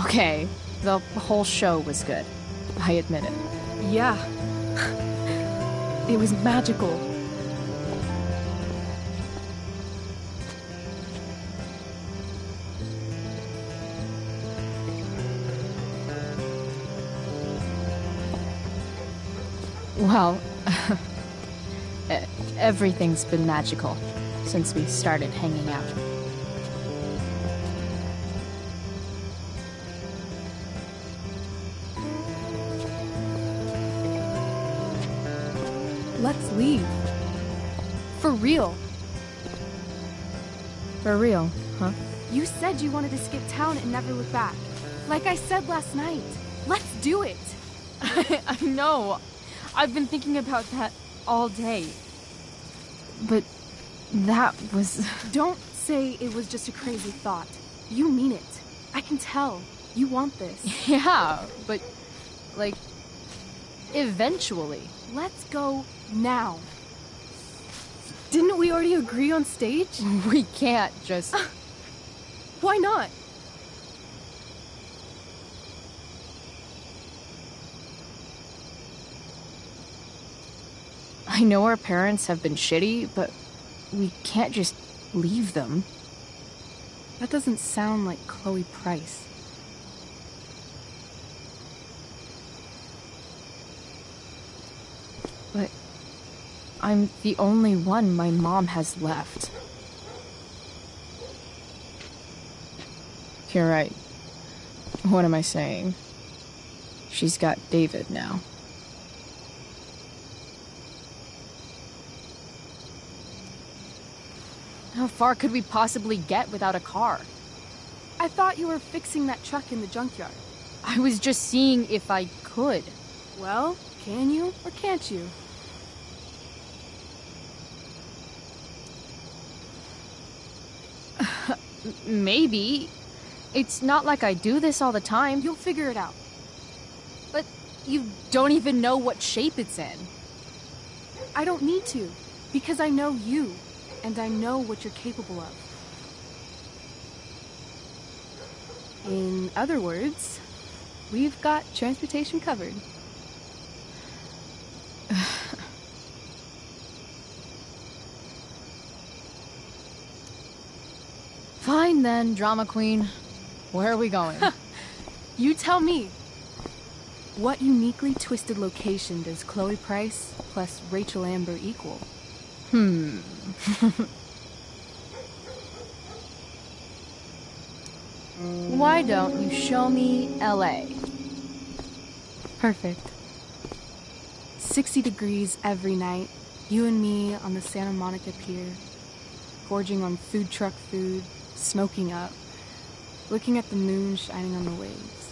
Okay, the whole show was good. I admit it. Yeah. It was magical. Well, everything's been magical since we started hanging out. Let's leave. For real. For real, huh? You said you wanted to skip town and never look back. Like I said last night. Let's do it. I know. I've been thinking about that all day. But that was... Don't say it was just a crazy thought. You mean it. I can tell. You want this. Yeah, but... like... eventually. Let's go now. Didn't we already agree on stage? We can't just... Why not? I know our parents have been shitty, but we can't just leave them. That doesn't sound like Chloe Price. But I'm the only one my mom has left. You're right. What am I saying? She's got David now. How far could we possibly get without a car? I thought you were fixing that truck in the junkyard. I was just seeing if I could. Well, can you or can't you? Maybe. It's not like I do this all the time. You'll figure it out. But you don't even know what shape it's in. I don't need to, because I know you, and I know what you're capable of. In other words, we've got transportation covered. Fine then, drama queen. Where are we going? You tell me. What uniquely twisted location does Chloe Price plus Rachel Amber equal? Why don't you show me LA? Perfect. 60 degrees every night, you and me on the Santa Monica Pier, gorging on food truck food, smoking up, looking at the moon shining on the waves.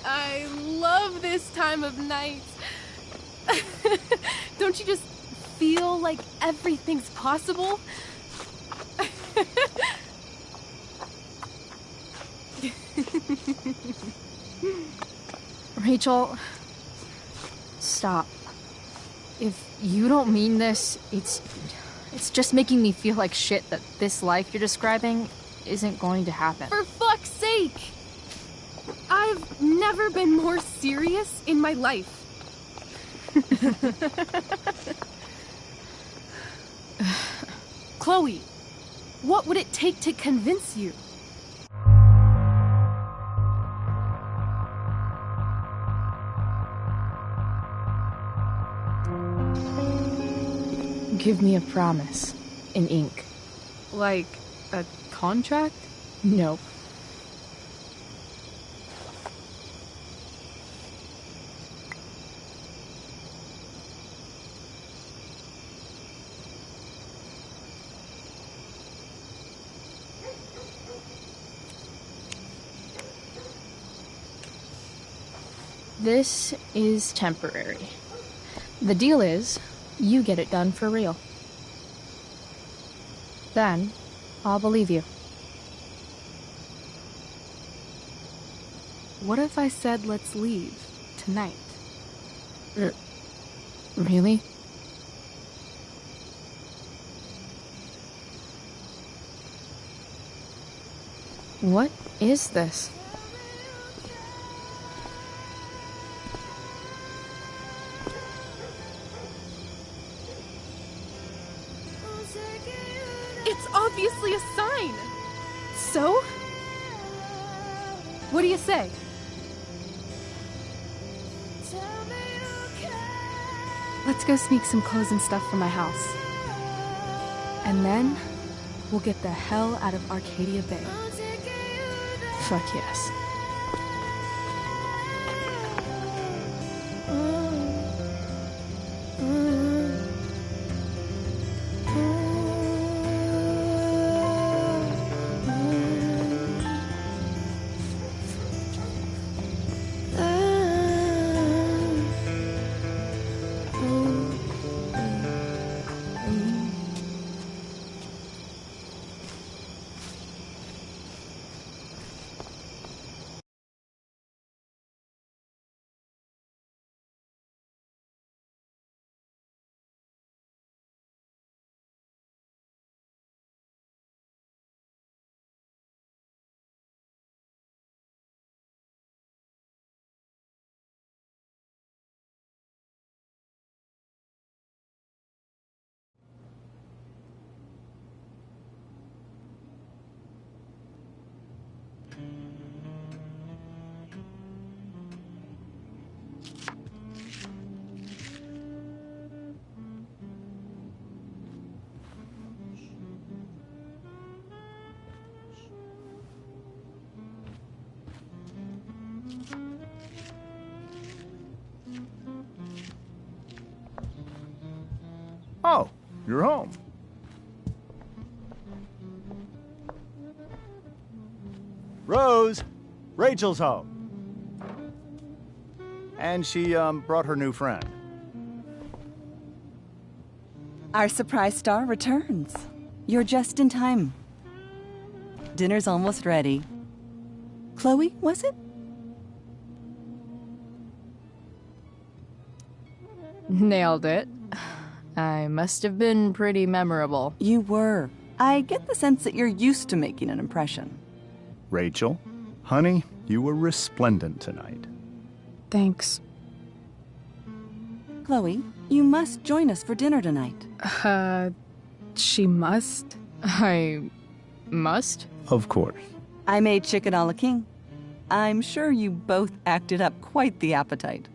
I love this time of night. Don't you just feel like everything's possible? Rachel, stop. If you don't mean this, it's just making me feel like shit that this life you're describing isn't going to happen. For fuck's sake! I've never been more serious in my life. Chloe, what would it take to convince you? Give me a promise. In ink. Like a contract? Nope. This is temporary. The deal is, you get it done for real. Then, I'll believe you. What if I said let's leave tonight? Really? What is this? It's obviously a sign. So? What do you say? Let's go sneak some clothes and stuff from my house. And then, we'll get the hell out of Arcadia Bay. Fuck yes. Oh, you're home. Rose, Rachel's home. And she, brought her new friend. Our surprise star returns. You're just in time. Dinner's almost ready. Chloe, was it? Nailed it. I must have been pretty memorable. You were. I get the sense that you're used to making an impression. Rachel, honey, you were resplendent tonight. Thanks. Chloe, you must join us for dinner tonight. She must? I must? Of course. I made chicken a la king. I'm sure you both acted up quite the appetite.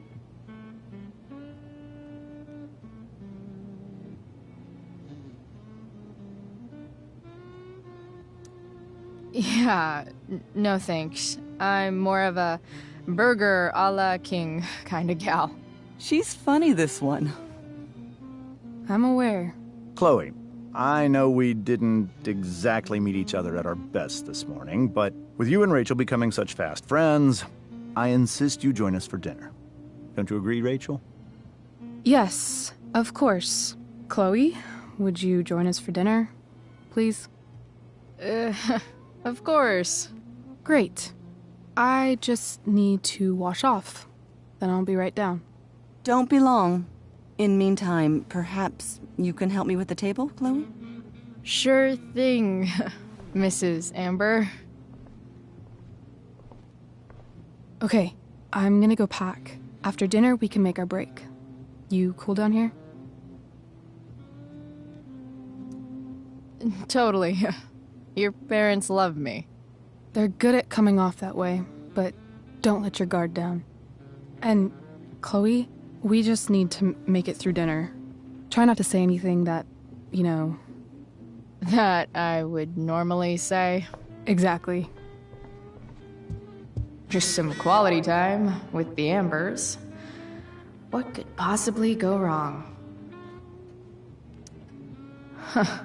Yeah, no thanks. I'm more of a burger a la king kind of gal. She's funny, this one. I'm aware. Chloe, I know we didn't exactly meet each other at our best this morning, but with you and Rachel becoming such fast friends, I insist you join us for dinner. Don't you agree, Rachel? Yes, of course. Chloe, would you join us for dinner, please? Of course. Great. I just need to wash off. Then I'll be right down. Don't be long. In meantime, perhaps you can help me with the table, Chloe? Sure thing, Mrs. Amber. Okay, I'm gonna go pack. After dinner, we can make our break. You cool down here? Totally. Your parents love me. They're good at coming off that way, but don't let your guard down. And, Chloe, we just need to make it through dinner. Try not to say anything that, you know... That I would normally say. Exactly. Just some quality time with the Ambers. What could possibly go wrong? Huh.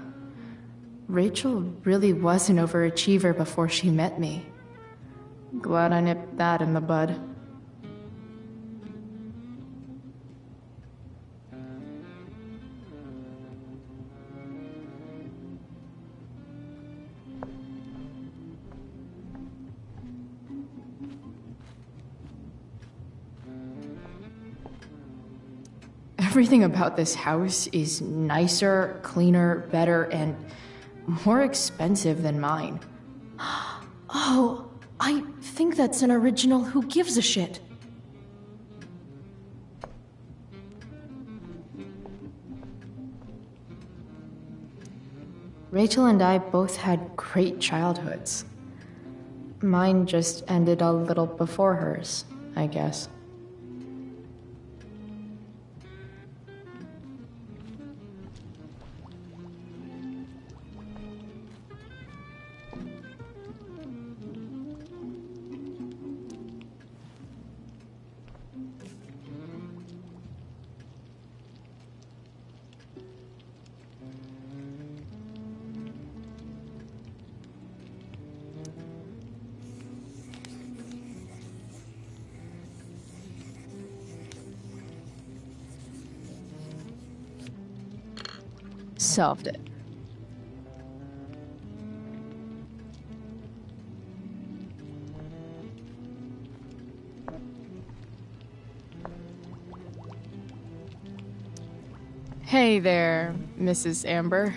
Rachel really was an overachiever before she met me. Glad I nipped that in the bud. Everything about this house is nicer, cleaner, better, and more expensive than mine. Oh, I think that's an original Who Gives a Shit. Rachel and I both had great childhoods. Mine just ended a little before hers, I guess. Solved it. Hey there, Mrs. Amber.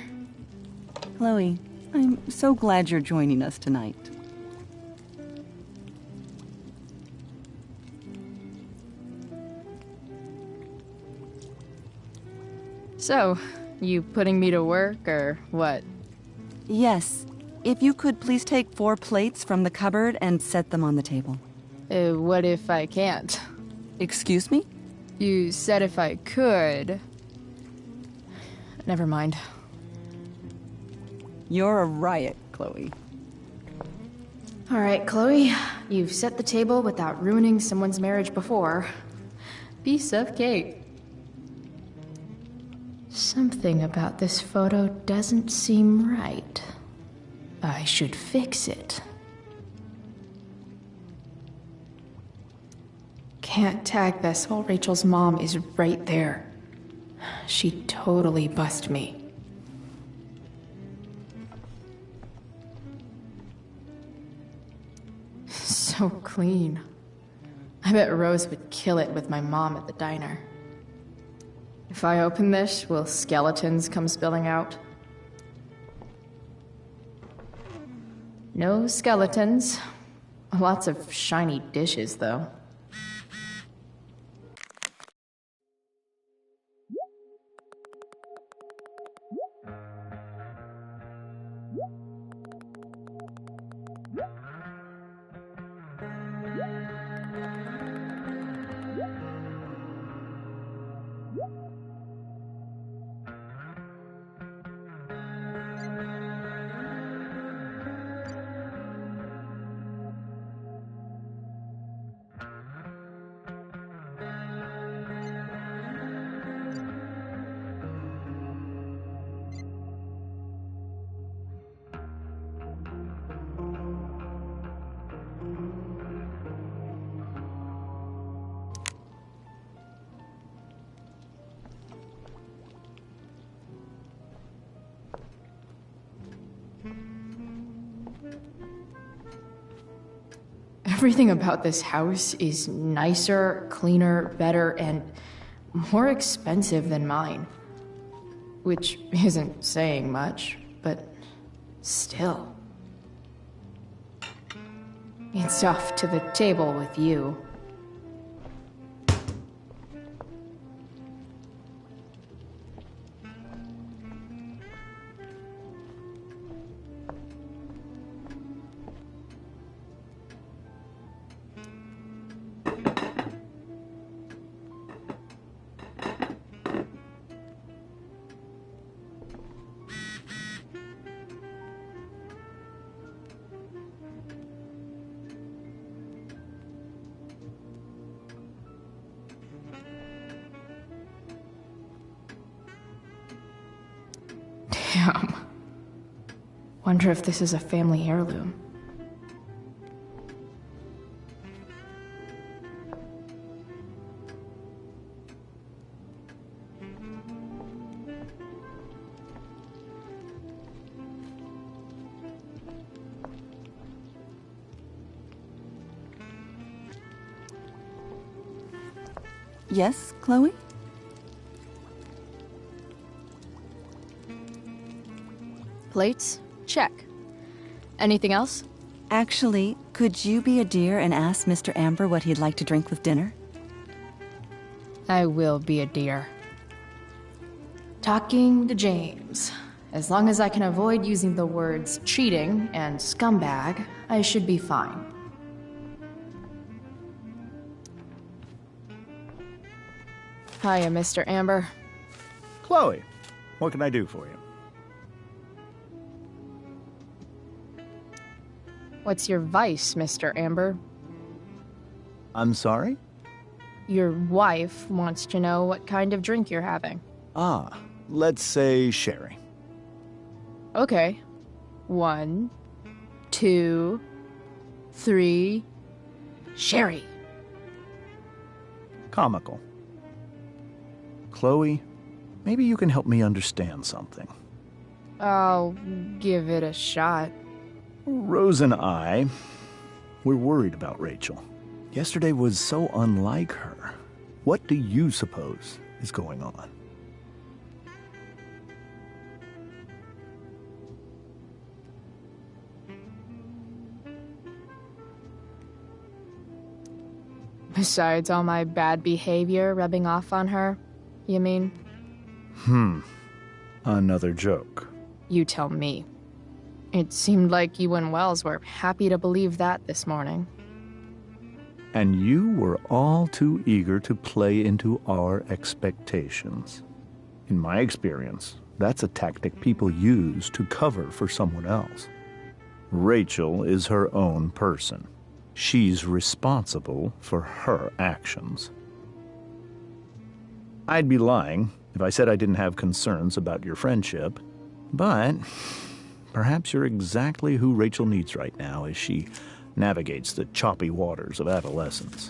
Chloe, I'm so glad you're joining us tonight. So, you putting me to work, or what? Yes. If you could please take 4 plates from the cupboard and set them on the table. What if I can't? Excuse me? You said if I could. Never mind. You're a riot, Chloe. All right, Chloe. You've set the table without ruining someone's marriage before. Piece of cake. Something about this photo doesn't seem right. I should fix it. Can't tag this while Rachel's mom is right there. She'd totally bust me. So clean. I bet Rose would kill it with my mom at the diner. If I open this, will skeletons come spilling out? No skeletons. Lots of shiny dishes, though. Everything about this house is nicer, cleaner, better, and more expensive than mine. Which isn't saying much, but still. It's off to the table with you. Damn. Wonder if this is a family heirloom. Yes, Chloe? Plates? Check. Anything else? Actually, could you be a dear and ask Mr. Amber what he'd like to drink with dinner? I will be a dear. Talking to James. As long as I can avoid using the words cheating and scumbag, I should be fine. Hiya, Mr. Amber. Chloe, what can I do for you? What's your vice, Mr. Amber? I'm sorry? Your wife wants to know what kind of drink you're having. Ah, let's say sherry. Okay. 1, 2, 3. Sherry. Comical. Chloe, maybe you can help me understand something. I'll give it a shot. Rose and I, we're worried about Rachel. Yesterday was so unlike her. What do you suppose is going on? Besides all my bad behavior rubbing off on her, you mean? Another joke. You tell me. It seemed like you and Wells were happy to believe that this morning. And you were all too eager to play into our expectations. In my experience, that's a tactic people use to cover for someone else. Rachel is her own person. She's responsible for her actions. I'd be lying if I said I didn't have concerns about your friendship, but perhaps you're exactly who Rachel needs right now as she navigates the choppy waters of adolescence.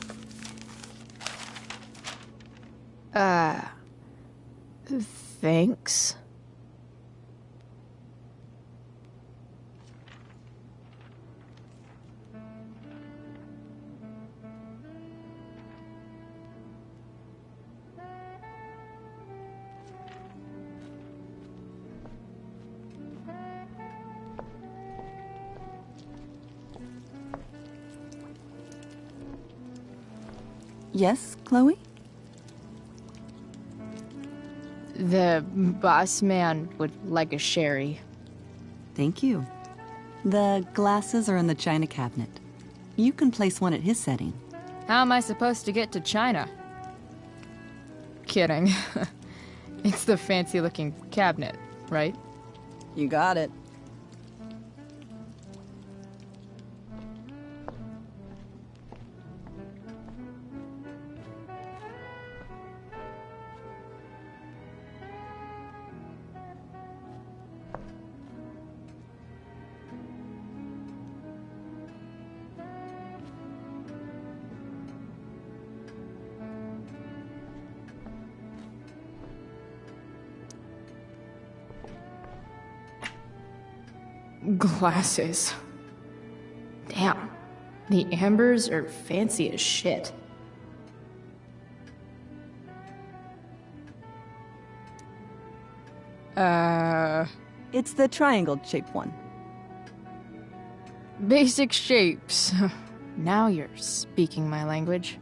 Thanks. Yes, Chloe? The boss man would like a sherry. Thank you. The glasses are in the china cabinet. You can place one at his setting. How am I supposed to get to China? Kidding. It's the fancy-looking cabinet, right? You got it. Glasses. Damn. The ambers are fancy as shit. It's the triangle-shaped one. Basic shapes. Now you're speaking my language.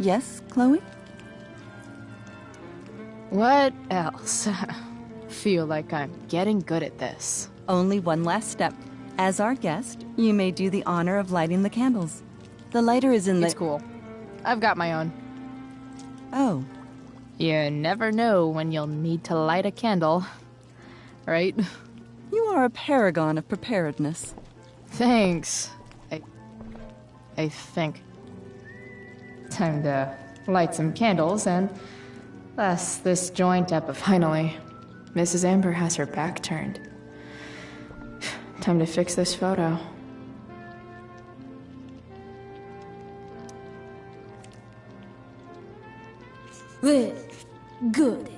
Yes, Chloe? What else? Feel like I'm getting good at this. Only one last step. As our guest, you may do the honor of lighting the candles. The lighter is in the... It's cool. I've got my own. Oh. You never know when you'll need to light a candle, right? You are a paragon of preparedness. Thanks. I think. Time to light some candles and bless this joint up finally. Mrs. Amber has her back turned. Time to fix this photo. Well, good.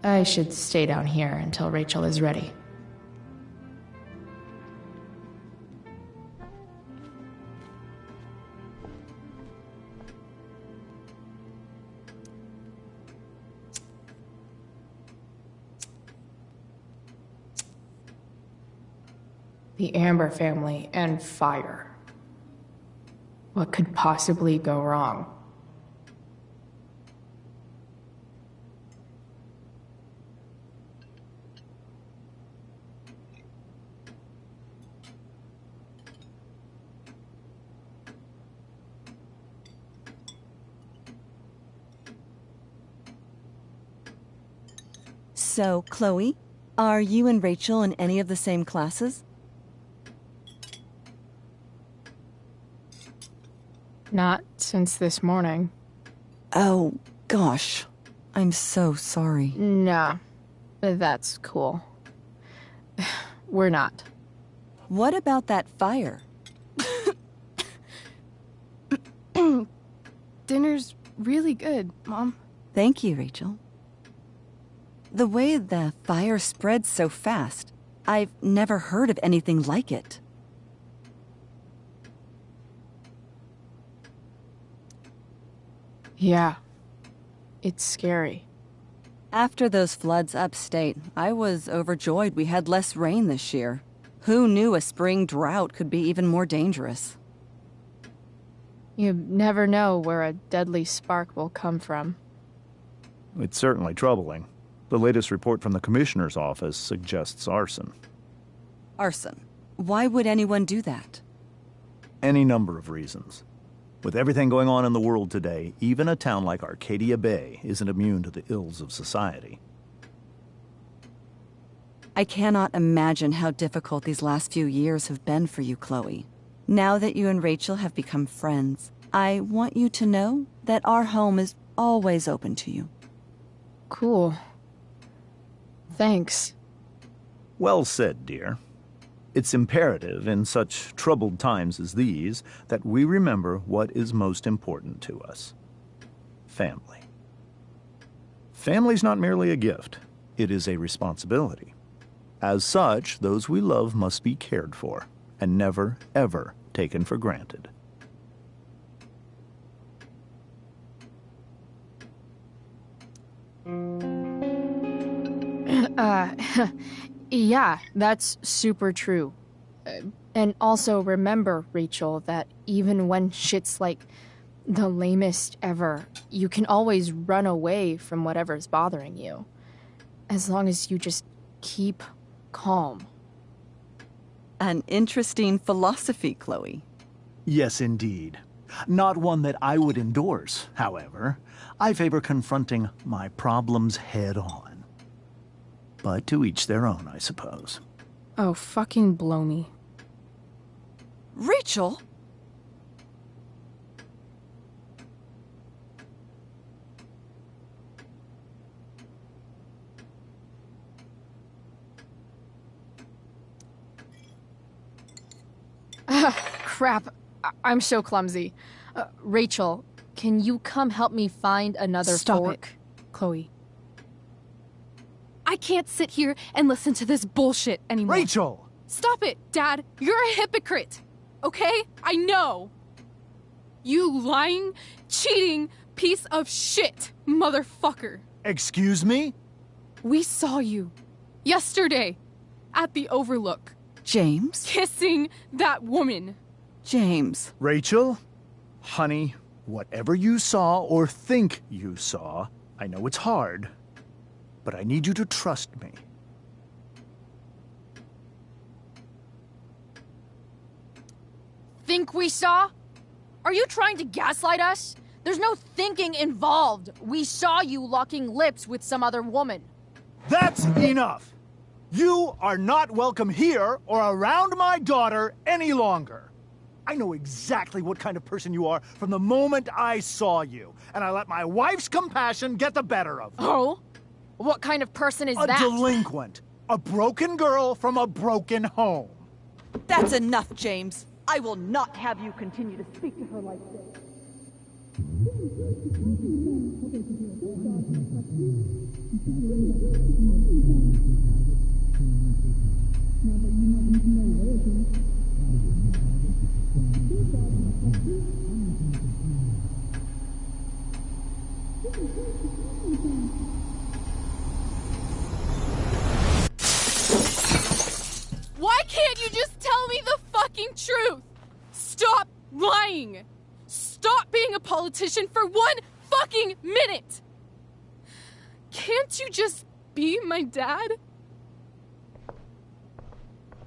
I should stay down here until Rachel is ready. The Amber family and fire. What could possibly go wrong? So, Chloe, are you and Rachel in any of the same classes? Not since this morning. Oh, gosh. I'm so sorry. Nah, that's cool. We're not. What about that fire? Dinner's really good, Mom. Thank you, Rachel. The way the fire spreads so fast, I've never heard of anything like it. Yeah, it's scary. After those floods upstate, I was overjoyed we had less rain this year. Who knew a spring drought could be even more dangerous? You never know where a deadly spark will come from. It's certainly troubling. The latest report from the Commissioner's office suggests arson. Arson? Why would anyone do that? Any number of reasons. With everything going on in the world today, even a town like Arcadia Bay isn't immune to the ills of society. I cannot imagine how difficult these last few years have been for you, Chloe. Now that you and Rachel have become friends, I want you to know that our home is always open to you. Cool. Thanks. Well said, dear. It's imperative in such troubled times as these that we remember what is most important to us. Family. Family's not merely a gift. It is a responsibility. As such, those we love must be cared for and never, ever taken for granted. Yeah, that's super true. And also remember, Rachel, that even when shit's like the lamest ever, you can always run away from whatever's bothering you. As long as you just keep calm. An interesting philosophy, Chloe. Yes, indeed. Not one that I would endorse, however. I favor confronting my problems head on. But to each their own, I suppose. Oh, fucking blow me. Rachel? Crap. I'm so clumsy. Rachel, can you come help me find another fork? It, Chloe. I can't sit here and listen to this bullshit anymore. Rachel! Stop it, Dad. You're a hypocrite. Okay? I know. You lying, cheating piece of shit, motherfucker. Excuse me? We saw you yesterday at the Overlook. James? Kissing that woman. James. Rachel? Honey, whatever you saw or think you saw, I know it's hard, but I need you to trust me. Think we saw? Are you trying to gaslight us? There's no thinking involved. We saw you locking lips with some other woman. That's enough! You are not welcome here or around my daughter any longer. I know exactly what kind of person you are from the moment I saw you, and I let my wife's compassion get the better of me. Oh? What kind of person is that? A delinquent. A broken girl from a broken home. That's enough, James. I will not have you continue to speak to her like this. Why can't you just tell me the fucking truth? Stop lying! Stop being a politician for one fucking minute! Can't you just be my dad?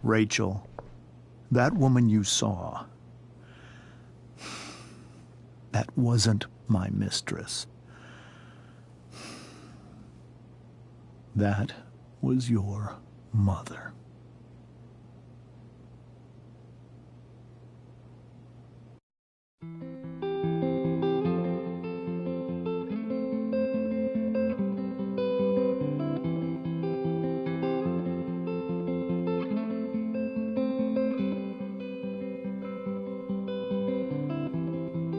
Rachel, that woman you saw, that wasn't my mistress. That was your mother.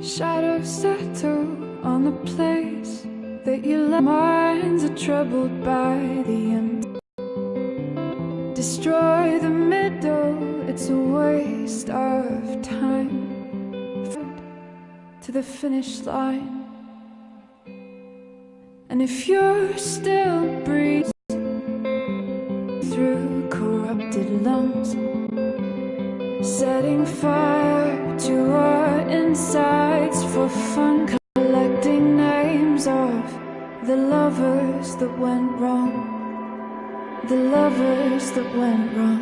Shadows settle on the place that you left. Minds are troubled by the end. Destroy the middle, it's a waste of time. To the finish line. And if you're still breathing through corrupted lungs, setting fire to our insides for fun, collecting names of the lovers that went wrong, the lovers that went wrong.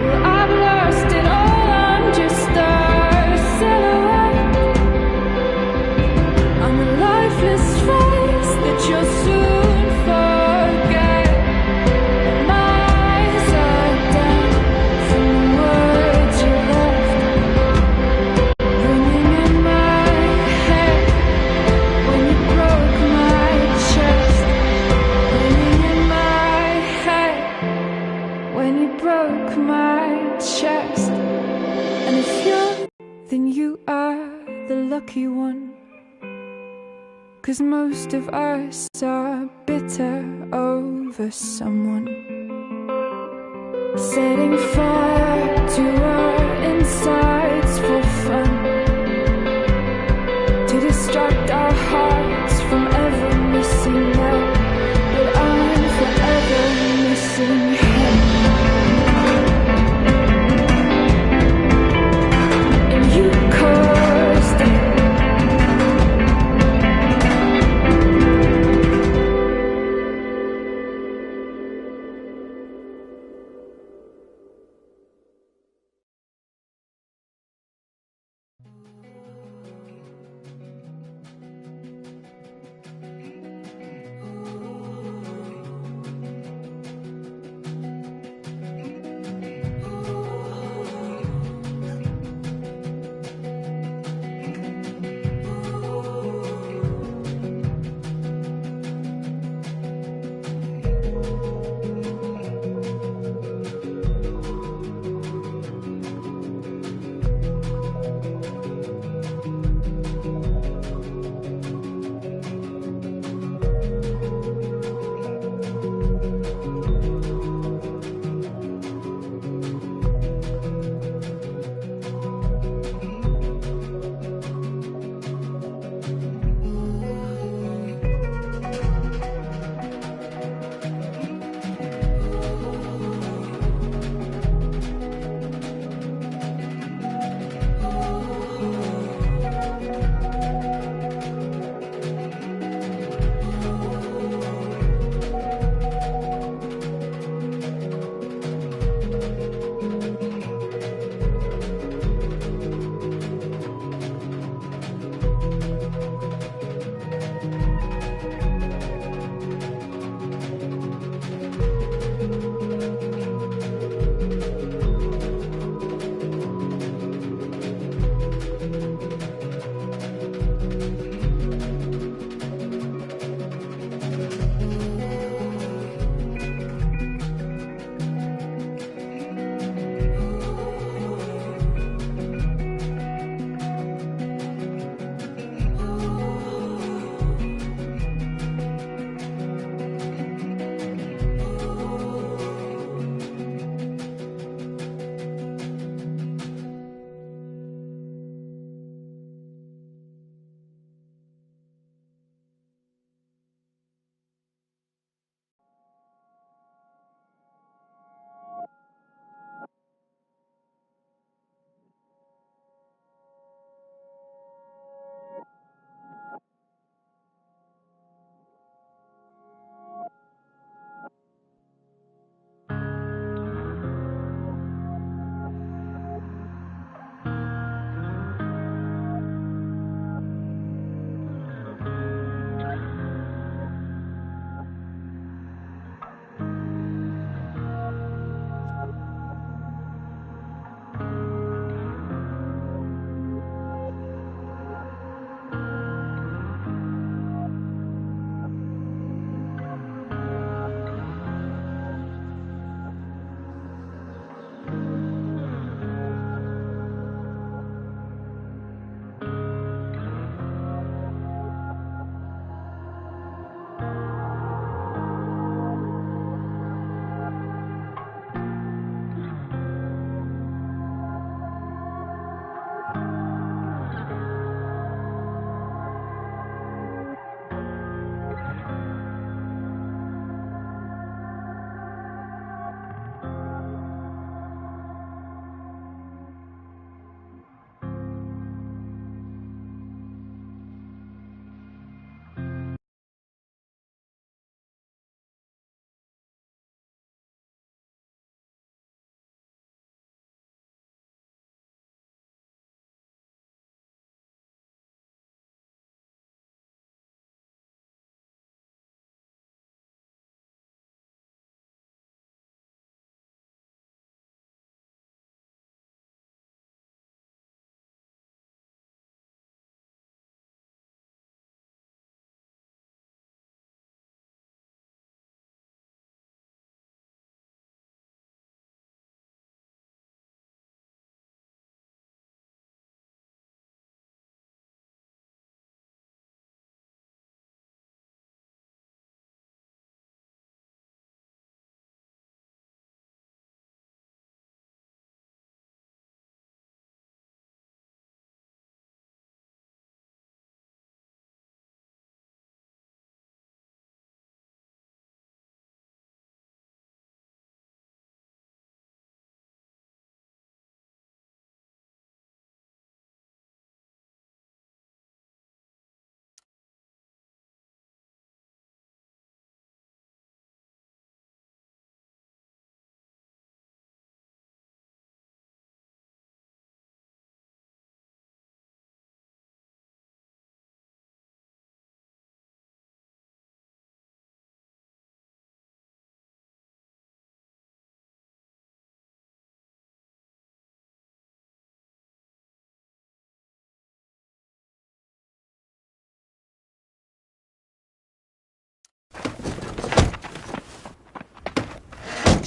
Well, I've lost it all, I'm just a silhouette on the lifeless face that you'll soon forget. My eyes are down from the words you left, ringing in my head when you broke my chest, ringing in my head when you broke my chest. And if you're, then you are the lucky one. 'Cause most of us are bitter over someone. Setting fire to our insides for fun, to distract our hearts from ever missing that. But I'm forever missing him. And you caused it.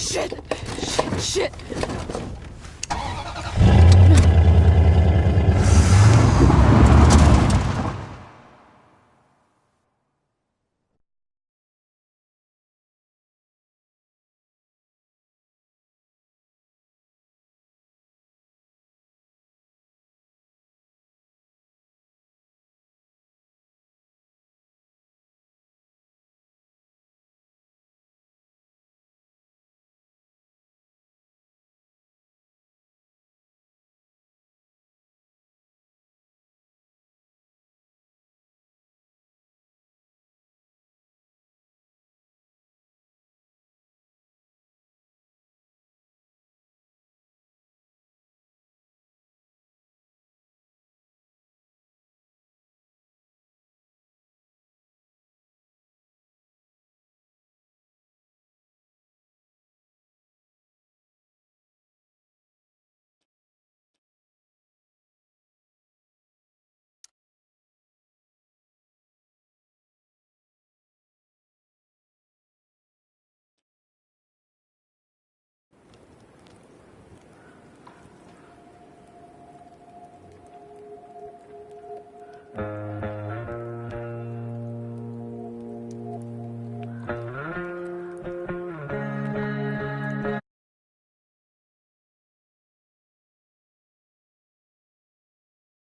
Shit! Shit! Shit!